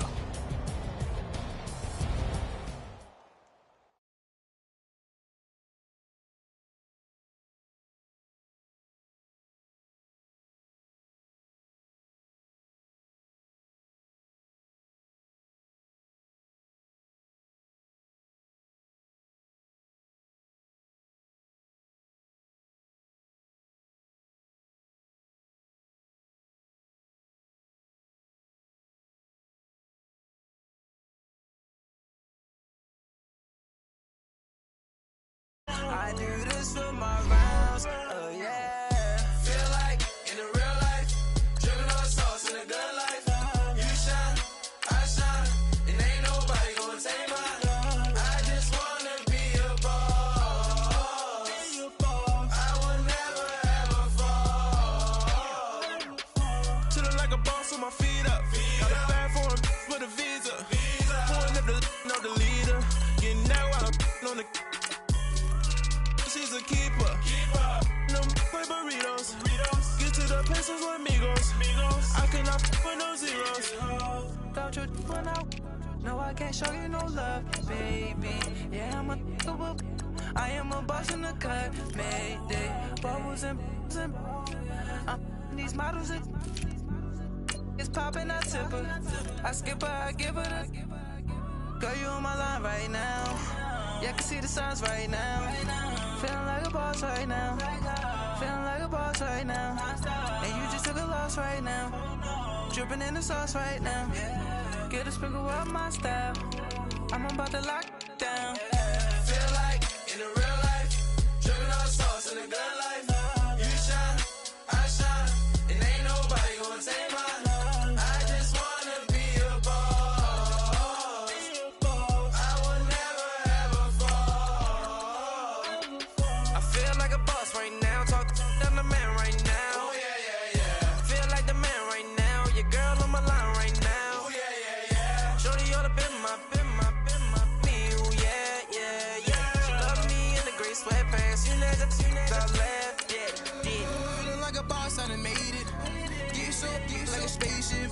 Speaker 6: I do this for my rounds, oh yeah. Feel like in the real life, dripping on sauce in a good life. You shine, I shine, and ain't nobody gonna take mine. I just wanna be a boss. I will never ever fall. Chillin' like a boss with my feet up. Got a bag for him with a visa. Pulling up the leader. Getting out while I'm on the. She's a keeper. No play burritos. Get to the pesos with amigos. I cannot with no zeros. Don't you run out? No, I can't show you no love, baby. Yeah, I am a boss in the cut. Mayday. Bubbles and these models. It's popping, I tip her. I skip her, I give her the. Girl, you on my line right now. Yeah, I can see the signs right now. Feeling like a boss right now. Feeling like a boss right now. And you just took a loss right now. Dripping in the sauce right now. Get a sprinkle up my style. I'm about to lock down. Feel like in the real life, dripping on sauce in a good life. You shine, I shine, and ain't nobody gonna take mine. I just wanna be a boss. I will never ever fall. I feel like a boss right now. Talk to the man right now. Oh yeah, yeah, yeah. Feel like the man right now. Your girl on my line right now. Oh yeah, yeah, yeah. Shorty oughta been my me. Oh yeah, yeah, yeah. She love me in the gray sweatpants. You never left, yeah. Feeling like a boss, I done made it. Get so like a spaceship.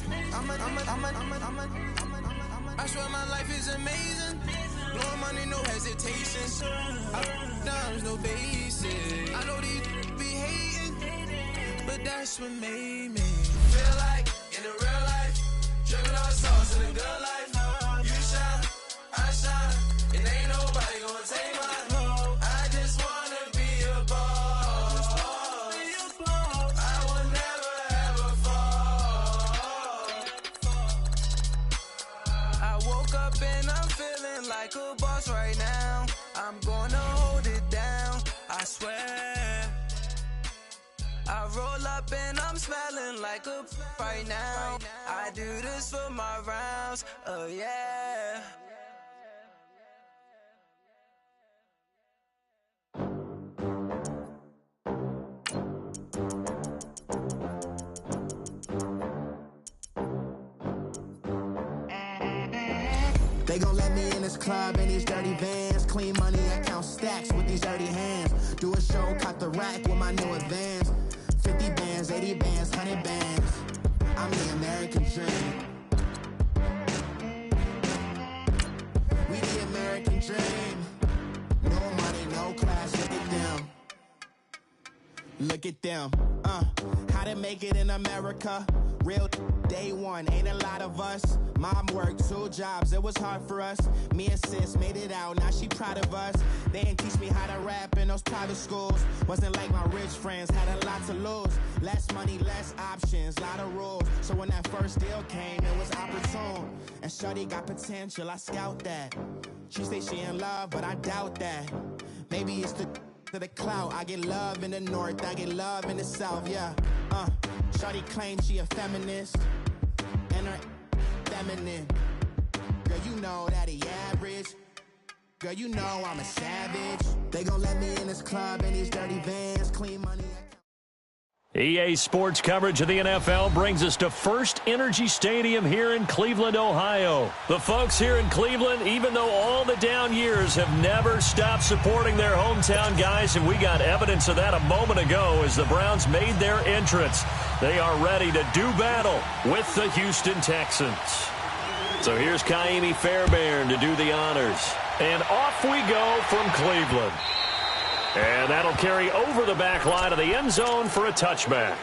Speaker 6: I swear my life is amazing. Blowing money, no hesitation. There's no basic. I know these be hating, but that's what made me feel like in the real life, dripping on sauce in a good life. You shine, I shine, and ain't nobody gonna take mine. I just wanna be a boss. I will never ever fall. I woke up and I'm feeling like a boss right now. I'm gonna hold it down, I swear. I roll up and I'm smelling like a right now. I do this for my rounds, oh yeah.
Speaker 1: They gon' let me in this club in these dirty vans. Clean money, I count stacks with these dirty hands. Do a show, cop the rack with my new advance. 50 bands, 80 bands, 100 bands. I'm the American dream. We the American dream. No money, no class, look at them. Look at them, how to make it in America. Real day one, ain't a lot of us. Mom worked 2 jobs, it was hard for us. Me and sis made it out, now she proud of us. They didn't teach me how to rap in those private schools. Wasn't like my rich friends, had a lot to lose. Less money, less options, lot of rules. So when that first deal came, it was opportune. And shorty got potential, I scout that. She say she in love, but I doubt that. Maybe it's to the clout. I get love in the north, I get love in the south, yeah. Shorty claims she a feminist, and her feminine. Girl, you know that he average. Girl, you know I'm a savage. They gon' let me in this club in these dirty vans. Clean money.
Speaker 2: EA Sports coverage of the NFL brings us to First Energy Stadium here in Cleveland, Ohio. The folks here in Cleveland, even though all the down years, have never stopped supporting their hometown guys, and we got evidence of that a moment ago as the Browns made their entrance. They are ready to do battle with the Houston Texans. So here's Kaimi Fairbairn to do the honors. And off we go from Cleveland. And that'll carry over the back line of the end zone for a touchback.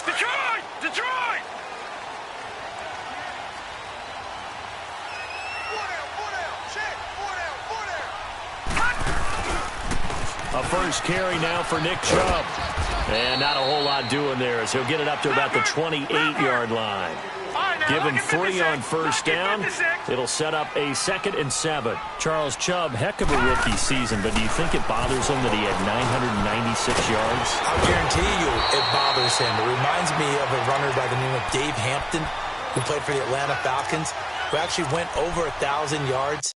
Speaker 4: Detroit! Detroit!
Speaker 2: A first carry now for Nick Chubb. And not a whole lot doing there as he'll get it up to about the 28-yard line. Give him 3 on first down. It'll set up a 2nd and 7. Charles Chubb, heck of a rookie season, but do you think it bothers him that he had 996 yards?
Speaker 3: I'll guarantee you it bothers him. It reminds me of a runner by the name of Dave Hampton, who played for the Atlanta Falcons, who actually went over 1,000 yards.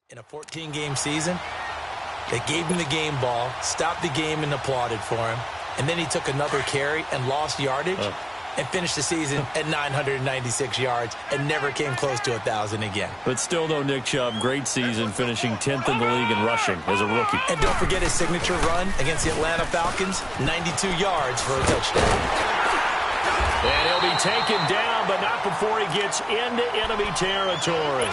Speaker 3: In a 14-game season, they gave him the game ball, stopped the game and applauded for him, and then he took another carry and lost yardage and finished the season at 996 yards and never came close to 1,000 again.
Speaker 2: But still, though, Nick Chubb, great season, finishing 10th in the league in rushing as a rookie.
Speaker 3: And don't forget his signature run against the Atlanta Falcons, 92 yards for a touchdown.
Speaker 2: And he'll be taken down, but not before he gets into enemy territory.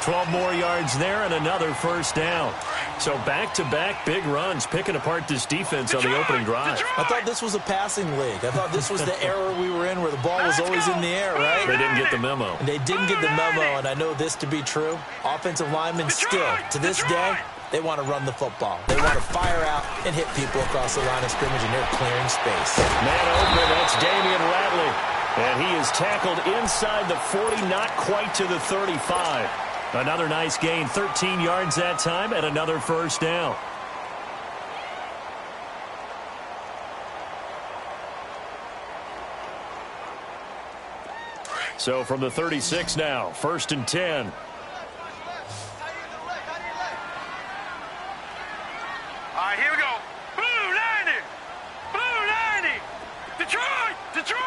Speaker 2: 12 more yards there and another first down. So back-to-back big runs, picking apart this defense on the opening drive.
Speaker 3: I thought this was a passing league. I thought this was the era we were in where the ball was always in the air, right?
Speaker 2: They didn't get the memo.
Speaker 3: And they didn't get the memo, and I know this to be true. Offensive linemen still, to this day, they want to run the football. They want to fire out and hit people across the line of scrimmage, and they're clearing space.
Speaker 2: Man open, that's Damian Ratley. And he is tackled inside the 40, not quite to the 35. Another nice gain, 13 yards that time, and another first down. So from the 36 now, 1st and 10.
Speaker 4: All right, here we go. Blue 90! Blue 90! Detroit! Detroit!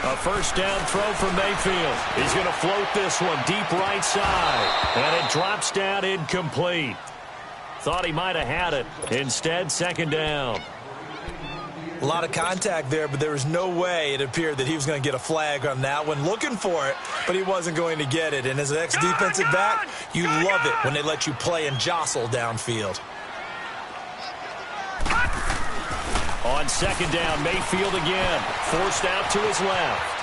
Speaker 2: A first down throw from Mayfield. He's going to float this one deep right side. And it drops down incomplete. Thought he might have had it. Instead, 2nd down.
Speaker 3: A lot of contact there, but there was no way it appeared that he was going to get a flag on that one. Looking for it, but he wasn't going to get it. And as an ex-defensive back, you love it when they let you play and jostle downfield.
Speaker 2: On second down, Mayfield again. Forced out to his left.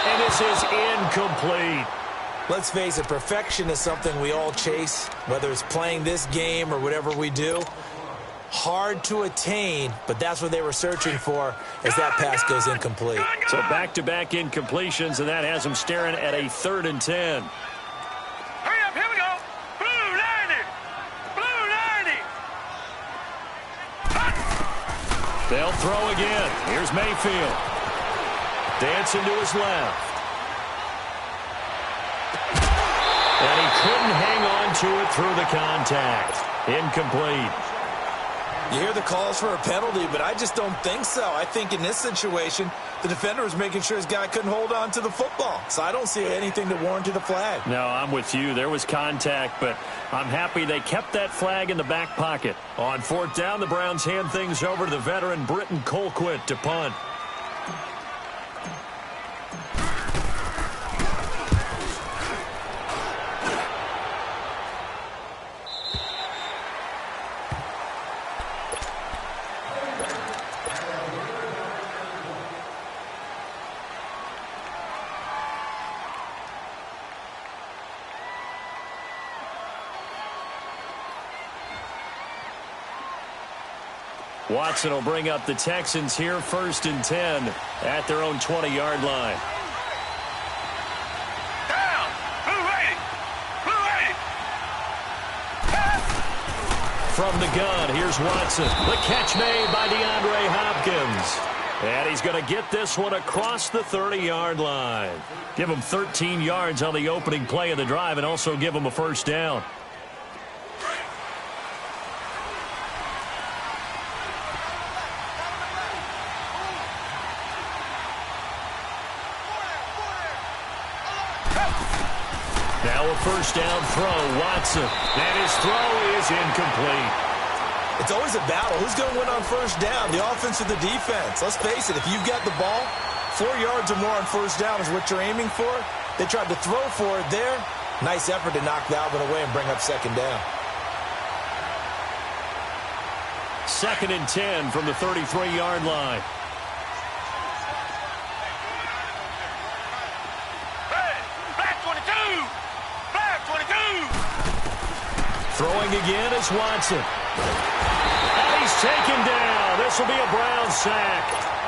Speaker 2: And this is incomplete.
Speaker 3: Let's face it, perfection is something we all chase, whether it's playing this game or whatever we do. Hard to attain, but that's what they were searching for as that pass goes incomplete.
Speaker 2: So back-to-back incompletions, and that has them staring at a 3rd and 10.
Speaker 4: Hurry up, here we go. Blue 90. Blue 90.
Speaker 2: They'll throw again. Here's Mayfield. Dancing to his left. And he couldn't hang on to it through the contact. Incomplete.
Speaker 3: You hear the calls for a penalty, but I just don't think so. I think in this situation, the defender was making sure his guy couldn't hold on to the football. So I don't see anything that warranted a flag.
Speaker 2: No, I'm with you. There was contact, but I'm happy they kept that flag in the back pocket. On 4th down, the Browns hand things over to the veteran Britton Colquitt to punt. Watson will bring up the Texans here, 1st and 10 at their own 20-yard line.
Speaker 4: Down. Blue 80. Blue 80.
Speaker 2: From the gun, here's Watson. The catch made by DeAndre Hopkins. And he's going to get this one across the 30-yard line. Give him 13 yards on the opening play of the drive and also give him a 1st down. Now a 1st down throw, Watson. And his throw is incomplete.
Speaker 3: It's always a battle. Who's going to win on 1st down, the offense or the defense? Let's face it, if you've got the ball, 4 yards or more on 1st down is what you're aiming for. They tried to throw for it there. Nice effort to knock that one away and bring up 2nd down.
Speaker 2: 2nd and 10 from the 33-yard line. Throwing again is Watson. And he's taken down. This will be a Brown sack.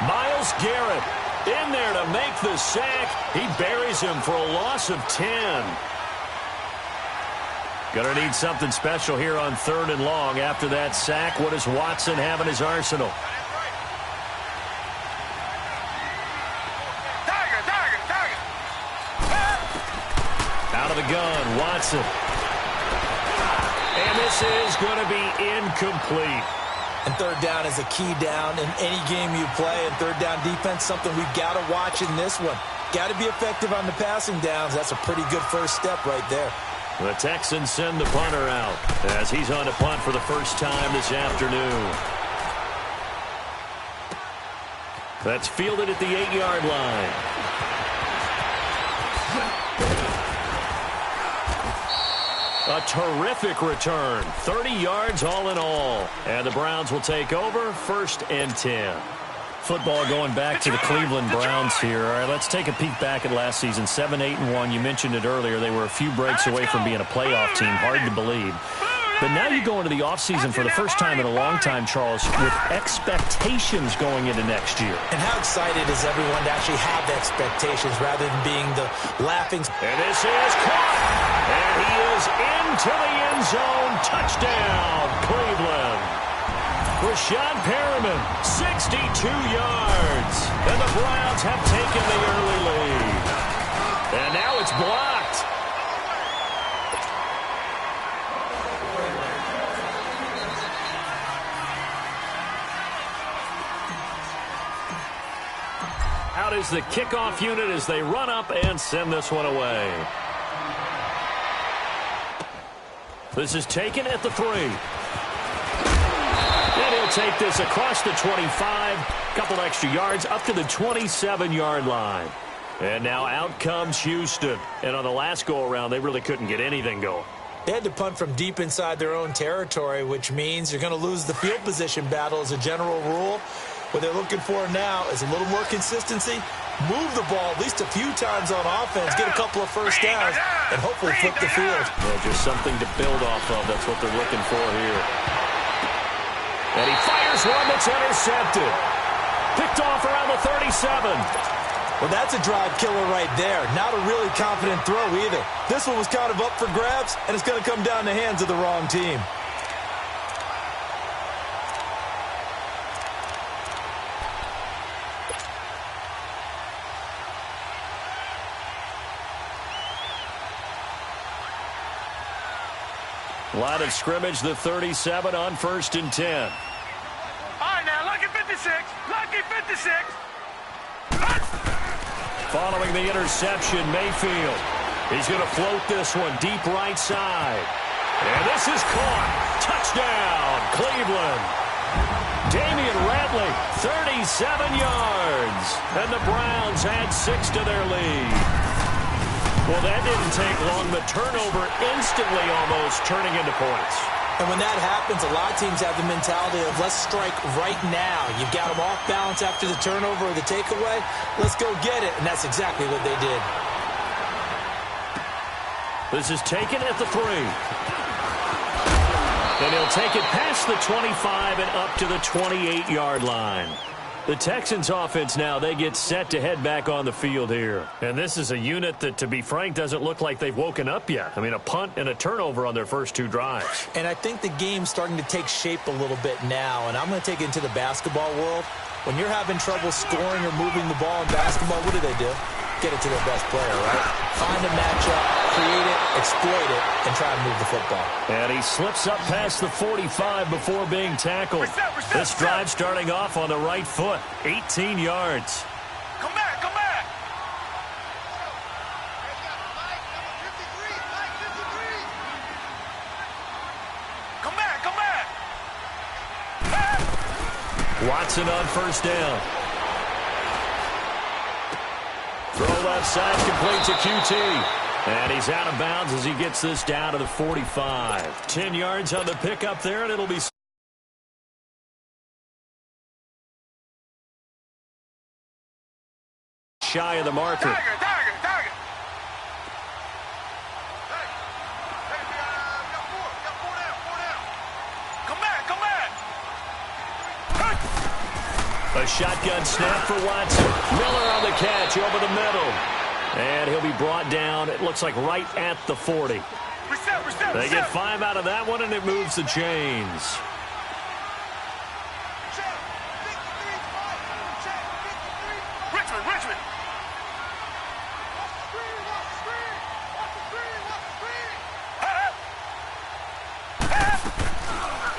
Speaker 2: Myles Garrett in there to make the sack. He buries him for a loss of 10. Gonna need something special here on 3rd and long after that sack. What does Watson have in his arsenal? Out of the gun, Watson. And this is going to be incomplete.
Speaker 3: And 3rd down is a key down in any game you play. And 3rd down defense, something we've got to watch in this one. Got to be effective on the passing downs. That's a pretty good first step right there.
Speaker 2: The Texans send the punter out as he's on to punt for the first time this afternoon. That's fielded at the 8-yard line. A terrific return. 30 yards all in all. And the Browns will take over, 1st and 10. Football going back to the Cleveland Browns here. All right, let's take a peek back at last season. 7-8-1. You mentioned it earlier. They were a few breaks away from being a playoff team. Hard to believe. But now you go into the offseason for the first time in a long time, Charles, with expectations going into next year.
Speaker 3: And how excited is everyone to actually have the expectations rather than being the laughing.
Speaker 2: And this is caught. And he is into the end zone. Touchdown, Cleveland. Rashawn Perriman, 62 yards. And the Browns have taken the early lead. And now it's blocked. Out is the kickoff unit as they run up and send this one away. This is taken at the 3. And he'll take this across the 25, a couple extra yards up to the 27-yard line. And now out comes Houston. And on the last go-around, they really couldn't get anything going.
Speaker 3: They had to punt from deep inside their own territory, which means you're going to lose the field position battle as a general rule. What they're looking for now is a little more consistency, move the ball at least a few times on offense, get a couple of first downs, and hopefully flip the field.
Speaker 2: Well, just something to build off of. That's what they're looking for here. And he fires one that's intercepted. Picked off around the 37.
Speaker 3: Well, that's a drive killer right there. Not a really confident throw either. This one was kind of up for grabs, and it's going to come down in the hands of the wrong team.
Speaker 2: Line of scrimmage, the 37 on 1st and 10.
Speaker 4: All right, now, lucky 56. Lucky 56.
Speaker 2: Following the interception, Mayfield. He's going to float this one deep right side. And this is caught. Touchdown, Cleveland. Damian Ratley, 37 yards. And the Browns add 6 to their lead. Well, that didn't take long. The turnover instantly almost turning into points.
Speaker 3: And when that happens, a lot of teams have the mentality of let's strike right now. You've got them off balance after the turnover or the takeaway. Let's go get it. And that's exactly what they did.
Speaker 2: This is taken at the 3. And he'll take it past the 25 and up to the 28-yard line. The Texans offense now, they get set to head back on the field here. And this is a unit that, to be frank, doesn't look like they've woken up yet. I mean, a punt and a turnover on their first 2 drives.
Speaker 3: And I think the game's starting to take shape a little bit now. And I'm going to take it into the basketball world. When you're having trouble scoring or moving the ball in basketball, what do? Get it to their best player, right? Find a matchup, create it, exploit it, and try and move the football.
Speaker 2: And he slips up past the 45 before being tackled. This drive starting off on the right foot, 18 yards.
Speaker 4: Come back, come back. Come back, come back.
Speaker 2: Watson on first down. Throw left side, complete to QT. And he's out of bounds as he gets this down to the 45. 10 yards on the pickup there, and it'll be shy of the marker.
Speaker 4: Tiger. Come back.
Speaker 2: A shotgun snap for Watson. Miller on the catch over the middle. And he'll be brought down, it looks like right at the 40. They get 5 out of that one, and it moves the chains.
Speaker 4: Richmond.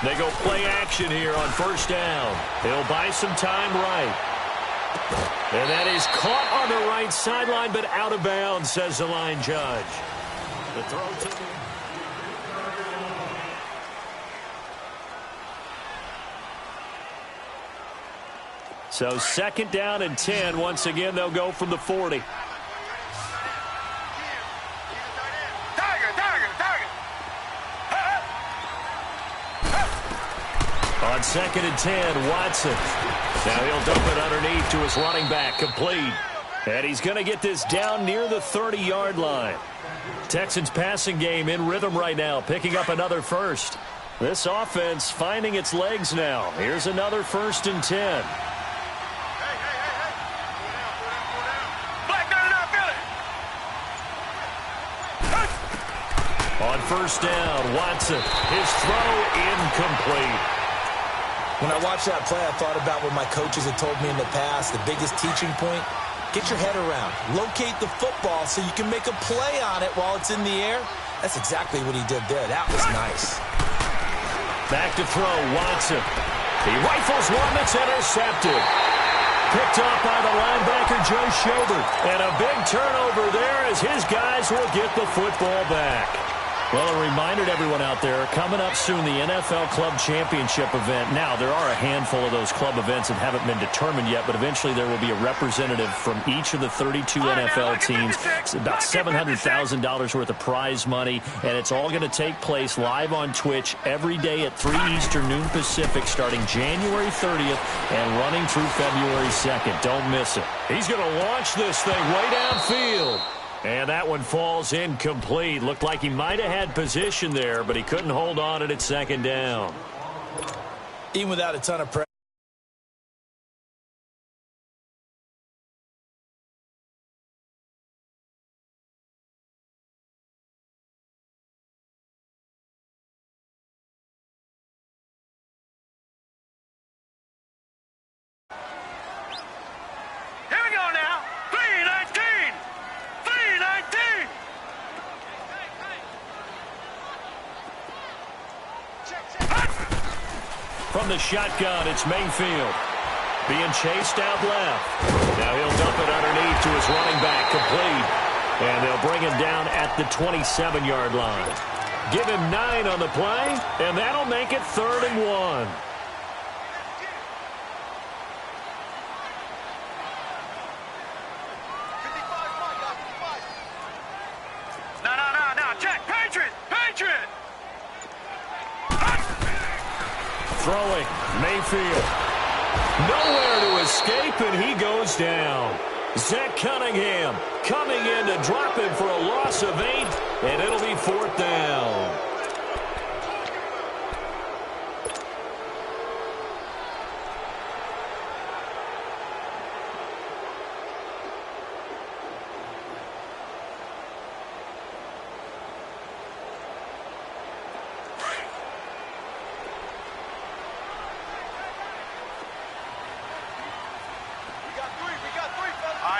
Speaker 2: They go play action here on first down. He'll buy some time right. And that is caught on the right sideline, but out of bounds, says the line judge. The throw to the... So 2nd down and 10. Once again, they'll go from the 40. On 2nd and 10, Watson. Now he'll dump it underneath to his running back, complete. And he's going to get this down near the 30-yard line. Texans passing game in rhythm right now, picking up another first. This offense finding its legs now. Here's another 1st and 10. On first down, Watson. His throw incomplete.
Speaker 3: When I watched that play, I thought about what my coaches had told me in the past. The biggest teaching point, get your head around. Locate the football so you can make a play on it while it's in the air. That's exactly what he did there. That was nice.
Speaker 2: Back to throw, Watson. He rifles one that's intercepted. Picked up by the linebacker, Joe Schobert. And a big turnover there as his guys will get the football back. Well, a reminder to everyone out there, coming up soon, the NFL Club Championship event. Now, there are a handful of those club events that haven't been determined yet, but eventually there will be a representative from each of the 32 NFL teams. It's about $700,000 worth of prize money, and it's all going to take place live on Twitch every day at 3 Eastern, noon Pacific, starting January 30th and running through February 2nd. Don't miss it. He's going to launch this thing way downfield. And that one falls incomplete. Looked like he might have had position there, but he couldn't hold on at its second down.
Speaker 3: Even without a ton of pressure.
Speaker 2: From the shotgun, it's Mayfield. Being chased out left. Now he'll dump it underneath to his running back, complete. And they'll bring him down at the 27-yard line. Give him 9 on the play, and that'll make it 3rd and 1.
Speaker 4: No, check, Patriot!
Speaker 2: Throwing, Mayfield. Nowhere to escape, and he goes down. Zach Cunningham coming in to drop him for a loss of 8, and it'll be 4th down.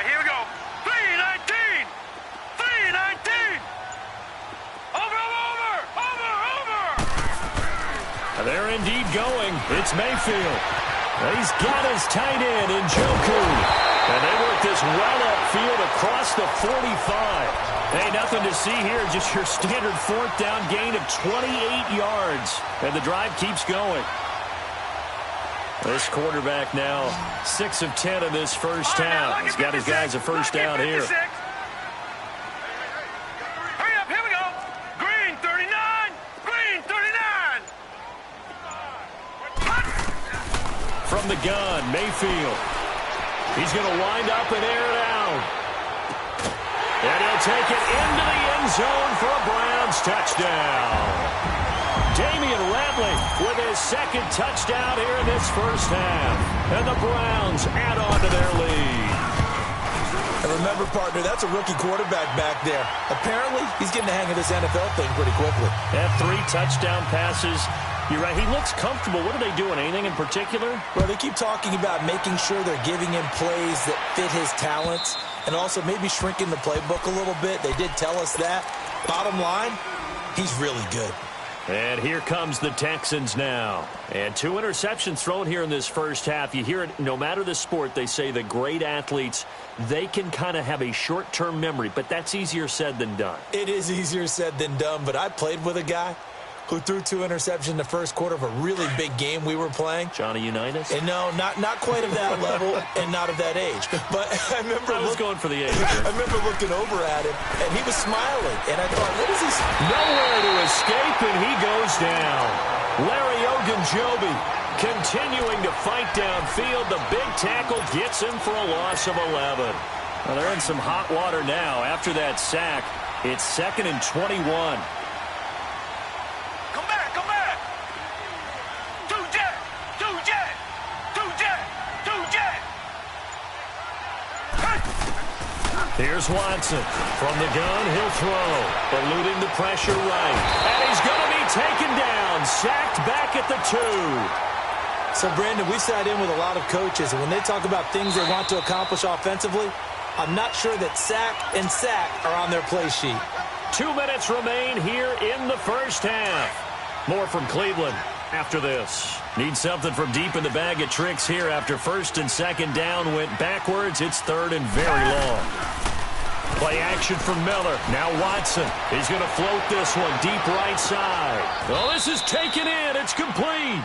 Speaker 4: Here we go. 319! 319! Over!
Speaker 2: They're indeed going. It's Mayfield. He's got his tight end in Njoku. And they work this well upfield across the 45. Hey, nothing to see here. Just your standard 4th down gain of 28 yards. And the drive keeps going. This quarterback now 6 of 10 in this first half. He's got his guys a first down here.
Speaker 4: Hurry up, here we go. Green 39.
Speaker 2: From the gun, Mayfield. He's going to wind up and air it out. And he'll take it into the end zone for a Browns touchdown. Damian Ratley with his 2nd touchdown here in this first half. And the Browns add on to their lead.
Speaker 3: And remember, partner, that's a rookie quarterback back there. Apparently, he's getting the hang of this NFL thing pretty quickly.
Speaker 2: They have 3 touchdown passes. You're right. He looks comfortable. What are they doing? Anything in particular?
Speaker 3: Well, they keep talking about making sure they're giving him plays that fit his talents and also maybe shrinking the playbook a little bit. They did tell us that. Bottom line, he's really good.
Speaker 2: And here comes the Texans now. And 2 interceptions thrown here in this first half. You hear it, no matter the sport, they say the great athletes, they can kind of have a short-term memory, but that's easier said than done.
Speaker 3: It is easier said than done, but I played with a guy who threw 2 interceptions in the first quarter of a really big game we were playing.
Speaker 2: Johnny Unitas?
Speaker 3: And no, not quite of that level and not of that age. But I remember
Speaker 2: I was going for the age.
Speaker 3: I remember looking over at him, and he was smiling. And I thought, what is he?
Speaker 2: Nowhere to escape, and he goes down. Larry Ogunjobi continuing to fight downfield. The big tackle gets him for a loss of 11. Well, they're in some hot water now. After that sack, it's 2nd and 21. Here's Watson. From the gun, he'll throw. Eluding the pressure right. And he's going to be taken down. Sacked back at the 2.
Speaker 3: So, Brandon, we sat in with a lot of coaches, and when they talk about things they want to accomplish offensively, I'm not sure that sack and sack are on their play sheet.
Speaker 2: 2 minutes remain here in the first half. More from Cleveland after this. Need something from deep in the bag of tricks here after 1st and 2nd down went backwards. It's 3rd and very long. Play action from Miller. Now Watson. He's going to float this one deep right side. Oh, this is taken in. It's complete.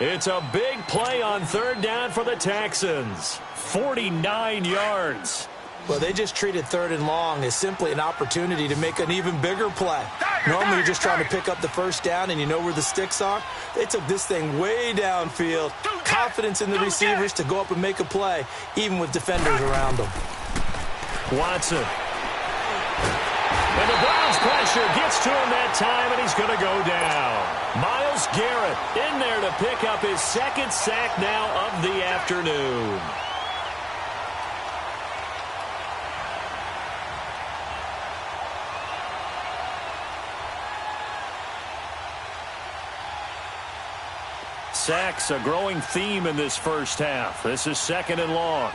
Speaker 2: It's a big play on third down for the Texans. 49 yards.
Speaker 3: Well, they just treated third and long as simply an opportunity to make an even bigger play. Normally, you're just trying to pick up the first down and you know where the sticks are. They took this thing way downfield. Confidence in the receivers to go up and make a play, even with defenders around them.
Speaker 2: Watson. And the Browns pressure gets to him that time, and he's going to go down. Myles Garrett in there to pick up his second sack now of the afternoon. Sacks, a growing theme in this first half. This is second and long.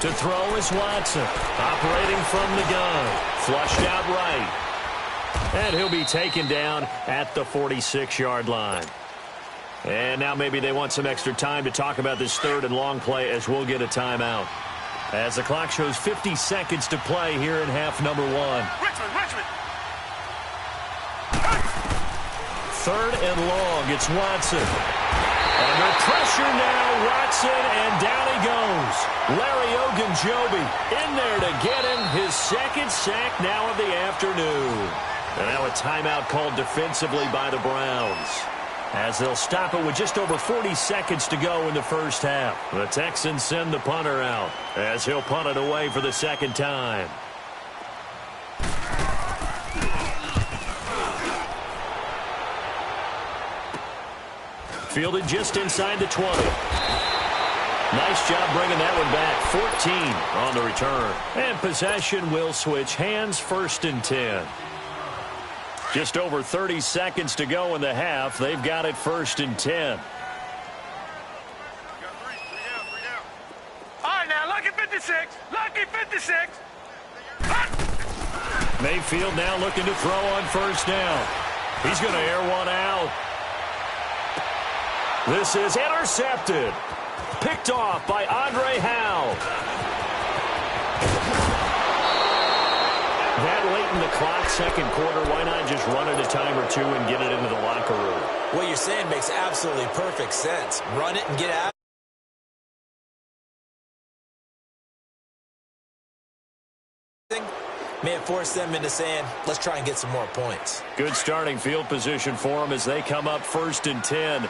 Speaker 2: To throw is Watson, operating from the gun, flushed out right. And he'll be taken down at the 46-yard line. And now maybe they want some extra time to talk about this third and long play as we'll get a timeout. As the clock shows 50 seconds to play here in half number one.
Speaker 4: Richmond.
Speaker 2: Third and long, it's Watson. Under pressure now, Watson, and down he goes. Larry Ogunjobi in there to get him his second sack now of the afternoon. And now a timeout called defensively by the Browns, as they'll stop it with just over 40 seconds to go in the first half. The Texans send the punter out as he'll punt it away for the second time. Fielded just inside the 20. Nice job bringing that one back. 14 on the return. And possession will switch hands, first and 10. Just over 30 seconds to go in the half. They've got it first and 10.
Speaker 4: All right, now, lucky 56. Lucky 56.
Speaker 2: Mayfield now looking to throw on first down. He's going to air one out. This is intercepted. Picked off by Andre Howe. That late in the clock, second quarter, why not just run it a time or two and get it into the locker room?
Speaker 3: What you're saying makes absolutely perfect sense. Run it and get out. May have forced them into saying, let's try and get some more points.
Speaker 2: Good starting field position for them as they come up first and 10.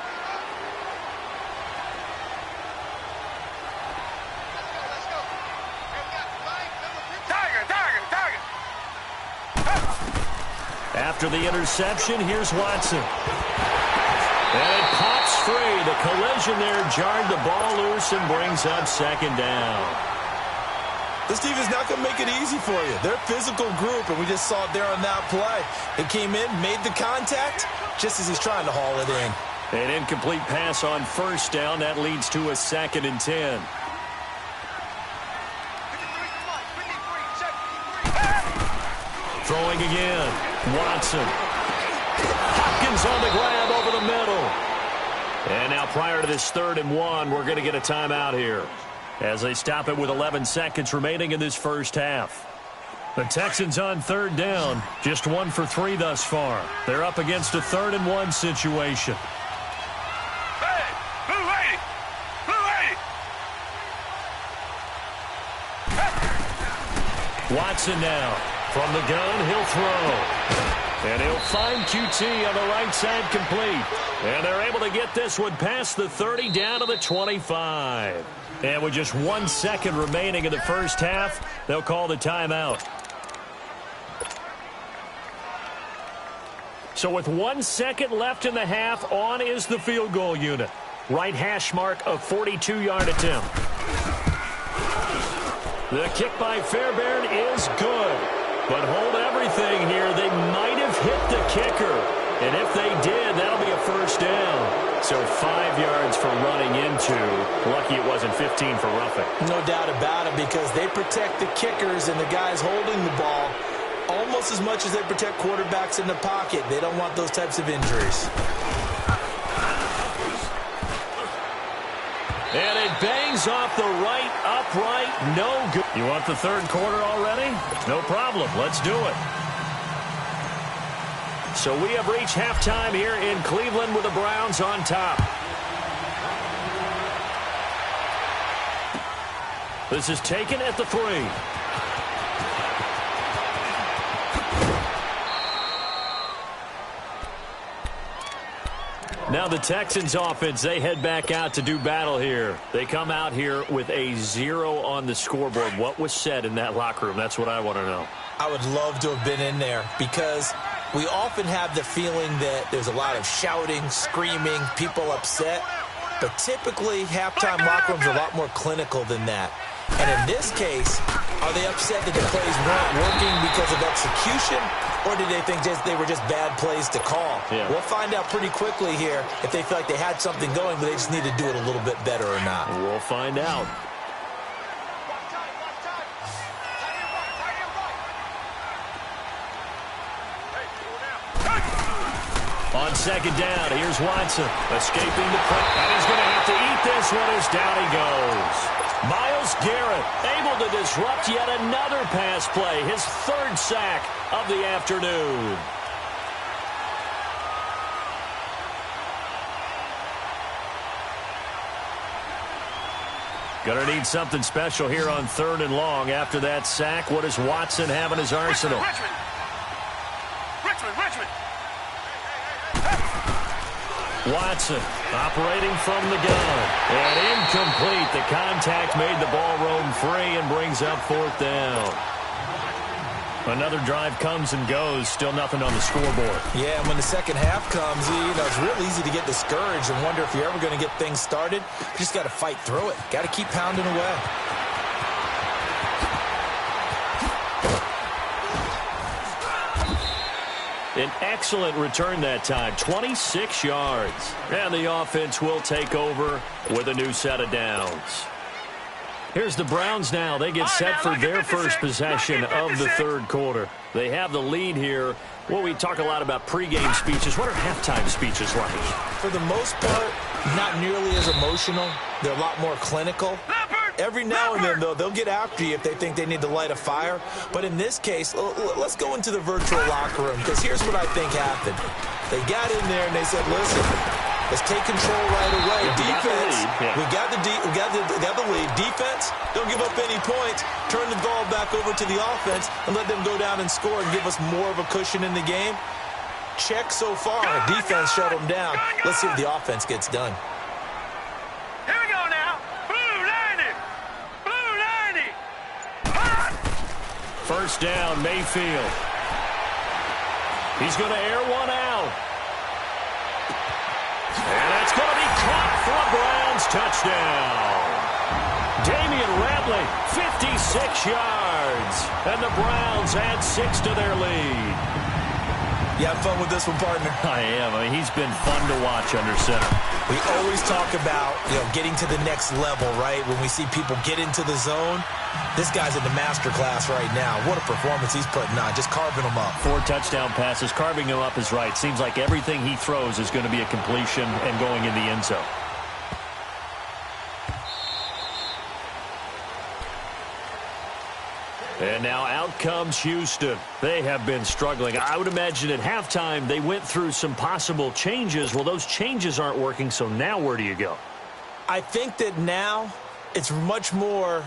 Speaker 2: After the interception, here's Watson. And it pops free. The collision there jarred the ball loose and brings up second down.
Speaker 5: This defense is not going to make it easy for you. They're a physical group, and we just saw it there on that play. He came in, made the contact, just as he's trying to haul it in.
Speaker 2: An incomplete pass on first down. That leads to a second and 10. Throwing again. Watson. Hopkins on the grab over the middle. And now prior to this 3rd and 1, we're going to get a timeout here as they stop it with 11 seconds remaining in this first half. The Texans on 3rd down, just 1 for 3 thus far. They're up against a 3rd and 1 situation.
Speaker 4: Hey, blue lady!
Speaker 2: Watson now. From the gun, he'll throw. And he'll find QT on the right side complete. And they're able to get this one past the 30 down to the 25. And with just 1 second remaining in the first half, they'll call the timeout. So with 1 second left in the half, on is the field goal unit. Right hash mark of 42-yard attempt. The kick by Fairbairn is good. But hold everything here. They might have hit the kicker. And if they did, that'll be a first down. So 5 yards for running into. Lucky it wasn't 15 for roughing.
Speaker 3: No doubt about it, because they protect the kickers and the guys holding the ball almost as much as they protect quarterbacks in the pocket. They don't want those types of injuries.
Speaker 2: And it bangs off the right upright. No good. You want the third quarter already? No problem. Let's do it. So we have reached halftime here in Cleveland with the Browns on top. This is taken at the 3. Now the Texans offense, they head back out to do battle here. They come out here with a 0 on the scoreboard. What was said in that locker room? That's what I want to know.
Speaker 3: I would love to have been in there because we often have the feeling that there's a lot of shouting, screaming, people upset. But typically, halftime locker rooms are a lot more clinical than that. And in this case, are they upset that the plays weren't working because of execution, or did they think they were just bad plays to call?
Speaker 2: Yeah.
Speaker 3: We'll find out pretty quickly here if they feel like they had something going, but they just need to do it a little bit better or not.
Speaker 2: We'll find out. On second down, here's Watson escaping the play. And he's going to have to eat this one as down he goes. Myles Garrett able to disrupt yet another pass play, his 3rd sack of the afternoon. Going to need something special here on 3rd and long. After that sack, what does Watson have in his arsenal?
Speaker 4: Richmond.
Speaker 2: Watson operating from the gun. And incomplete. The contact made the ball roam free and brings up 4th down. Another drive comes and goes. Still nothing on the scoreboard.
Speaker 3: Yeah, and when the second half comes, it's real easy to get discouraged and wonder if you're ever going to get things started. You just got to fight through it. Got to keep pounding away.
Speaker 2: An excellent return that time, 26 yards. And the offense will take over with a new set of downs. Here's the Browns now. They get set for their first possession of the 3rd quarter. They have the lead here. Well, we talk a lot about pregame speeches. What are halftime speeches like?
Speaker 3: For the most part, not nearly as emotional. They're a lot more clinical. Every now and then, though, they'll get after you if they think they need to light a fire. But in this case, let's go into the virtual locker room, because here's what I think happened. They got in there and they said, listen, let's take control right away. Defense, we got the lead. Defense, don't give up any points. Turn the ball back over to the offense and let them go down and score and give us more of a cushion in the game. Check so far. Defense shut them down. Let's see if the offense gets done.
Speaker 4: Here we go now. Blue 90.
Speaker 2: First down, Mayfield. He's going to air one out. And that's going to be caught for a Browns touchdown. Damian Ratley, 56 yards. And the Browns add 6 to their lead.
Speaker 3: You having fun with this one, partner?
Speaker 2: I am. I mean, he's been fun to watch under center.
Speaker 3: We always talk about, getting to the next level, right? When we see people get into the zone, this guy's in the master class right now. What a performance he's putting on, just carving them up.
Speaker 2: 4 touchdown passes. Carving him up is right. Seems like everything he throws is going to be a completion and going in the end zone. And now out comes Houston. They have been struggling. I would imagine at halftime they went through some possible changes. Well, those changes aren't working, so now where do you go?
Speaker 3: I think that now it's much more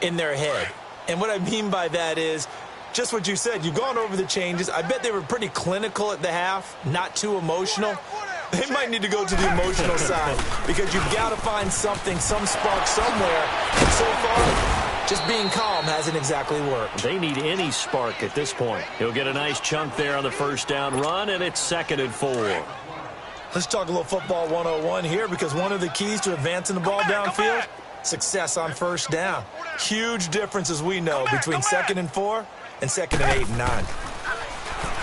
Speaker 3: in their head. And what I mean by that is just what you said. You've gone over the changes. I bet they were pretty clinical at the half, not too emotional. They might need to go to the emotional side because you've got to find something, some spark somewhere. And so far, just being calm hasn't exactly worked.
Speaker 2: They need any spark at this point. He'll get a nice chunk there on the first down run, and it's 2nd and 4.
Speaker 3: Let's talk a little football 101 here because one of the keys to advancing the ball downfield, success on first down. Huge difference, as we know, between 2nd and 4 and 2nd and 8 and 9.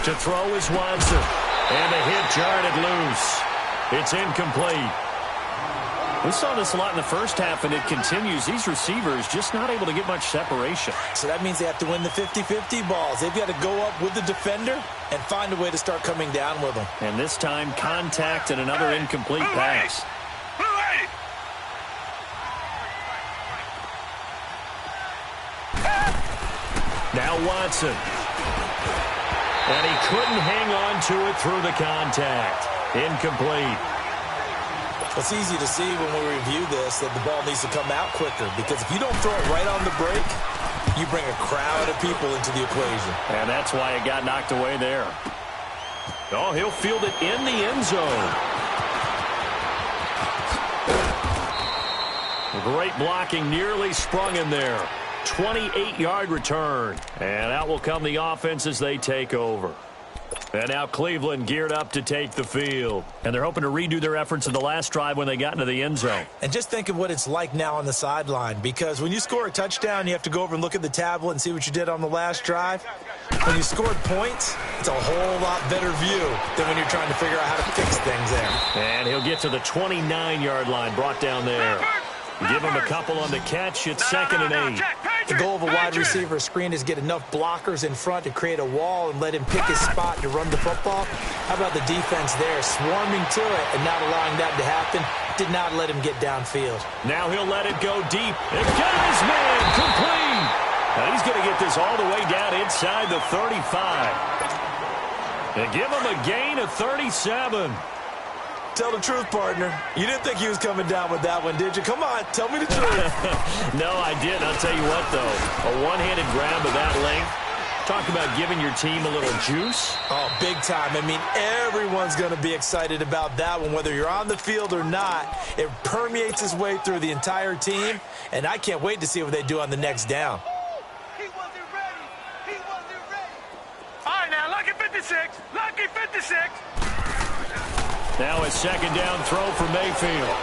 Speaker 2: To throw is Watson. And a hit jarred loose. It's incomplete. We saw this a lot in the first half, and it continues. These receivers just not able to get much separation.
Speaker 3: So that means they have to win the 50-50 balls. They've got to go up with the defender and find a way to start coming down with them.
Speaker 2: And this time, contact and another incomplete pass. Now Watson. And he couldn't hang on to it through the contact. Incomplete.
Speaker 3: It's easy to see when we review this that the ball needs to come out quicker, because if you don't throw it right on the break, you bring a crowd of people into the equation.
Speaker 2: And that's why it got knocked away there. Oh, he'll field it in the end zone. Great blocking, nearly sprung in there. 28-yard return. And out will come the offense as they take over. And now Cleveland geared up to take the field. And they're hoping to redo their efforts in the last drive when they got into the end zone.
Speaker 3: And just think of what it's like now on the sideline, because when you score a touchdown, you have to go over and look at the tablet and see what you did on the last drive. When you scored points, it's a whole lot better view than when you're trying to figure out how to fix things there.
Speaker 2: And he'll get to the 29-yard line, brought down there. Give him a couple on the catch. It's 2nd and 8.
Speaker 3: The goal of a wide receiver screen is get enough blockers in front to create a wall and let him pick his spot to run the football. How about the defense there, swarming to it and not allowing that to happen? Did not let him get downfield.
Speaker 2: Now he'll let it go deep. And got his man complete. Now he's going to get this all the way down inside the 35. And give him a gain of 37.
Speaker 3: Tell the truth, partner. You didn't think he was coming down with that one, did you? Come on, tell me the truth.
Speaker 2: No, I didn't. I'll tell you what, though. A one-handed grab of that length. Talk about giving your team a little juice.
Speaker 3: Oh, big time. I mean, everyone's going to be excited about that one, whether you're on the field or not. It permeates its way through the entire team, and I can't wait to see what they do on the next down.
Speaker 4: He wasn't ready. He wasn't ready. All right, now, lucky 56. Lucky 56.
Speaker 2: Now a 2nd down throw for Mayfield.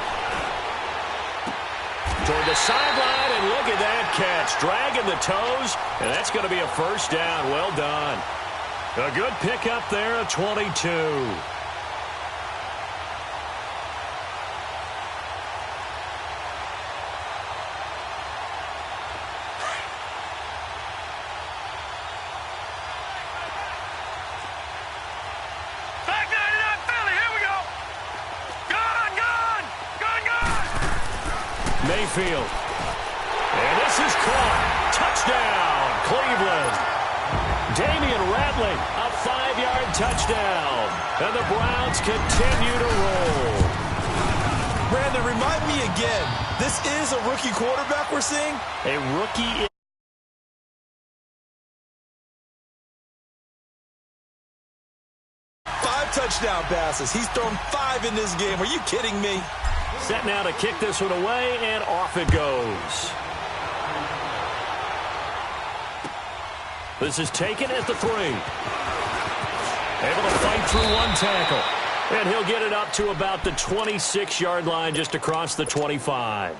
Speaker 2: Toward the sideline, and look at that catch. Dragging the toes, and that's going to be a 1st down. Well done. A good pickup there at 22. Mayfield. And this is caught. Touchdown, Cleveland. Damian Ratley, a 5-yard touchdown. And the Browns continue to roll.
Speaker 3: Brandon, remind me again, this is a rookie quarterback we're seeing?
Speaker 2: A rookie.
Speaker 3: 5 touchdown passes. He's thrown 5 in this game. Are you kidding me?
Speaker 2: Set now to kick this one away, and off it goes. This is taken at the 3. Able to fight through one tackle. And he'll get it up to about the 26-yard line, just across the 25.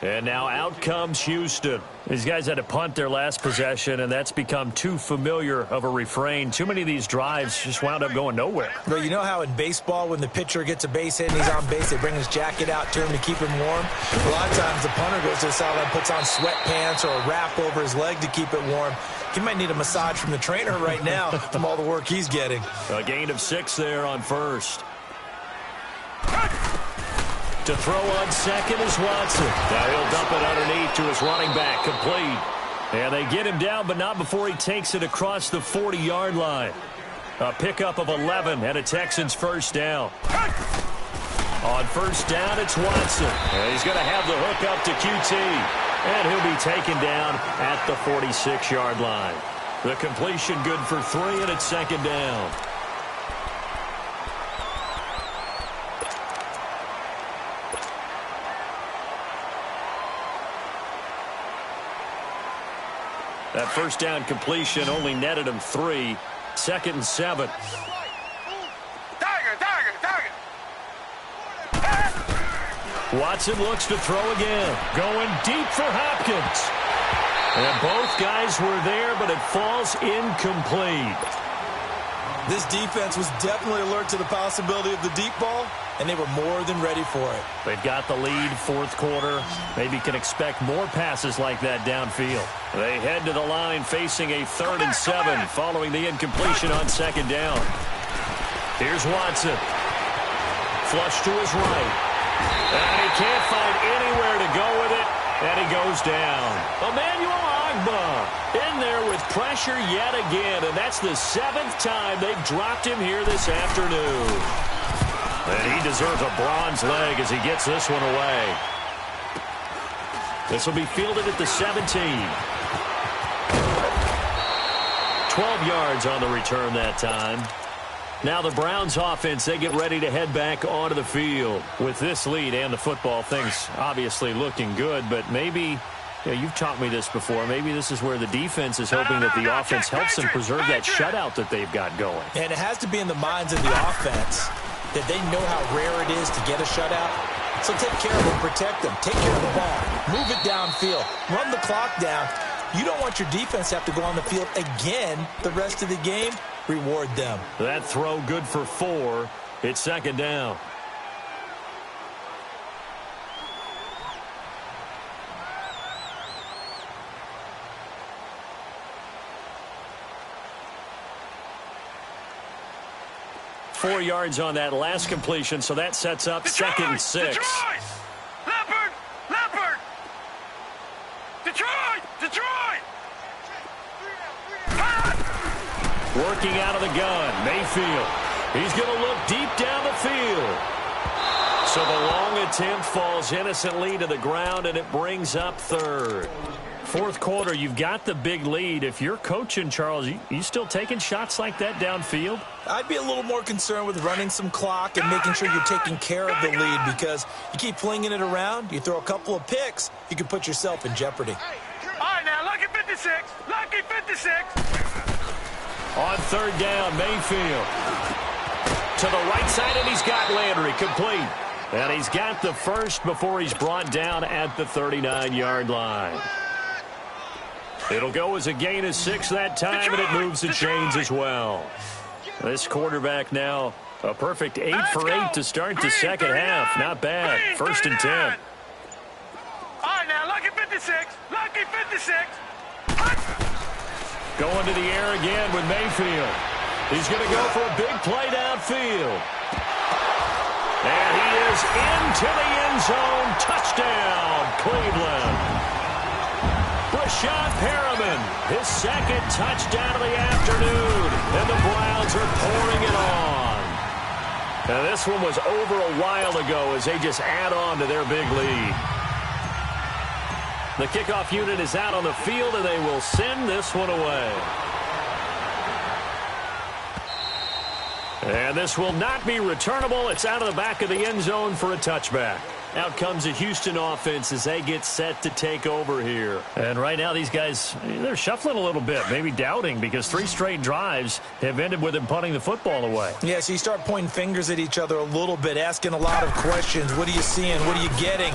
Speaker 2: And now out comes Houston. These guys had to punt their last possession, and that's become too familiar of a refrain. Too many of these drives just wound up going nowhere.
Speaker 3: Well, you know how in baseball, when the pitcher gets a base hit and he's on base, they bring his jacket out to him to keep him warm? A lot of times the punter goes to the sideline, puts on sweatpants or a wrap over his leg to keep it warm. He might need a massage from the trainer right now from all the work he's getting.
Speaker 2: A gain of 6 there on 1st. To throw on 2nd is Watson. Now he'll dump it underneath to his running back, complete. And they get him down, but not before he takes it across the 40-yard line. A pickup of 11 and a Texans 1st down. On 1st down, it's Watson. And he's going to have the hook up to QT. And he'll be taken down at the 46-yard line. The completion good for 3, and it's 2nd down. That 1st down completion only netted him 3. 2nd and 7. Watson looks to throw again. Going deep for Hopkins. And both guys were there, but it falls incomplete.
Speaker 3: This defense was definitely alert to the possibility of the deep ball, and they were more than ready for it.
Speaker 2: They've got the lead, 4th quarter. Maybe can expect more passes like that downfield. They head to the line facing a 3rd and 7 following the incompletion on 2nd down. Here's Watson. Flush to his right. And he can't find anywhere to go with it, and he goes down. Emmanuel in there with pressure yet again, and that's the 7th time they've dropped him here this afternoon. And he deserves a bronze leg as he gets this one away. This will be fielded at the 17. 12 yards on the return that time. Now the Browns offense, they get ready to head back onto the field. With this lead and the football, things obviously looking good, but maybe, you've taught me this before, maybe this is where the defense is hoping that the offense helps them preserve that shutout that they've got going.
Speaker 3: And it has to be in the minds of the offense that they know how rare it is to get a shutout. So take care of them, protect them, take care of the ball, move it downfield, run the clock down. You don't want your defense to have to go on the field again the rest of the game. Reward them.
Speaker 2: That throw good for 4. It's second down. Four yards on that last completion, so that sets up second and 6.
Speaker 4: Detroit! Leopard! Detroit!
Speaker 2: Working out of the gun, Mayfield. He's going to look deep down the field. So the long attempt falls innocently to the ground, and it brings up third. Fourth quarter, you've got the big lead. If you're coaching, Charles, you still taking shots like that downfield?
Speaker 3: I'd be a little more concerned with running some clock and making sure you're taking care of the lead, because you keep flinging it around, you throw a couple of picks, you can put yourself in jeopardy.
Speaker 4: All right, now, lucky 56. Lucky 56.
Speaker 2: On third down, Mayfield. To the right side, and he's got Landry complete. And he's got the first before he's brought down at the 39-yard line. It'll go as a gain of 6 that time, and it moves the chains as well. This quarterback now a perfect 8 for 8 to start the second half. Not bad. First and 10.
Speaker 4: All right, now, lucky 56. Lucky 56.
Speaker 2: Going to the air again with Mayfield. He's going to go for a big play downfield. And he is into the end zone. Touchdown, Cleveland. Brashad Perriman, his second touchdown of the afternoon. And the Browns are pouring it on. Now, this one was over a while ago as they just add on to their big lead. The kickoff unit is out on the field, and they will send this one away. And this will not be returnable. It's out of the back of the end zone for a touchback. Out comes the Houston offense as they get set to take over here. And right now these guys, they're shuffling a little bit, maybe doubting, because 3 straight drives have ended with them punting the football away.
Speaker 3: Yeah, so you start pointing fingers at each other a little bit, asking a lot of questions. What are you seeing? What are you getting?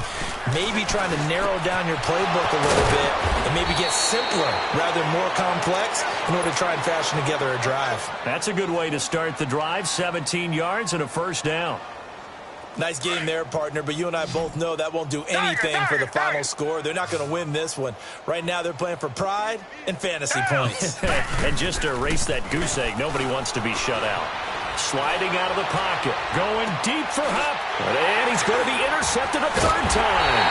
Speaker 3: Maybe trying to narrow down your playbook a little bit and maybe get simpler rather than more complex in order to try and fashion together a drive.
Speaker 2: That's a good way to start the drive. 17 yards and a first down.
Speaker 3: Nice game there, partner, but you and I both know that won't do anything for the final score. They're not going to win this one. Right now they're playing for pride and fantasy points.
Speaker 2: And just to erase that goose egg, nobody wants to be shut out. Sliding out of the pocket, going deep for Hupp, and he's going to be intercepted a third time.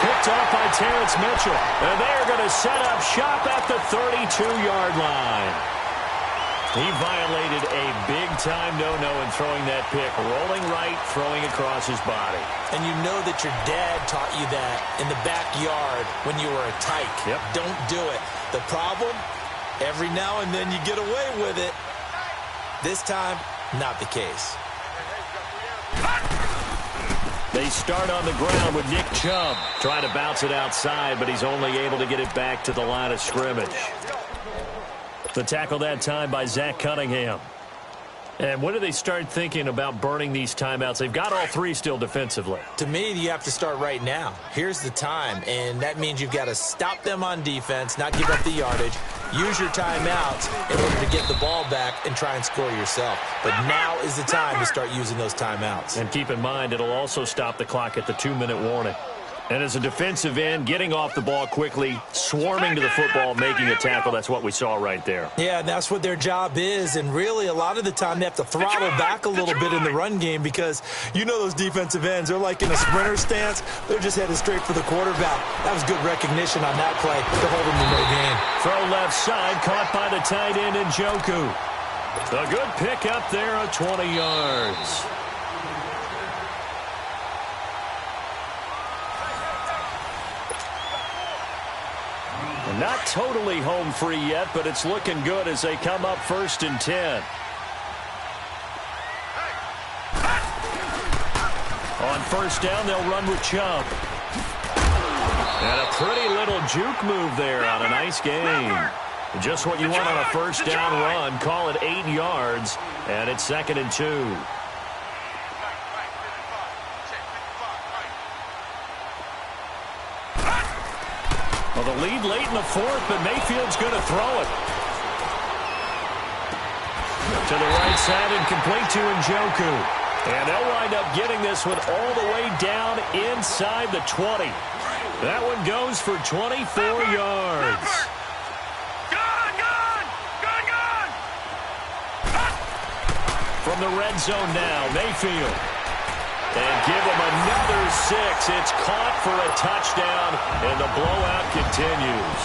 Speaker 2: Picked off by Terrence Mitchell, and they're going to set up shop at the 32-yard line. He violated a big-time no-no in throwing that pick. Rolling right, throwing across his body.
Speaker 3: And you know that your dad taught you that in the backyard when you were a tyke.
Speaker 2: Yep. Don't
Speaker 3: do it. The problem, every now and then you get away with it. This time, not the case.
Speaker 2: They start on the ground with Nick Chubb. Trying to bounce it outside, but he's only able to get it back to the line of scrimmage. The tackle that time by Zach Cunningham. And when do they start thinking about burning these timeouts? They've got all 3 still defensively.
Speaker 3: To me, you have to start right now. Here's the time, and that means you've got to stop them on defense, not give up the yardage, use your timeouts in order to get the ball back and try and score yourself. But now is the time to start using those timeouts.
Speaker 2: And keep in mind, it'll also stop the clock at the 2-minute warning. And as a defensive end, getting off the ball quickly, swarming to the football, making a tackle, that's what we saw right there.
Speaker 3: Yeah, and that's what their job is. And really, a lot of the time, they have to throttle back a little bit in the run game because you know those defensive ends, they're like in a sprinter stance. They're just headed straight for the quarterback. That was good recognition on that play to hold them to no gain.
Speaker 2: Throw left side, caught by the tight end Njoku. A good pick up there of 20 yards. Not totally home free yet, but it's looking good as they come up 1st and 10. On 1st down, they'll run with Chubb. And a pretty little juke move there on a nice game. Just what you want on a 1st down run. Call it 8 yards, and it's 2nd and 2. Well, the lead late in the 4th, but Mayfield's going to throw it. To the right side and complete to Njoku. And they'll wind up getting this one all the way down inside the 20. That one goes for 24 yards. From the red zone now, Mayfield. And give him another 6. It's caught for a touchdown, and the blowout continues.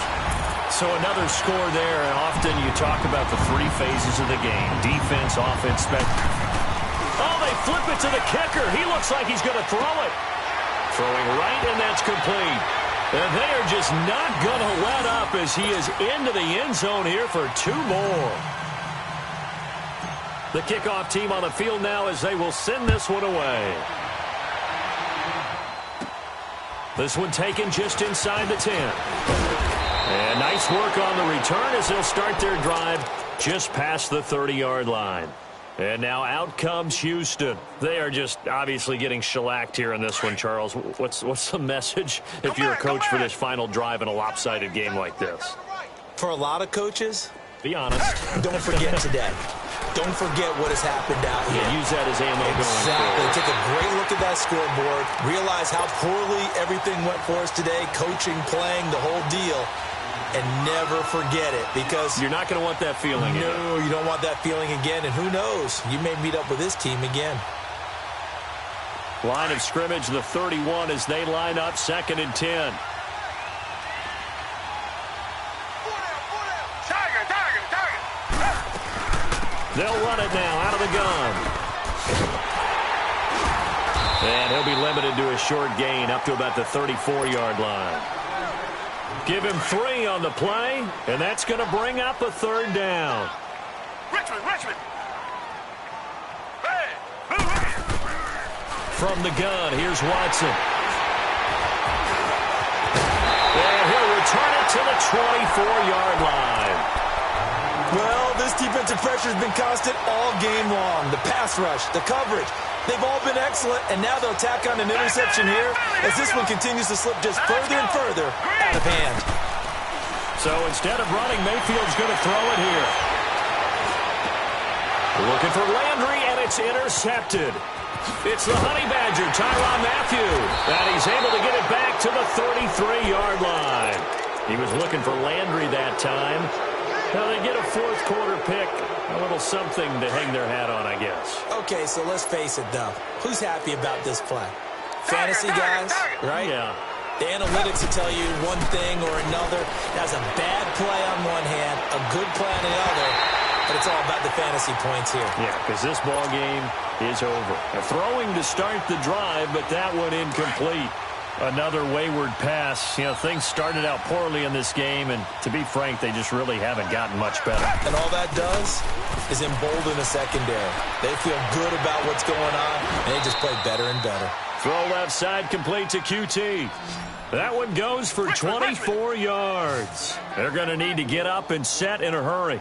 Speaker 2: So another score there, and often you talk about the 3 phases of the game. Defense, offense, oh, they flip it to the kicker. He looks like he's going to throw it. Throwing right, and that's complete. And they are just not going to let up as he is into the end zone here for 2 more. The kickoff team on the field now as they will send this one away. This one taken just inside the 10. And nice work on the return as they'll start their drive just past the 30-yard line. And now out comes Houston. They are just obviously getting shellacked here in this one, Charles. What's the message if you're a coach for this final drive in a lopsided game like this?
Speaker 3: For a lot of coaches,
Speaker 2: be honest.
Speaker 3: Don't forget today. Don't forget what has happened out here.
Speaker 2: Yeah, use that as ammo going forward.
Speaker 3: Exactly. Take a great look at that scoreboard. Realize how poorly everything went for us today. Coaching, playing, the whole deal. And never forget it because
Speaker 2: you're not going to want that feeling again.
Speaker 3: No, you don't want that feeling again. And who knows? You may meet up with this team again.
Speaker 2: Line of scrimmage, the 31 as they line up 2nd and 10. They'll run it now out of the gun. And he'll be limited to a short gain up to about the 34-yard line. Give him 3 on the play, and that's going to bring up a 3rd down.
Speaker 4: Richmond. Hey.
Speaker 2: From the gun, here's Watson. And he'll return it to the 24-yard line.
Speaker 3: Well, this defensive pressure has been constant all game long. The pass rush, the coverage, they've all been excellent, and now they'll tack on an interception here as this one continues to slip just further and further out of hand.
Speaker 2: So instead of running, Mayfield's going to throw it here. Looking for Landry, and it's intercepted. It's the Honey Badger, Tyrann Mathieu, and he's able to get it back to the 33-yard line. He was looking for Landry that time. Now they get a 4th quarter pick, a little something to hang their hat on, I guess.
Speaker 3: Okay, so let's face it, though. Who's happy about this play? Fantasy guys, right?
Speaker 2: Yeah.
Speaker 3: The analytics will tell you one thing or another. That's a bad play on one hand, a good play on the other, but it's all about the fantasy points here.
Speaker 2: Yeah, because this ball game is over. They're throwing to start the drive, but that one incomplete. Another wayward pass. You know, things started out poorly in this game, and to be frank, they just really haven't gotten much better.
Speaker 3: And all that does is embolden the secondary. They feel good about what's going on, and they just play better and better.
Speaker 2: Throw left side complete to QT. That one goes for 24 yards. They're going to need to get up and set in a hurry.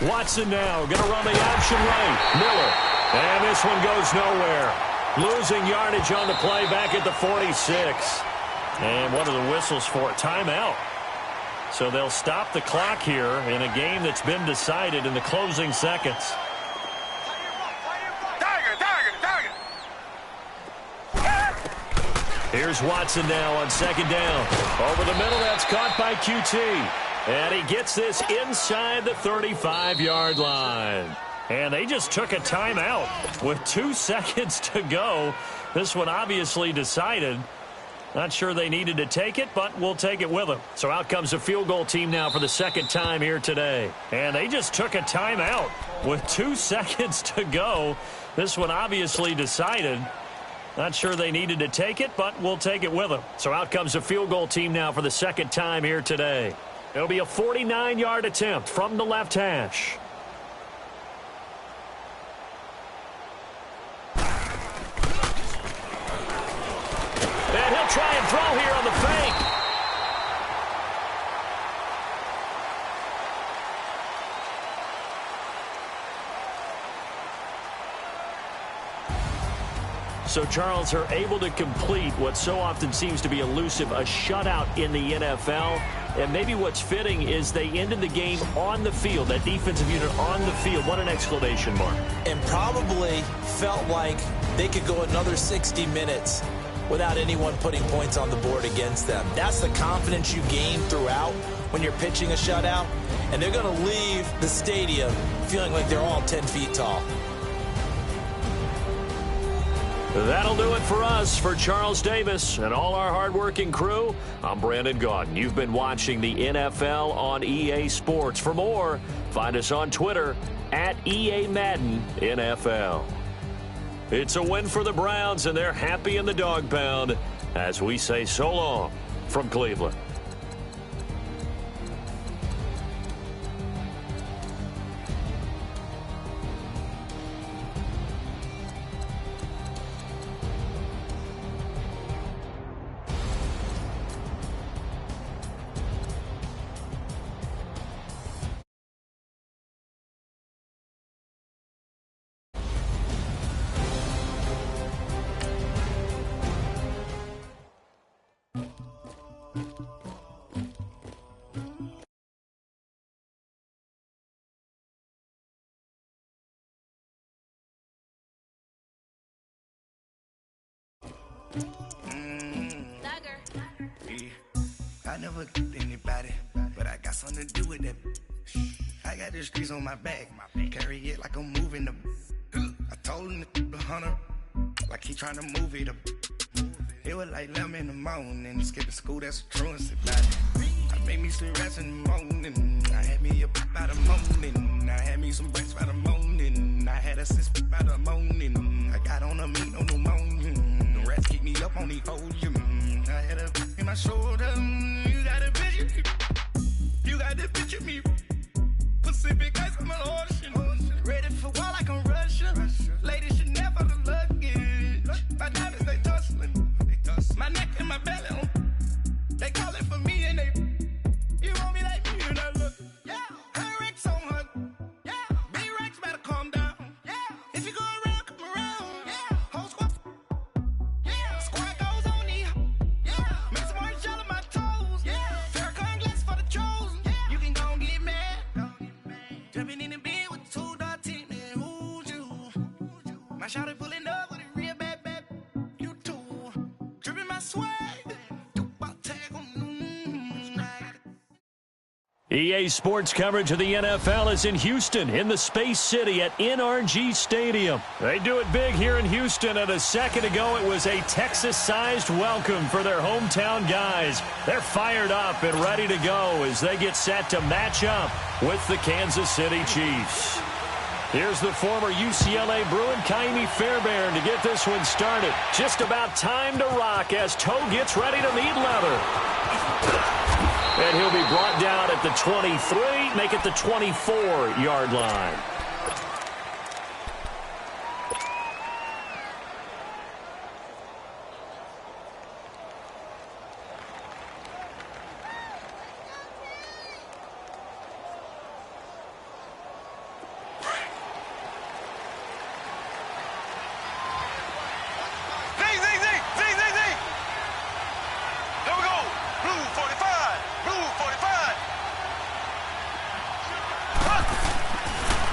Speaker 2: Watson now going to run the option right. Miller. And this one goes nowhere. Losing yardage on the play back at the 46. And one of the whistles for a timeout. So they'll stop the clock here in a game that's been decided in the closing seconds. Here's Watson now on second down. Over the middle, that's caught by QT. And he gets this inside the 35-yard line. And they just took a timeout with 2 seconds to go. This one obviously decided. Not sure they needed to take it, but we'll take it with them. So out comes the field goal team now for the second time here today. And they just took a timeout with 2 seconds to go. This one obviously decided. Not sure they needed to take it, but we'll take it with them. So out comes the field goal team now for the second time here today. It'll be a 49-yard attempt from the left hash. And he'll try and throw here on the fake. So, Charles, are able to complete what so often seems to be elusive, a shutout in the NFL. And maybe what's fitting is they ended the game on the field, that defensive unit on the field. What an exclamation mark.
Speaker 3: And probably felt like they could go another 60 minutes without anyone putting points on the board against them. That's the confidence you gain throughout when you're pitching a shutout. And they're going to leave the stadium feeling like they're all 10 feet tall.
Speaker 2: That'll do it for us. For Charles Davis and all our hardworking crew, I'm Brandon Gaudin. You've been watching the NFL on EA Sports. For more, find us on Twitter at EA Madden NFL. It's a win for the Browns, and they're happy in the dog pound as we say so long from Cleveland.
Speaker 9: I never anybody, but I got something to do with that. I got the streets on my back, carry it like I'm moving the. I told him the hunter, like he trying to move it up. It was like 11 in the morning, skipping school, that's a truancy about it. I made me some rats in the morning, I had me a pop by the morning, I had me some breaks by the morning, I had a sis by the morning, I got on a meat, no pneumonia, the rats keep me up on the podium, I had a in my shoulder, you got a picture, you got the picture me, Pacific ice on my ocean, ready for war like I'm Russia, ladies should never the luggage, my diamonds they tussling. My neck and my belly, they calling for me and they, you want me like me and I look, yeah, her Rex on her, yeah, B-Rex better calm down, yeah, if you go around, come around, yeah, whole squad, yeah, squad goes on me, yeah, make some orange gel on my toes, yeah, Farrakhan glass for the chosen, yeah, you can go and get mad, jumping in the bed with 2 dark team, man, who's you, my shawty pulling up with a real bad, you too. Dripping my swag.
Speaker 2: EA Sports coverage of the NFL is in Houston, in the Space City at NRG Stadium. They do it big here in Houston, and a second ago it was a Texas-sized welcome for their hometown guys. They're fired up and ready to go as they get set to match up with the Kansas City Chiefs. Here's the former UCLA Bruin, Kaimi Fairbairn, to get this one started. Just about time to rock as Toe gets ready to meet leather. And he'll be brought down at the 23, make it the 24-yard line.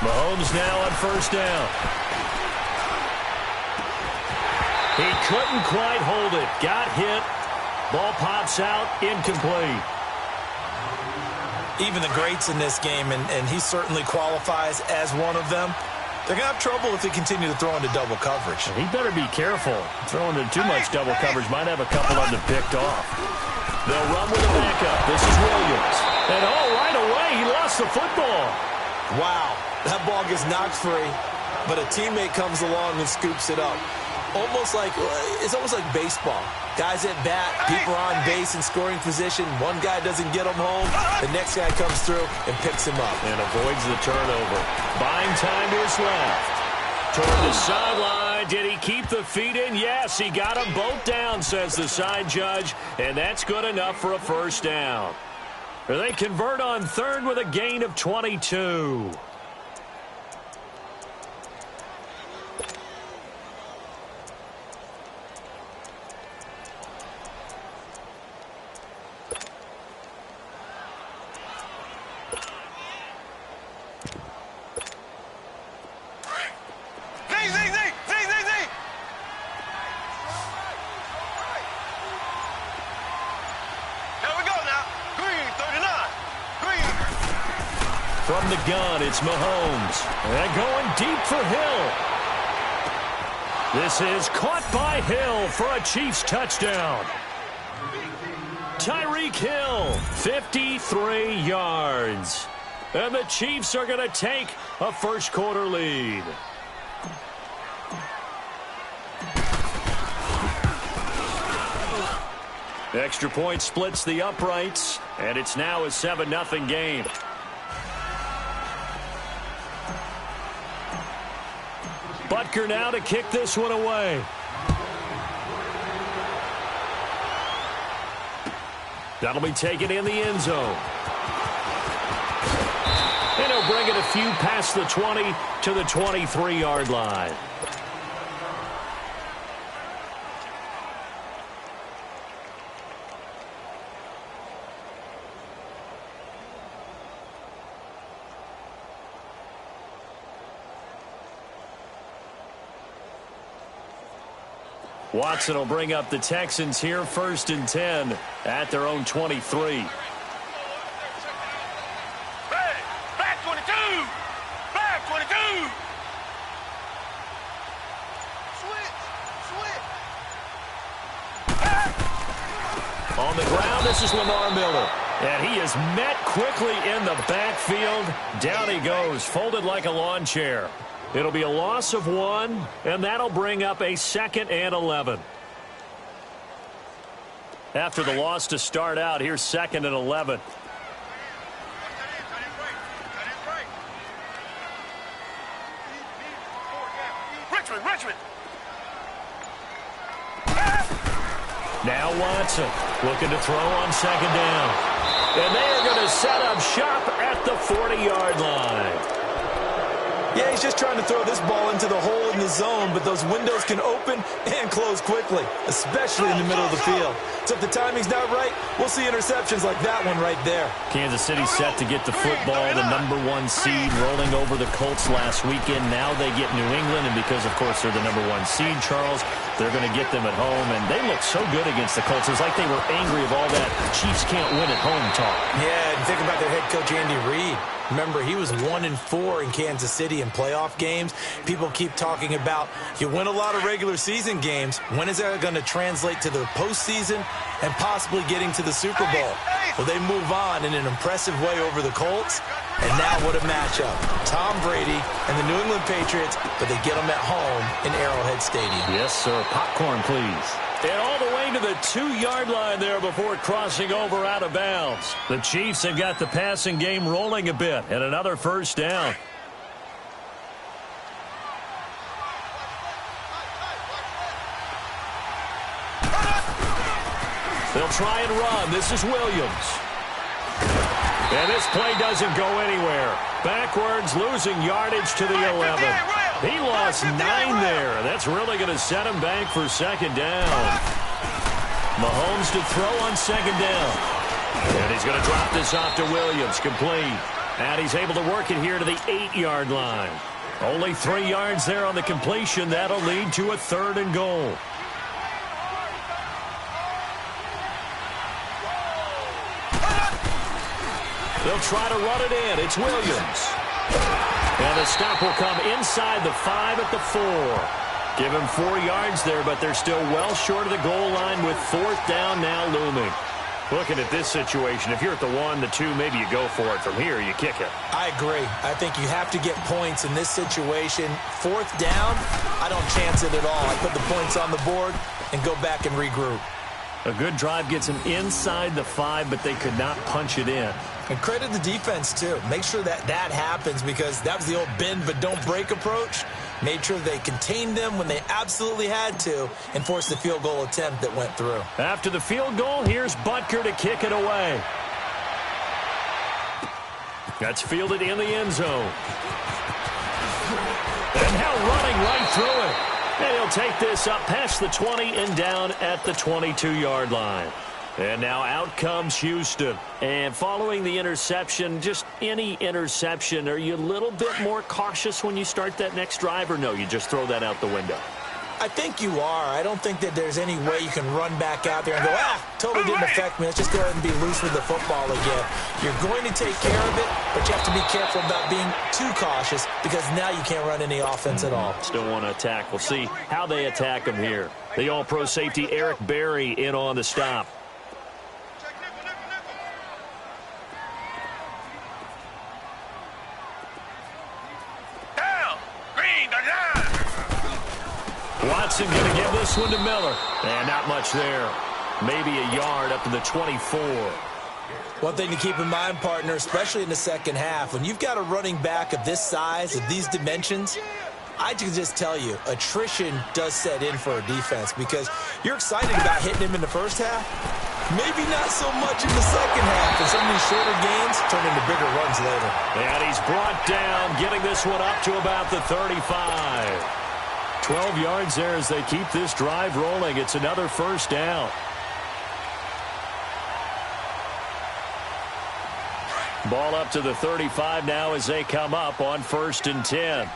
Speaker 2: Mahomes now on first down. He couldn't quite hold it. Got hit. Ball pops out. Incomplete.
Speaker 3: Even the greats in this game, and he certainly qualifies as one of them, they're going to have trouble if they continue to throw into double coverage.
Speaker 2: He better be careful. Throwing into too much double coverage might have a couple of them picked off. They'll run with a backup. This is Williams. And, right away, he lost the football.
Speaker 3: Wow, that ball gets knocked free, but a teammate comes along and scoops it up. It's almost like baseball. Guys at bat, people are on base in scoring position. One guy doesn't get him home. The next guy comes through and picks him up.
Speaker 2: And avoids the turnover. Buying time to his left. Toward the sideline. Did he keep the feet in? Yes, he got them both down, says the side judge. And that's good enough for a first down. They convert on third with a gain of 22. From the gun, it's Mahomes. And going deep for Hill. This is caught by Hill for a Chiefs touchdown. Tyreek Hill, 53 yards. And the Chiefs are going to take a first quarter lead. Extra point splits the uprights, and it's now a 7-0 game. Butker now to kick this one away. That'll be taken in the end zone. And he'll bring it a few past the 20 to the 23-yard line. Watson will bring up the Texans here, 1st and 10 at their own 23.
Speaker 4: Back 22! Back 22! Switch!
Speaker 2: On the ground, this is Lamar Miller. And he is met quickly in the backfield. Down he goes, folded like a lawn chair. It'll be a loss of 1, and that'll bring up a 2nd and 11. After the loss to start out, here's 2nd and 11.
Speaker 4: Richmond!
Speaker 2: Now Watson looking to throw on 2nd down. And they are going to set up shop at the 40-yard line.
Speaker 3: Yeah, he's just trying to throw this ball into the hole in the zone, but those windows can open and close quickly, especially in the middle of the field. So if the timing's not right, we'll see interceptions like that one right there.
Speaker 2: Kansas City set to get the football, the #1 seed, rolling over the Colts last weekend. Now they get New England, and because, of course, they're the #1 seed, Charles, they're going to get them at home. And they look so good against the Colts. It's like they were angry of all that Chiefs can't win at home talk.
Speaker 3: Yeah, and think about their head coach, Andy Reid. Remember, he was 1-4 in Kansas City in playoff games. People keep talking about you win a lot of regular season games. When is that going to translate to the postseason and possibly getting to the Super Bowl? Well, they move on in an impressive way over the Colts. And now what a matchup. Tom Brady and the New England Patriots, but they get them at home in Arrowhead Stadium.
Speaker 2: Yes, sir. Popcorn, please. And all the way to the 2-yard line there before crossing over out of bounds. The Chiefs have got the passing game rolling a bit, and another first down. They'll try and run. This is Williams. And this play doesn't go anywhere. Backwards, losing yardage to the 11. He lost 9 there. That's really going to set him back for 2nd down. Mahomes to throw on 2nd down. And he's going to drop this off to Williams, complete. And he's able to work it here to the 8-yard line. Only 3 yards there on the completion. That'll lead to a 3rd and goal. They'll try to run it in. It's Williams. And the stop will come inside the 5 at the 4. Give him 4 yards there, but they're still well short of the goal line with 4th down now looming. Looking at this situation, if you're at the 1, the 2, maybe you go for it. From here, you kick it.
Speaker 3: I agree. I think you have to get points in this situation. 4th down, I don't chance it at all. I put the points on the board and go back and regroup.
Speaker 2: A good drive gets them inside the 5, but they could not punch it in.
Speaker 3: And credit the defense, too. Make sure that happens, because that was the old bend but don't break approach. Made sure they contained them when they absolutely had to and forced the field goal attempt that went through.
Speaker 2: After the field goal, here's Butker to kick it away. That's fielded in the end zone. And now running right through it. And he'll take this up past the 20 and down at the 22-yard line. And now out comes Houston. And following the interception, just any interception, are you a little bit more cautious when you start that next drive, or no, you just throw that out the window?
Speaker 3: I think you are. I don't think that there's any way you can run back out there and go, totally didn't affect me. Let's just go ahead and be loose with the football again. You're going to take care of it, but you have to be careful about being too cautious, because now you can't run any offense at all.
Speaker 2: Still want to attack. We'll see how they attack him here. The all-pro safety Eric Berry in on the stop. Watson going to give this one to Miller. And not much there. Maybe a yard up to the 24.
Speaker 3: One thing to keep in mind, partner, especially in the second half, when you've got a running back of this size, of these dimensions, I can just tell you, attrition does set in for a defense, because you're excited about hitting him in the first half. Maybe not so much in the second half, and some of these shorter gains turn into bigger runs later.
Speaker 2: And he's brought down, getting this one up to about the 35. 12 yards there as they keep this drive rolling. It's another first down. Ball up to the 35 now as they come up on 1st and 10.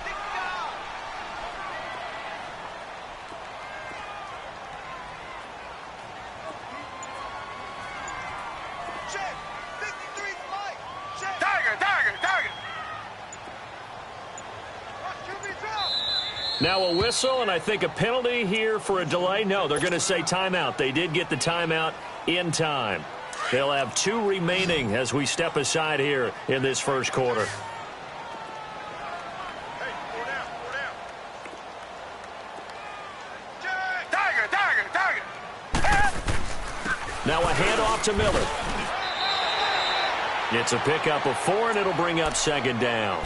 Speaker 2: Now a whistle, and I think a penalty here for a delay. No, they're going to say timeout. They did get the timeout in time. They'll have 2 remaining as we step aside here in this first quarter. Now a handoff to Miller. It's a pickup of 4, and it'll bring up 2nd down.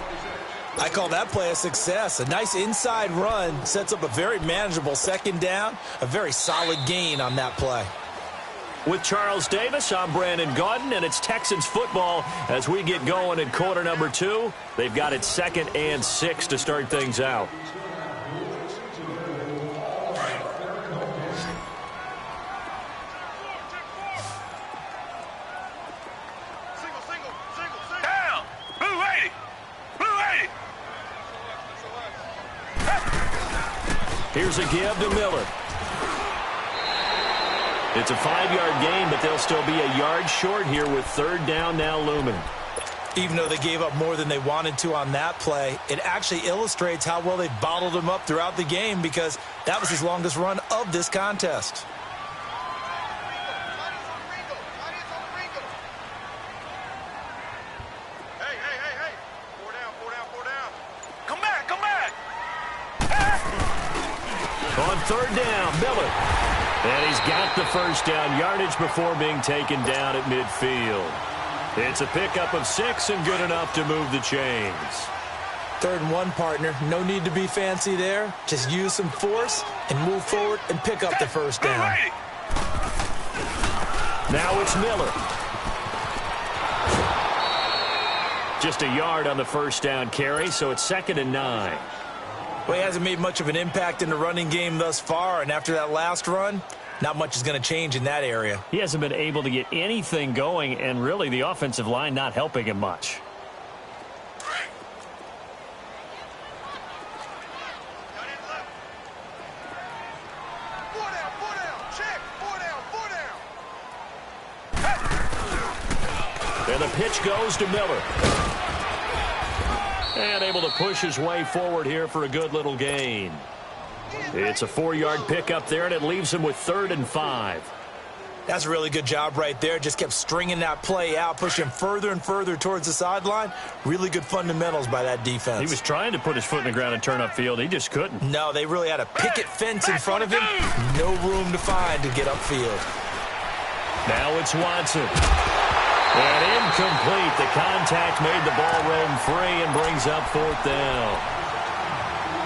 Speaker 3: I call that play a success. A nice inside run sets up a very manageable 2nd down. A very solid gain on that play.
Speaker 2: With Charles Davis, I'm Brandon Gaudin, and it's Texans football as we get going in quarter number 2. They've got it 2nd and 6 to start things out. Here's a give to Miller. It's a 5-yard gain, but they'll still be a yard short here with 3rd down now looming.
Speaker 3: Even though they gave up more than they wanted to on that play, it actually illustrates how well they bottled him up throughout the game, because that was his longest run of this contest.
Speaker 2: On 3rd down, Miller. And he's got the first down yardage before being taken down at midfield. It's a pickup of 6 and good enough to move the chains.
Speaker 3: 3rd and 1, partner. No need to be fancy there. Just use some force and move forward and pick up the first down.
Speaker 2: Now it's Miller. Just a yard on the first down carry, so it's 2nd and 9.
Speaker 3: Well, he hasn't made much of an impact in the running game thus far, and after that last run, not much is going to change in that area.
Speaker 2: He hasn't been able to get anything going, and really the offensive line not helping him much. And the pitch goes to Miller. And able to push his way forward here for a good little gain. It's a 4-yard pickup there, and it leaves him with 3rd and 5.
Speaker 3: That's a really good job right there. Just kept stringing that play out, pushing him further and further towards the sideline. Really good fundamentals by that defense. He
Speaker 2: was trying to put his foot in the ground and turn upfield. He just couldn't.
Speaker 3: No, they really had a picket fence in front of him. No room to find to get upfield.
Speaker 2: Now it's Watson. And incomplete. The contact made the ball roam free and brings up 4th down.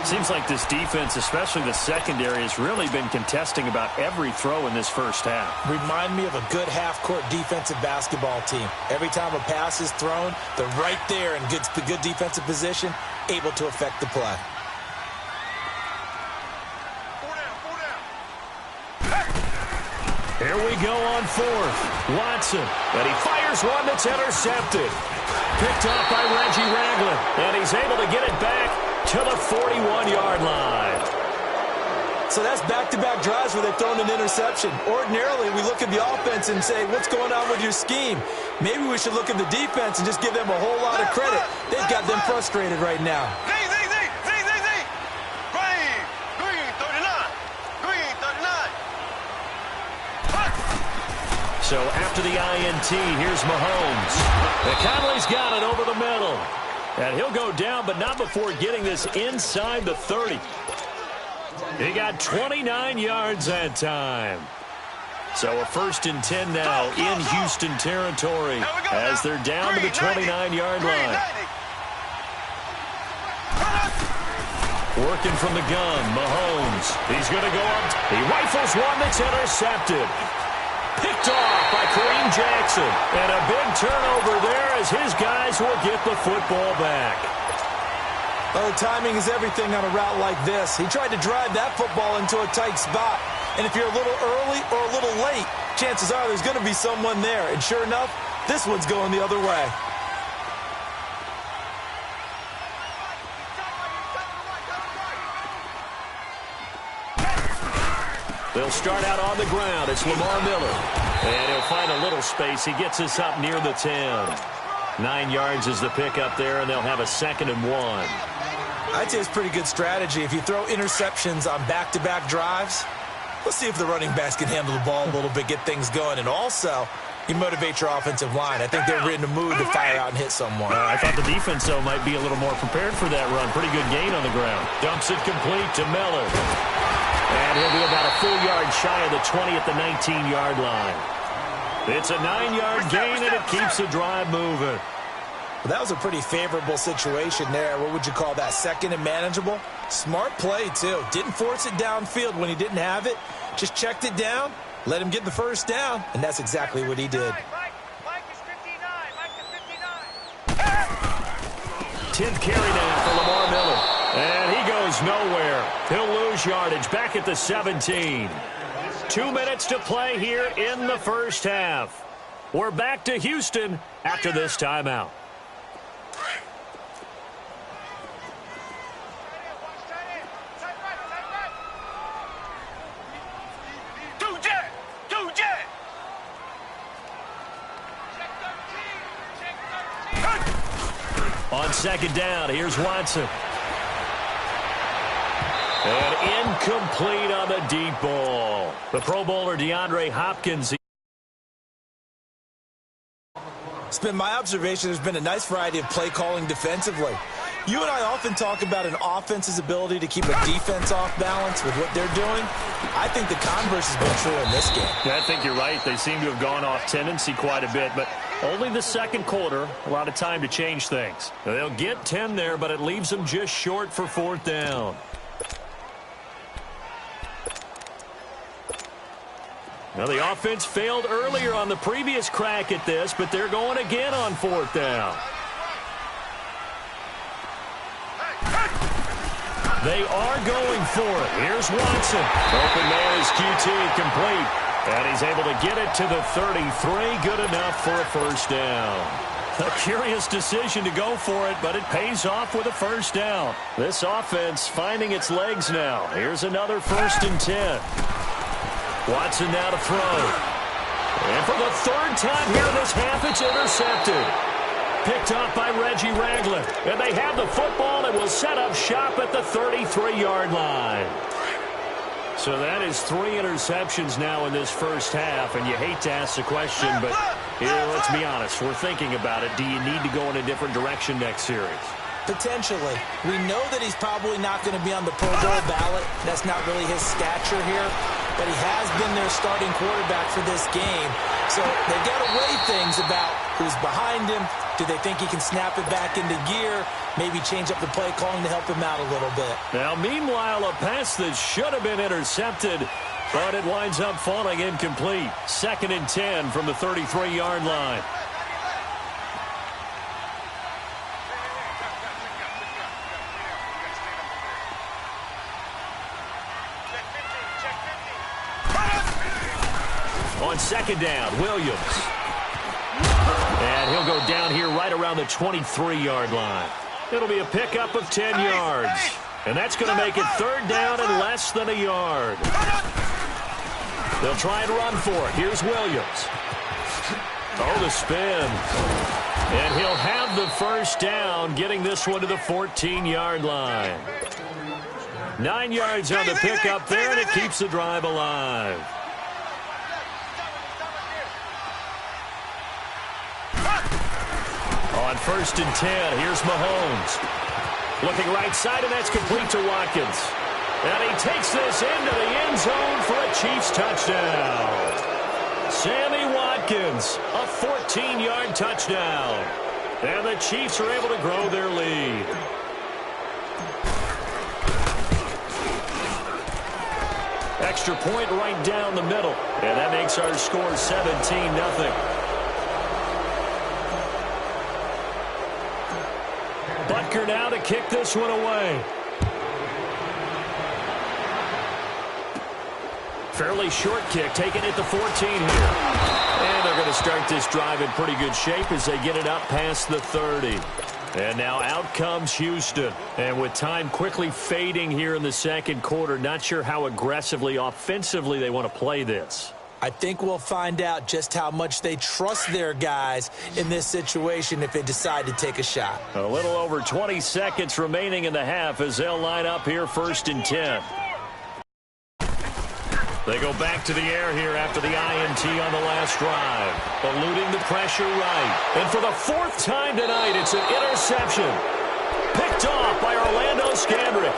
Speaker 2: Seems like this defense, especially the secondary, has really been contesting about every throw in this first half.
Speaker 3: Remind me of a good half-court defensive basketball team. Every time a pass is thrown, they're right there in good defensive position, able to affect the play.
Speaker 2: Here we go on 4th. Watson, and he fires one that's intercepted. Picked off by Reggie Ragland, and he's able to get it back to the 41-yard line.
Speaker 5: So that's back-to-back drives where they've thrown an interception. Ordinarily, we look at the offense and say, what's going on with your scheme? Maybe we should look at the defense and just give them a whole lot of credit. They've got them frustrated right now.
Speaker 2: So after the INT, here's Mahomes. And Conley's got it over the middle. And he'll go down, but not before getting this inside the 30. He got 29 yards that time. So a 1st and 10 now in Houston territory as they're down to the 29-yard line. Working from the gun, Mahomes. He's going to go up. He rifles one that's intercepted. Picked off by Kareem Jackson. And a big turnover there as his guys will get the football back.
Speaker 5: Well, the timing is everything on a route like this. He tried to drive that football into a tight spot. And if you're a little early or a little late, chances are there's going to be someone there. And sure enough, this one's going the other way.
Speaker 2: They'll start out on the ground. It's Lamar Miller. And he'll find a little space. He gets us up near the 10. 9 yards is the pickup there, and they'll have a 2nd and 1.
Speaker 3: I'd say it's pretty good strategy. If you throw interceptions on back-to-back drives, let's see if the running backs can handle the ball a little bit, get things going. And also, you motivate your offensive line. I think they're in the mood to fire out and hit someone.
Speaker 2: I thought the defense, though, might be a little more prepared for that run. Pretty good gain on the ground. Dumps it complete to Miller. And he'll be about a full yard shy of the 20 at the 19-yard line. It's a 9-yard gain, and it keeps the drive moving.
Speaker 3: Well, that was a pretty favorable situation there. What would you call that? 2nd and manageable? Smart play, too. Didn't force it downfield when he didn't have it. Just checked it down, let him get the 1st down, and that's exactly what he did.
Speaker 4: Mike is 59. Mike is 59.
Speaker 2: 10th carry now for Lamar Miller. And he goes nowhere. He'll lose yardage back at the 17. 2 minutes to play here in the first half. We're back to Houston after this timeout. On 2nd down, here's Watson. And incomplete on the deep ball. The Pro Bowler DeAndre Hopkins.
Speaker 3: It's been my observation there's been a nice variety of play calling defensively. You and I often talk about an offense's ability to keep a defense off balance with what they're doing. I think the converse has been true in this game.
Speaker 2: Yeah, I think you're right. They seem to have gone off tendency quite a bit, but only the 2nd quarter, a lot of time to change things. They'll get 10 there, but it leaves them just short for 4th down. Now, the offense failed earlier on the previous crack at this, but they're going again on 4th down. They are going for it. Here's Watson. Open there is QT, complete. And he's able to get it to the 33. Good enough for a 1st down. A curious decision to go for it, but it pays off with a 1st down. This offense finding its legs now. Here's another 1st and 10. Watson now to throw. And from the third time here this half, it's intercepted. Picked off by Reggie Ragland. And they have the football and will set up shop at the 33-yard line. So that is 3 interceptions now in this first half, and you hate to ask the question, but here, let's be honest, we're thinking about it. Do you need to go in a different direction next series?
Speaker 3: Potentially. We know that he's probably not going to be on the Pro Bowl ballot. That's not really his stature here, but he has been their starting quarterback for this game. So they've got to weigh things about who's behind him. Do they think he can snap it back into gear? Maybe change up the play calling to help him out a little bit.
Speaker 2: Now, meanwhile, a pass that should have been intercepted, but it winds up falling incomplete. 2nd and 10 from the 33-yard line. On 2nd down, Williams. And he'll go down here right around the 23-yard line. It'll be a pickup of 10 yards. And that's going to make it 3rd down and less than a yard. They'll try and run for it. Here's Williams. Oh, the spin. And he'll have the first down, getting this one to the 14-yard line. 9 yards on the pickup there, and it keeps the drive alive. On 1st and 10, here's Mahomes. Looking right side, and that's complete to Watkins. And he takes this into the end zone for a Chiefs touchdown. Sammy Watkins, a 14-yard touchdown. And the Chiefs are able to grow their lead. Extra point right down the middle. And that makes our score 17-0. Butker now to kick this one away. Fairly short kick, taken at the 14 here. And they're going to start this drive in pretty good shape as they get it up past the 30. And now out comes Houston. And with time quickly fading here in the second quarter, not sure how aggressively, offensively they want to play this.
Speaker 3: I think we'll find out just how much they trust their guys in this situation if they decide to take a shot.
Speaker 2: A little over 20 seconds remaining in the half as they'll line up here 1st and 10. They go back to the air here after the INT on the last drive. Eluding the pressure right. And for the 4th time tonight, it's an interception. Picked off by Orlando Scandrick.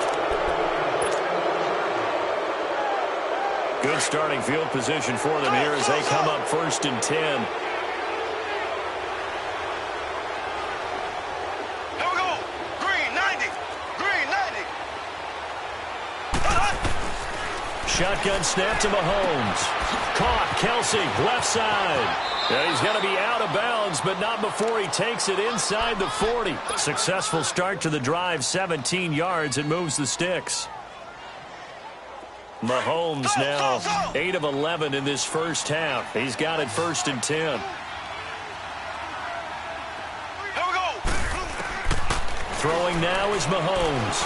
Speaker 2: Good starting field position for them here as they come up 1st and 10.
Speaker 4: Here we go. Green 90. Green 90.
Speaker 2: Shotgun snap to Mahomes. Caught. Kelsey, left side. Yeah, he's going to be out of bounds, but not before he takes it inside the 40. Successful start to the drive, 17 yards, and moves the sticks. Mahomes now 8 of 11 in this first half. He's got it 1st and 10.
Speaker 4: Here we go.
Speaker 2: Throwing now is Mahomes.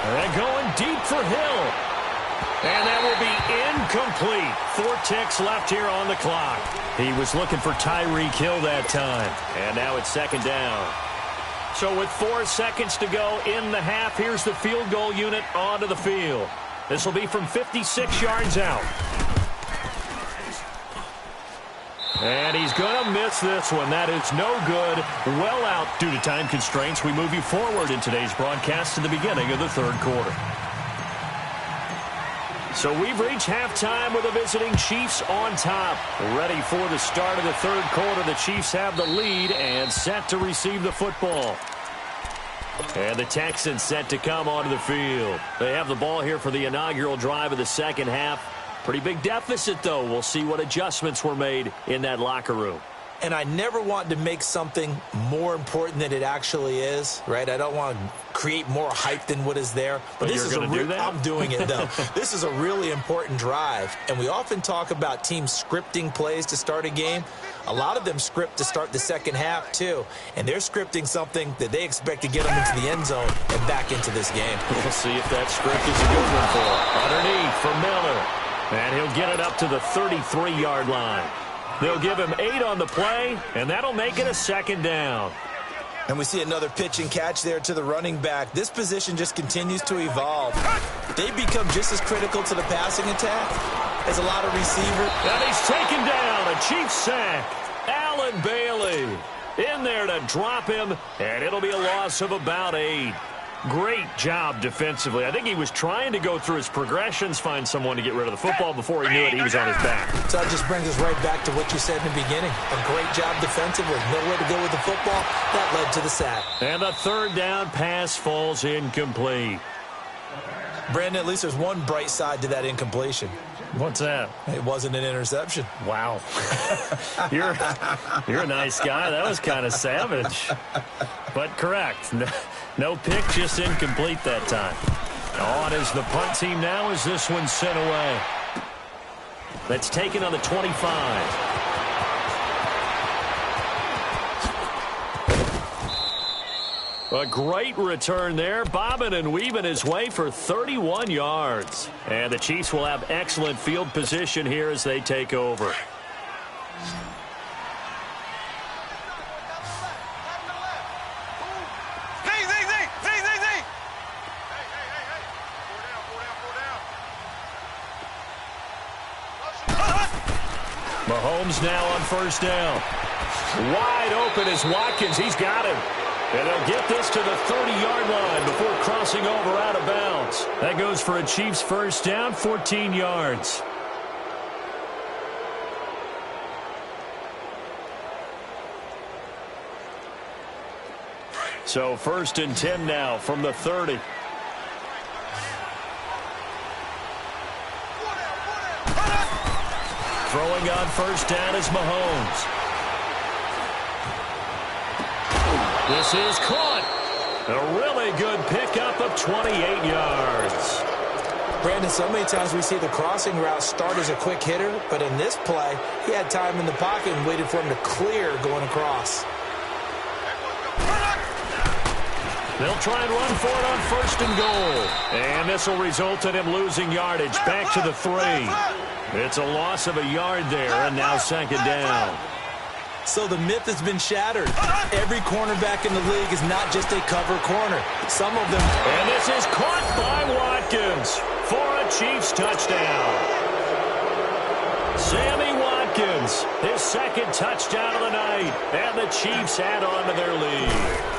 Speaker 2: And going deep for Hill. And that will be incomplete. 4 ticks left here on the clock. He was looking for Tyreek Hill that time. And now it's 2nd down. So with 4 seconds to go in the half, here's the field goal unit onto the field. This will be from 56 yards out. And he's going to miss this one. That is no good. Well out due to time constraints. We move you forward in today's broadcast to the beginning of the 3rd quarter. So we've reached halftime with the visiting Chiefs on top. Ready for the start of the 3rd quarter. The Chiefs have the lead and set to receive the football. And the Texans set to come onto the field. They have the ball here for the inaugural drive of the second half. Pretty big deficit, though. We'll see what adjustments were made in that locker room.
Speaker 3: And I never want to make something more important than it actually is, right? I don't want to create more hype than what is there. But this is I'm doing it, though. This is a really important drive. And we often talk about teams scripting plays to start a game. A lot of them script to start the second half, too. And they're scripting something that they expect to get them into the end zone and back into this game.
Speaker 2: We'll see if that script is a good one for him. Underneath for Miller. And he'll get it up to the 33-yard line. They'll give him 8 on the play, and that'll make it a 2nd down.
Speaker 3: And we see another pitch and catch there to the running back. This position just continues to evolve. They become just as critical to the passing attack as a lot of receivers.
Speaker 2: And he's taken down. A Chiefs sack. Allen Bailey in there to drop him, and it'll be a loss of about 8. Great job defensively. I think he was trying to go through his progressions, find someone to get rid of the football. Before he knew it, he was on his back.
Speaker 3: So that just brings us right back to what you said in the beginning. A great job defensively. Nowhere to go with the football. That led to the sack.
Speaker 2: And the 3rd down pass falls incomplete.
Speaker 3: Brandon, at least there's one bright side to that incompletion.
Speaker 2: What's that?
Speaker 3: It wasn't an interception.
Speaker 2: Wow. You're a nice guy. That was kind of savage. But correct. No pick, just incomplete that time. On is the punt team now as this one's sent away. That's taken on the 25. A great return there, bobbing and weaving his way for 31 yards. And the Chiefs will have excellent field position here as they take over. Mahomes now on 1st down. Wide open is Watkins. He's got him. And they'll get this to the 30-yard line before crossing over out of bounds. That goes for a Chiefs 1st down, 14 yards. So 1st and 10 now from the 30. Throwing on 1st down is Mahomes. This is caught. A really good pickup of 28 yards.
Speaker 3: Brandon, so many times we see the crossing route start as a quick hitter, but in this play, he had time in the pocket and waited for him to clear going across.
Speaker 2: They'll try and run for it on 1st and goal. And this will result in him losing yardage back to the 3. It's a loss of a yard there, and now 2nd down.
Speaker 3: So the myth has been shattered. Every cornerback in the league is not just a cover corner. Some of them...
Speaker 2: And this is caught by Watkins for a Chiefs touchdown. Sammy Watkins, his 2nd touchdown of the night. And the Chiefs add on to their lead.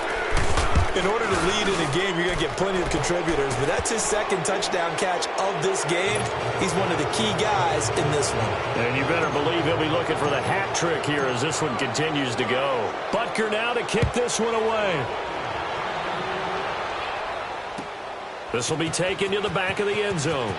Speaker 3: In order to lead in a game, you're going to get plenty of contributors, but that's his 2nd touchdown catch of this game. He's one of the key guys in this one.
Speaker 2: And you better believe he'll be looking for the hat trick here as this one continues to go. Butker now to kick this one away. This will be taken to the back of the end zone.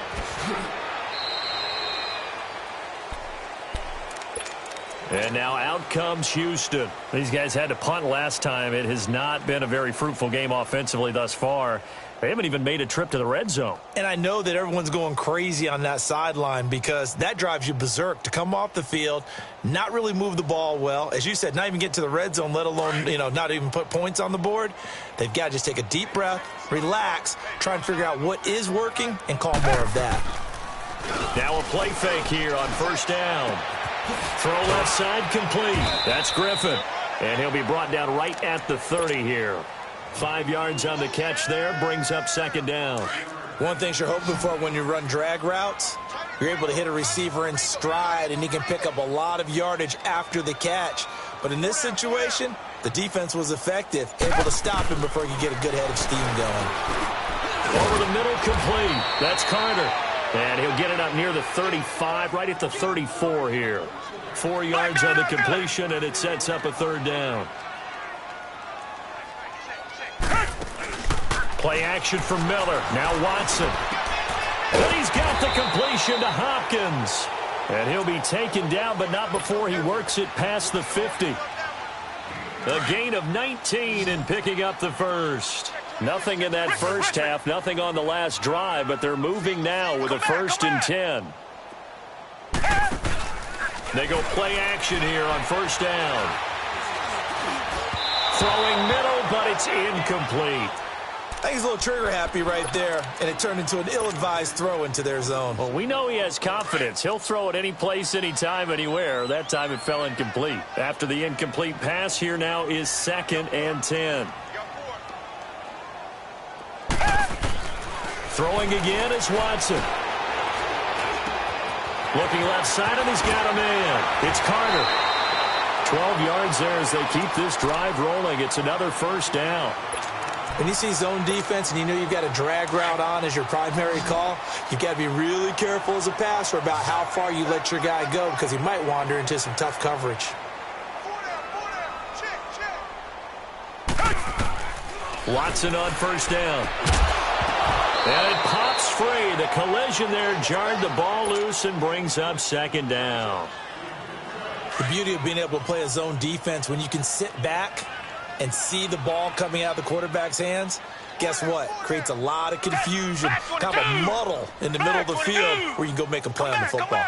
Speaker 2: And now out comes Houston. These guys had to punt last time. It has not been a very fruitful game offensively thus far. They haven't even made a trip to the red zone.
Speaker 3: And I know that everyone's going crazy on that sideline because that drives you berserk to come off the field, not really move the ball well. As you said, not even get to the red zone, let alone, not even put points on the board. They've got to just take a deep breath, relax, try and figure out what is working, and call more of that.
Speaker 2: Now a play fake here on 1st down. Throw left side complete. That's Griffin. And he'll be brought down right at the 30 here. 5 yards on the catch there. Brings up 2nd down.
Speaker 3: One thing you're hoping for when you run drag routes, you're able to hit a receiver in stride, and he can pick up a lot of yardage after the catch. But in this situation, the defense was effective, able to stop him before he could get a good head of steam going.
Speaker 2: Over the middle, complete. That's Carter. And he'll get it up near the 35, right at the 34 here. 4 yards on the completion, and it sets up a 3rd down. Play action from Miller. Now Watson. And he's got the completion to Hopkins. And he'll be taken down, but not before he works it past the 50. A gain of 19 and picking up the 1st. Nothing in that first half, nothing on the last drive, but they're moving now with a 1st and 10. They go play action here on 1st down. Throwing middle, but it's incomplete.
Speaker 3: I think he's a little trigger happy right there, and it turned into an ill-advised throw into their zone.
Speaker 2: Well, we know he has confidence. He'll throw it any place, anytime, anywhere. That time it fell incomplete. After the incomplete pass, here now is 2nd and 10. Throwing again is Watson. Looking left side, and he's got a man. It's Carter. 12 yards there as they keep this drive rolling. It's another first down.
Speaker 3: When you see zone defense and you know you've got a drag route on as your primary call, you've got to be really careful as a passer about how far you let your guy go because he might wander into some tough coverage.
Speaker 2: Watson on first down. And it pops free. The collision there jarred the ball loose and brings up 2nd down.
Speaker 3: The beauty of being able to play a zone defense when you can sit back and see the ball coming out of the quarterback's hands, guess what? Creates a lot of confusion, kind of a muddle in the middle of the field where you can go make a play on the football.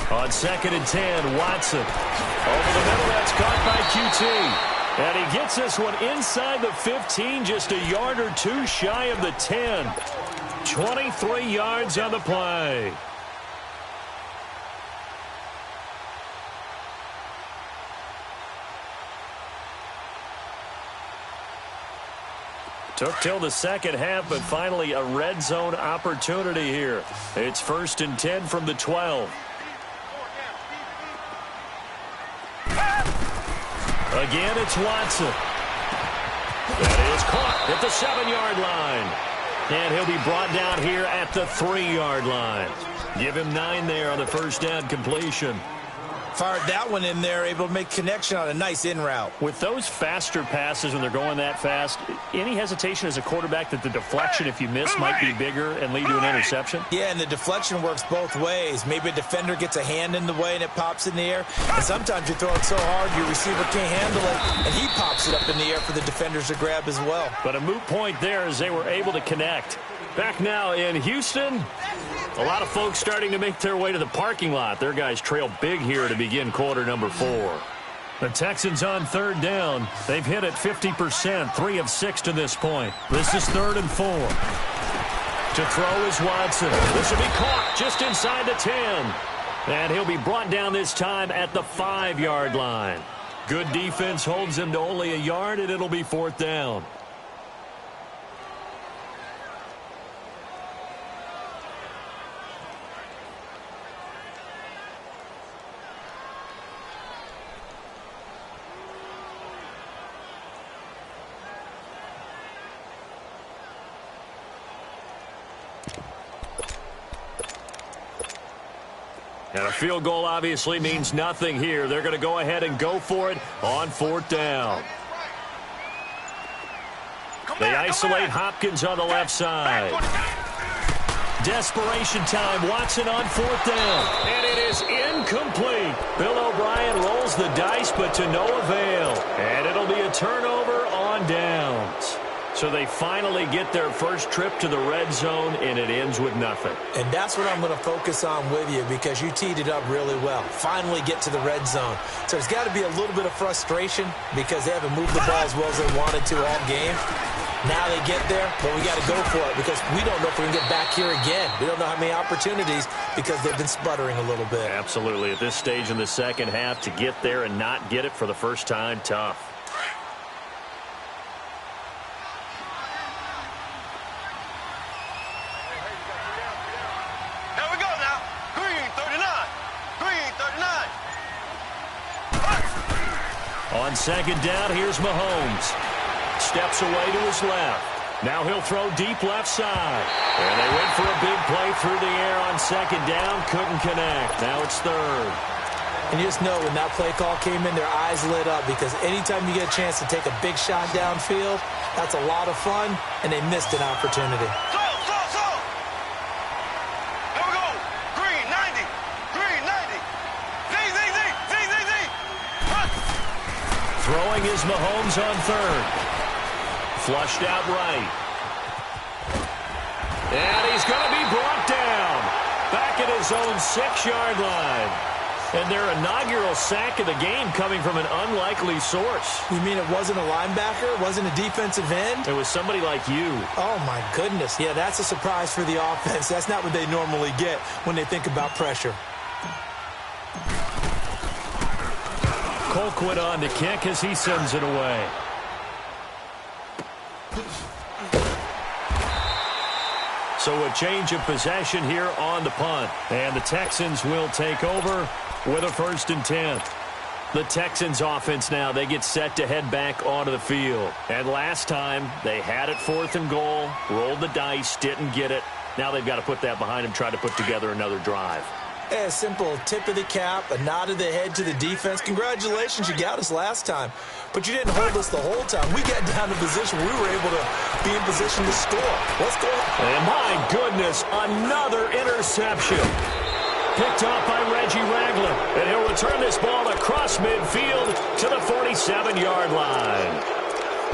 Speaker 2: On 2nd and 10, Watson. Over the middle, that's caught by QT. And he gets this one inside the 15, just a yard or two shy of the 10. 23 yards on the play. Took till the second half, but finally a red zone opportunity here. It's 1st and 10 from the 12. Again, it's Watson. That is caught at the 7-yard line. And he'll be brought down here at the 3-yard line. Give him 9 there on the first down completion.
Speaker 3: Fired that one in there, able to make connection on a nice in route.
Speaker 2: With those faster passes when they're going that fast, any hesitation as a quarterback that the deflection, if you miss, might be bigger and lead to an interception?
Speaker 3: Yeah, and the deflection works both ways. Maybe a defender gets a hand in the way and it pops in the air. And sometimes you throw it so hard your receiver can't handle it, and he pops it up in the air for the defenders to grab as well.
Speaker 2: But a moot point there as they were able to connect. Back now in Houston. A lot of folks starting to make their way to the parking lot. Their guys trail big here to begin quarter number 4. The Texans on 3rd down. They've hit it 50%, 3 of 6 to this point. This is 3rd and 4. To throw is Watson. This will be caught just inside the 10. And he'll be brought down this time at the 5-yard line. Good defense holds him to only a yard, and it'll be 4th down. And a field goal obviously means nothing here. They're going to go ahead and go for it on 4th down. They isolate Hopkins on the left side. Desperation time. Watson on 4th down. And it is incomplete. Bill O'Brien rolls the dice, but to no avail. And it'll be a turnover on downs. So they finally get their first trip to the red zone, and it ends with nothing.
Speaker 3: And that's what I'm going to focus on with you because you teed it up really well. Finally get to the red zone. So there's got to be a little bit of frustration because they haven't moved the ball as well as they wanted to all game. Now they get there, but we got to go for it because we don't know if we can get back here again. We don't know how many opportunities because they've been sputtering a little bit.
Speaker 2: Absolutely. At this stage in the second half, to get there and not get it for the first time, tough. On 2nd down, here's Mahomes. Steps away to his left. Now he'll throw deep left side. And they went for a big play through the air on 2nd down. Couldn't connect. Now it's 3rd.
Speaker 3: And you just know when that play call came in, their eyes lit up because anytime you get a chance to take a big shot downfield, that's a lot of fun, and they missed an opportunity.
Speaker 2: Throwing is Mahomes on 3rd. Flushed out right. And he's going to be brought down. Back at his own 6-yard line. And their inaugural sack of the game coming from an unlikely source.
Speaker 3: You mean it wasn't a linebacker? It wasn't a defensive end?
Speaker 2: It was somebody like you.
Speaker 3: Oh, my goodness. Yeah, that's a surprise for the offense. That's not what they normally get when they think about pressure.
Speaker 2: Colquitt on to kick as he sends it away. So a change of possession here on the punt. And the Texans will take over with a 1st and 10. The Texans offense now, they get set to head back onto the field. And last time, they had it 4th and goal, rolled the dice, didn't get it. Now they've got to put that behind them, try to put together another drive.
Speaker 3: A simple tip of the cap, a nod of the head to the defense. Congratulations, you got us last time. But you didn't hold us the whole time. We got down to position we were able to be in position to score. Let's go.
Speaker 2: And my goodness, another interception. Picked off by Reggie Ragland. And he'll return this ball across midfield to the 47-yard line.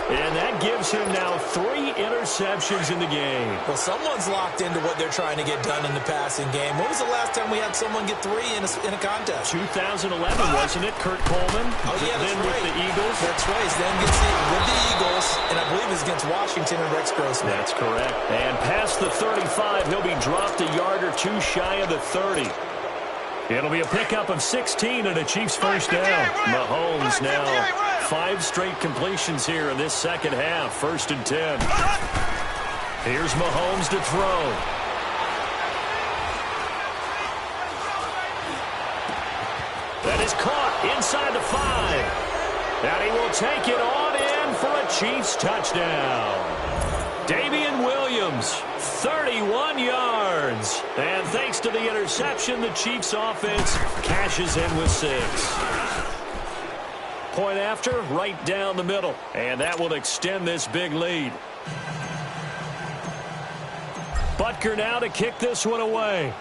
Speaker 2: And that gives him now 3 interceptions in the game.
Speaker 3: Well, someone's locked into what they're trying to get done in the passing game. When was the last time we had someone get 3 in a contest?
Speaker 2: 2011, wasn't it? Kurt Coleman.
Speaker 3: Oh, yeah, that's
Speaker 2: then
Speaker 3: right.
Speaker 2: With the Eagles.
Speaker 3: That's right. Then gets it with the Eagles, and I believe it's against Washington and Rex Grossman.
Speaker 2: That's correct. And past the 35, he'll be dropped a yard or 2 shy of the 30. It'll be a pickup of 16 and a Chiefs first down. Mahomes now 5 straight completions here in this second half. 1st and 10. Here's Mahomes to throw. That is caught inside the 5. And he will take it on in for a Chiefs touchdown. Damian Williams, 31 yards. And thanks to the interception, the Chiefs offense cashes in with 6. Point after, right down the middle. And that will extend this big lead. Butker now to kick this one away.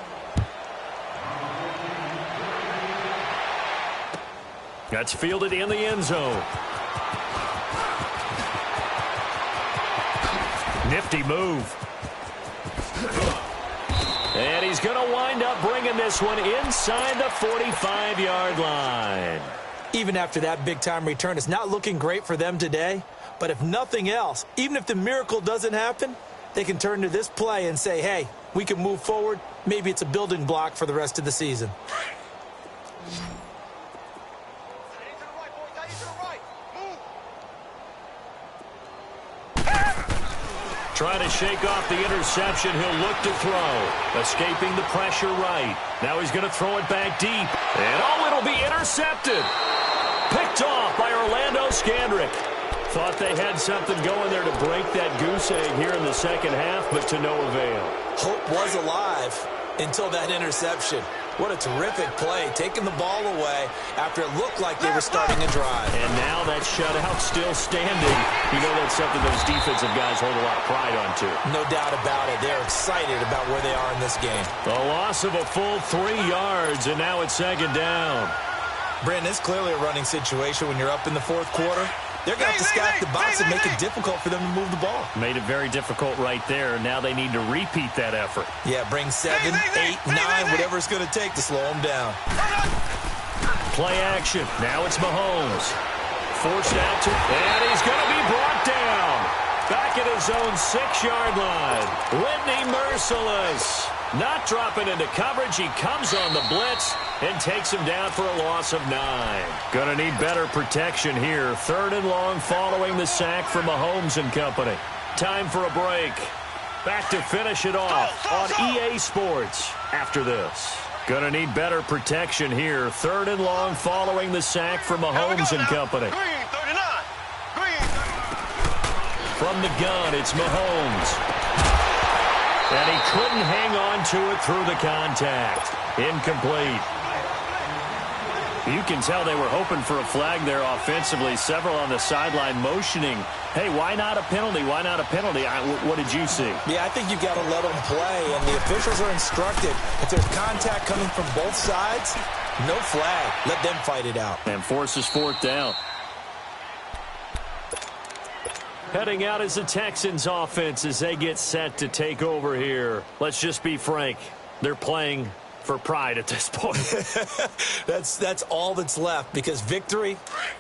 Speaker 2: That's fielded in the end zone. Nifty move. And he's going to wind up bringing this one inside the 45-yard line.
Speaker 3: Even after that big-time return, it's not looking great for them today. But if nothing else, even if the miracle doesn't happen, they can turn to this play and say, hey, we can move forward. Maybe it's a building block for the rest of the season.
Speaker 2: Trying to shake off the interception. He'll look to throw. Escaping the pressure right. Now he's going to throw it back deep. And oh, it'll be intercepted. Picked off by Orlando Scandrick. Thought they had something going there to break that goose egg here in the second half, but to no avail.
Speaker 3: Hope was alive until that interception. What a terrific play, taking the ball away after it looked like they were starting a drive.
Speaker 2: And now that shutout still standing. You know that's something those defensive guys hold a lot of pride on, too.
Speaker 3: No doubt about it. They're excited about where they are in this game.
Speaker 2: The loss of a full 3 yards, and now it's second down.
Speaker 3: Brandon, it's clearly a running situation when you're up in the 4th quarter. They're going to have to stack the box and make it difficult for them to move the ball.
Speaker 2: Made it very difficult right there. Now they need to repeat that effort.
Speaker 3: Yeah, bring 7, 8, 9, whatever it's going to take to slow them down.
Speaker 2: Play action. Now it's Mahomes. Forced out to, and he's going to be brought down. Back at his own 6-yard line. Whitney Merciless. Not dropping into coverage. He comes on the blitz and takes him down for a loss of 9. Going to need better protection here. 3rd and long following the sack from Mahomes and company. Time for a break. Back to finish it off on EA Sports after this. Going to need better protection here. 3rd and long following the sack from Mahomes and company. From the gun, it's Mahomes. And he couldn't hang on to it through the contact. Incomplete. You can tell they were hoping for a flag there offensively. Several on the sideline motioning, hey, why not a penalty? Why not a penalty? What did you see?
Speaker 3: Yeah, I think you've got to let them play, and the officials are instructed. If there's contact coming from both sides, no flag. Let them fight it out.
Speaker 2: And forces 4th down. Heading out is the Texans offense as they get set to take over here. Let's just be frank. They're playing for pride at this point.
Speaker 3: That's all that's left, because victory,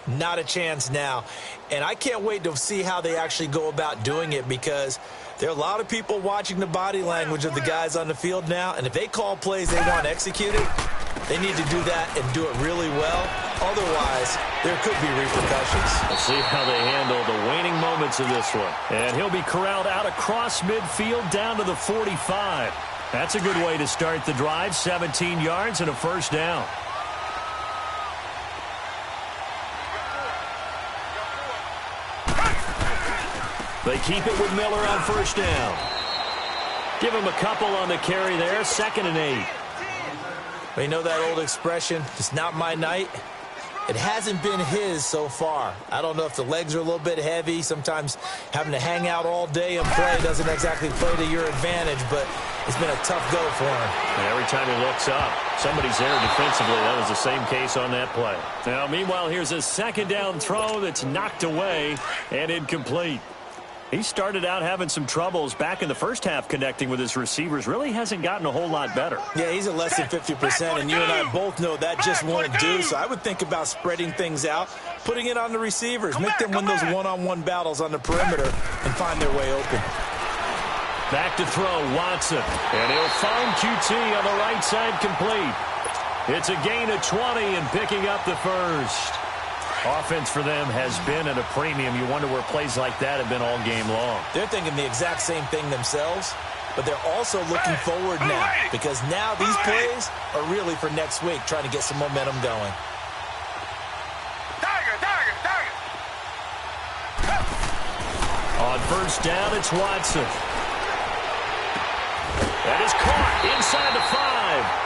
Speaker 3: not a chance now. And I can't wait to see how they actually go about doing it, because there are a lot of people watching the body language of the guys on the field now, and if they call plays they want executed, they need to do that and do it really well. Otherwise, there could be repercussions.
Speaker 2: Let's see how they handle the waning moments of this one. And he'll be corralled out across midfield down to the 45. That's a good way to start the drive. 17 yards and a first down. They keep it with Miller on first down. Give him a couple on the carry there. 2nd and 8.
Speaker 3: You know that old expression, it's not my night? It hasn't been his so far. I don't know if the legs are a little bit heavy. Sometimes having to hang out all day and play doesn't exactly play to your advantage, but it's been a tough go for him.
Speaker 2: And every time he looks up, somebody's there defensively. That was the same case on that play. Now, meanwhile, here's a 2nd down throw that's knocked away and incomplete. He started out having some troubles back in the first half connecting with his receivers. Really hasn't gotten a whole lot better.
Speaker 3: Yeah, he's at less than 50%, and you and I both know that just won't do. So I would think about spreading things out, putting it on the receivers, make them win those one-on-one battles on the perimeter and find their way open.
Speaker 2: Back to throw, Watson. And he'll find QT on the right side complete. It's a gain of 20 and picking up the first. Offense for them has been at a premium. You wonder where plays like that have been all game long.
Speaker 3: They're thinking the exact same thing themselves, but they're also looking forward now, because now these plays are really for next week, trying to get some momentum going.
Speaker 2: On first down, it's Watson. That is caught inside the 5.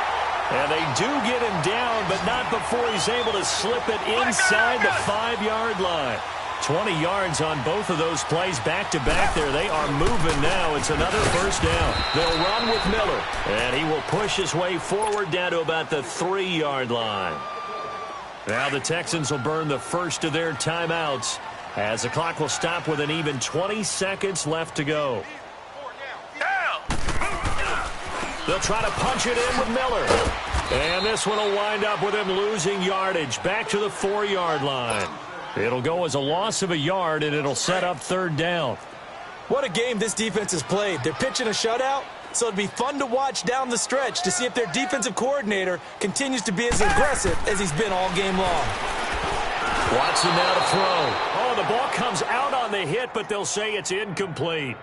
Speaker 2: And they do get him down, but not before he's able to slip it inside the 5-yard line. 20 yards on both of those plays back-to-back there. They are moving now. It's another first down. They'll run with Miller, and he will push his way forward down to about the 3-yard line. Now the Texans will burn the first of their timeouts as the clock will stop with an even 20 seconds left to go. They'll try to punch it in with Miller. And this one will wind up with him losing yardage back to the 4-yard line. It'll go as a loss of a yard, and it'll set up 3rd down.
Speaker 3: What a game this defense has played. They're pitching a shutout, so it'd be fun to watch down the stretch to see if their defensive coordinator continues to be as aggressive as he's been all game long.
Speaker 2: Watson now to throw. Oh, the ball comes out on the hit, but they'll say it's incomplete.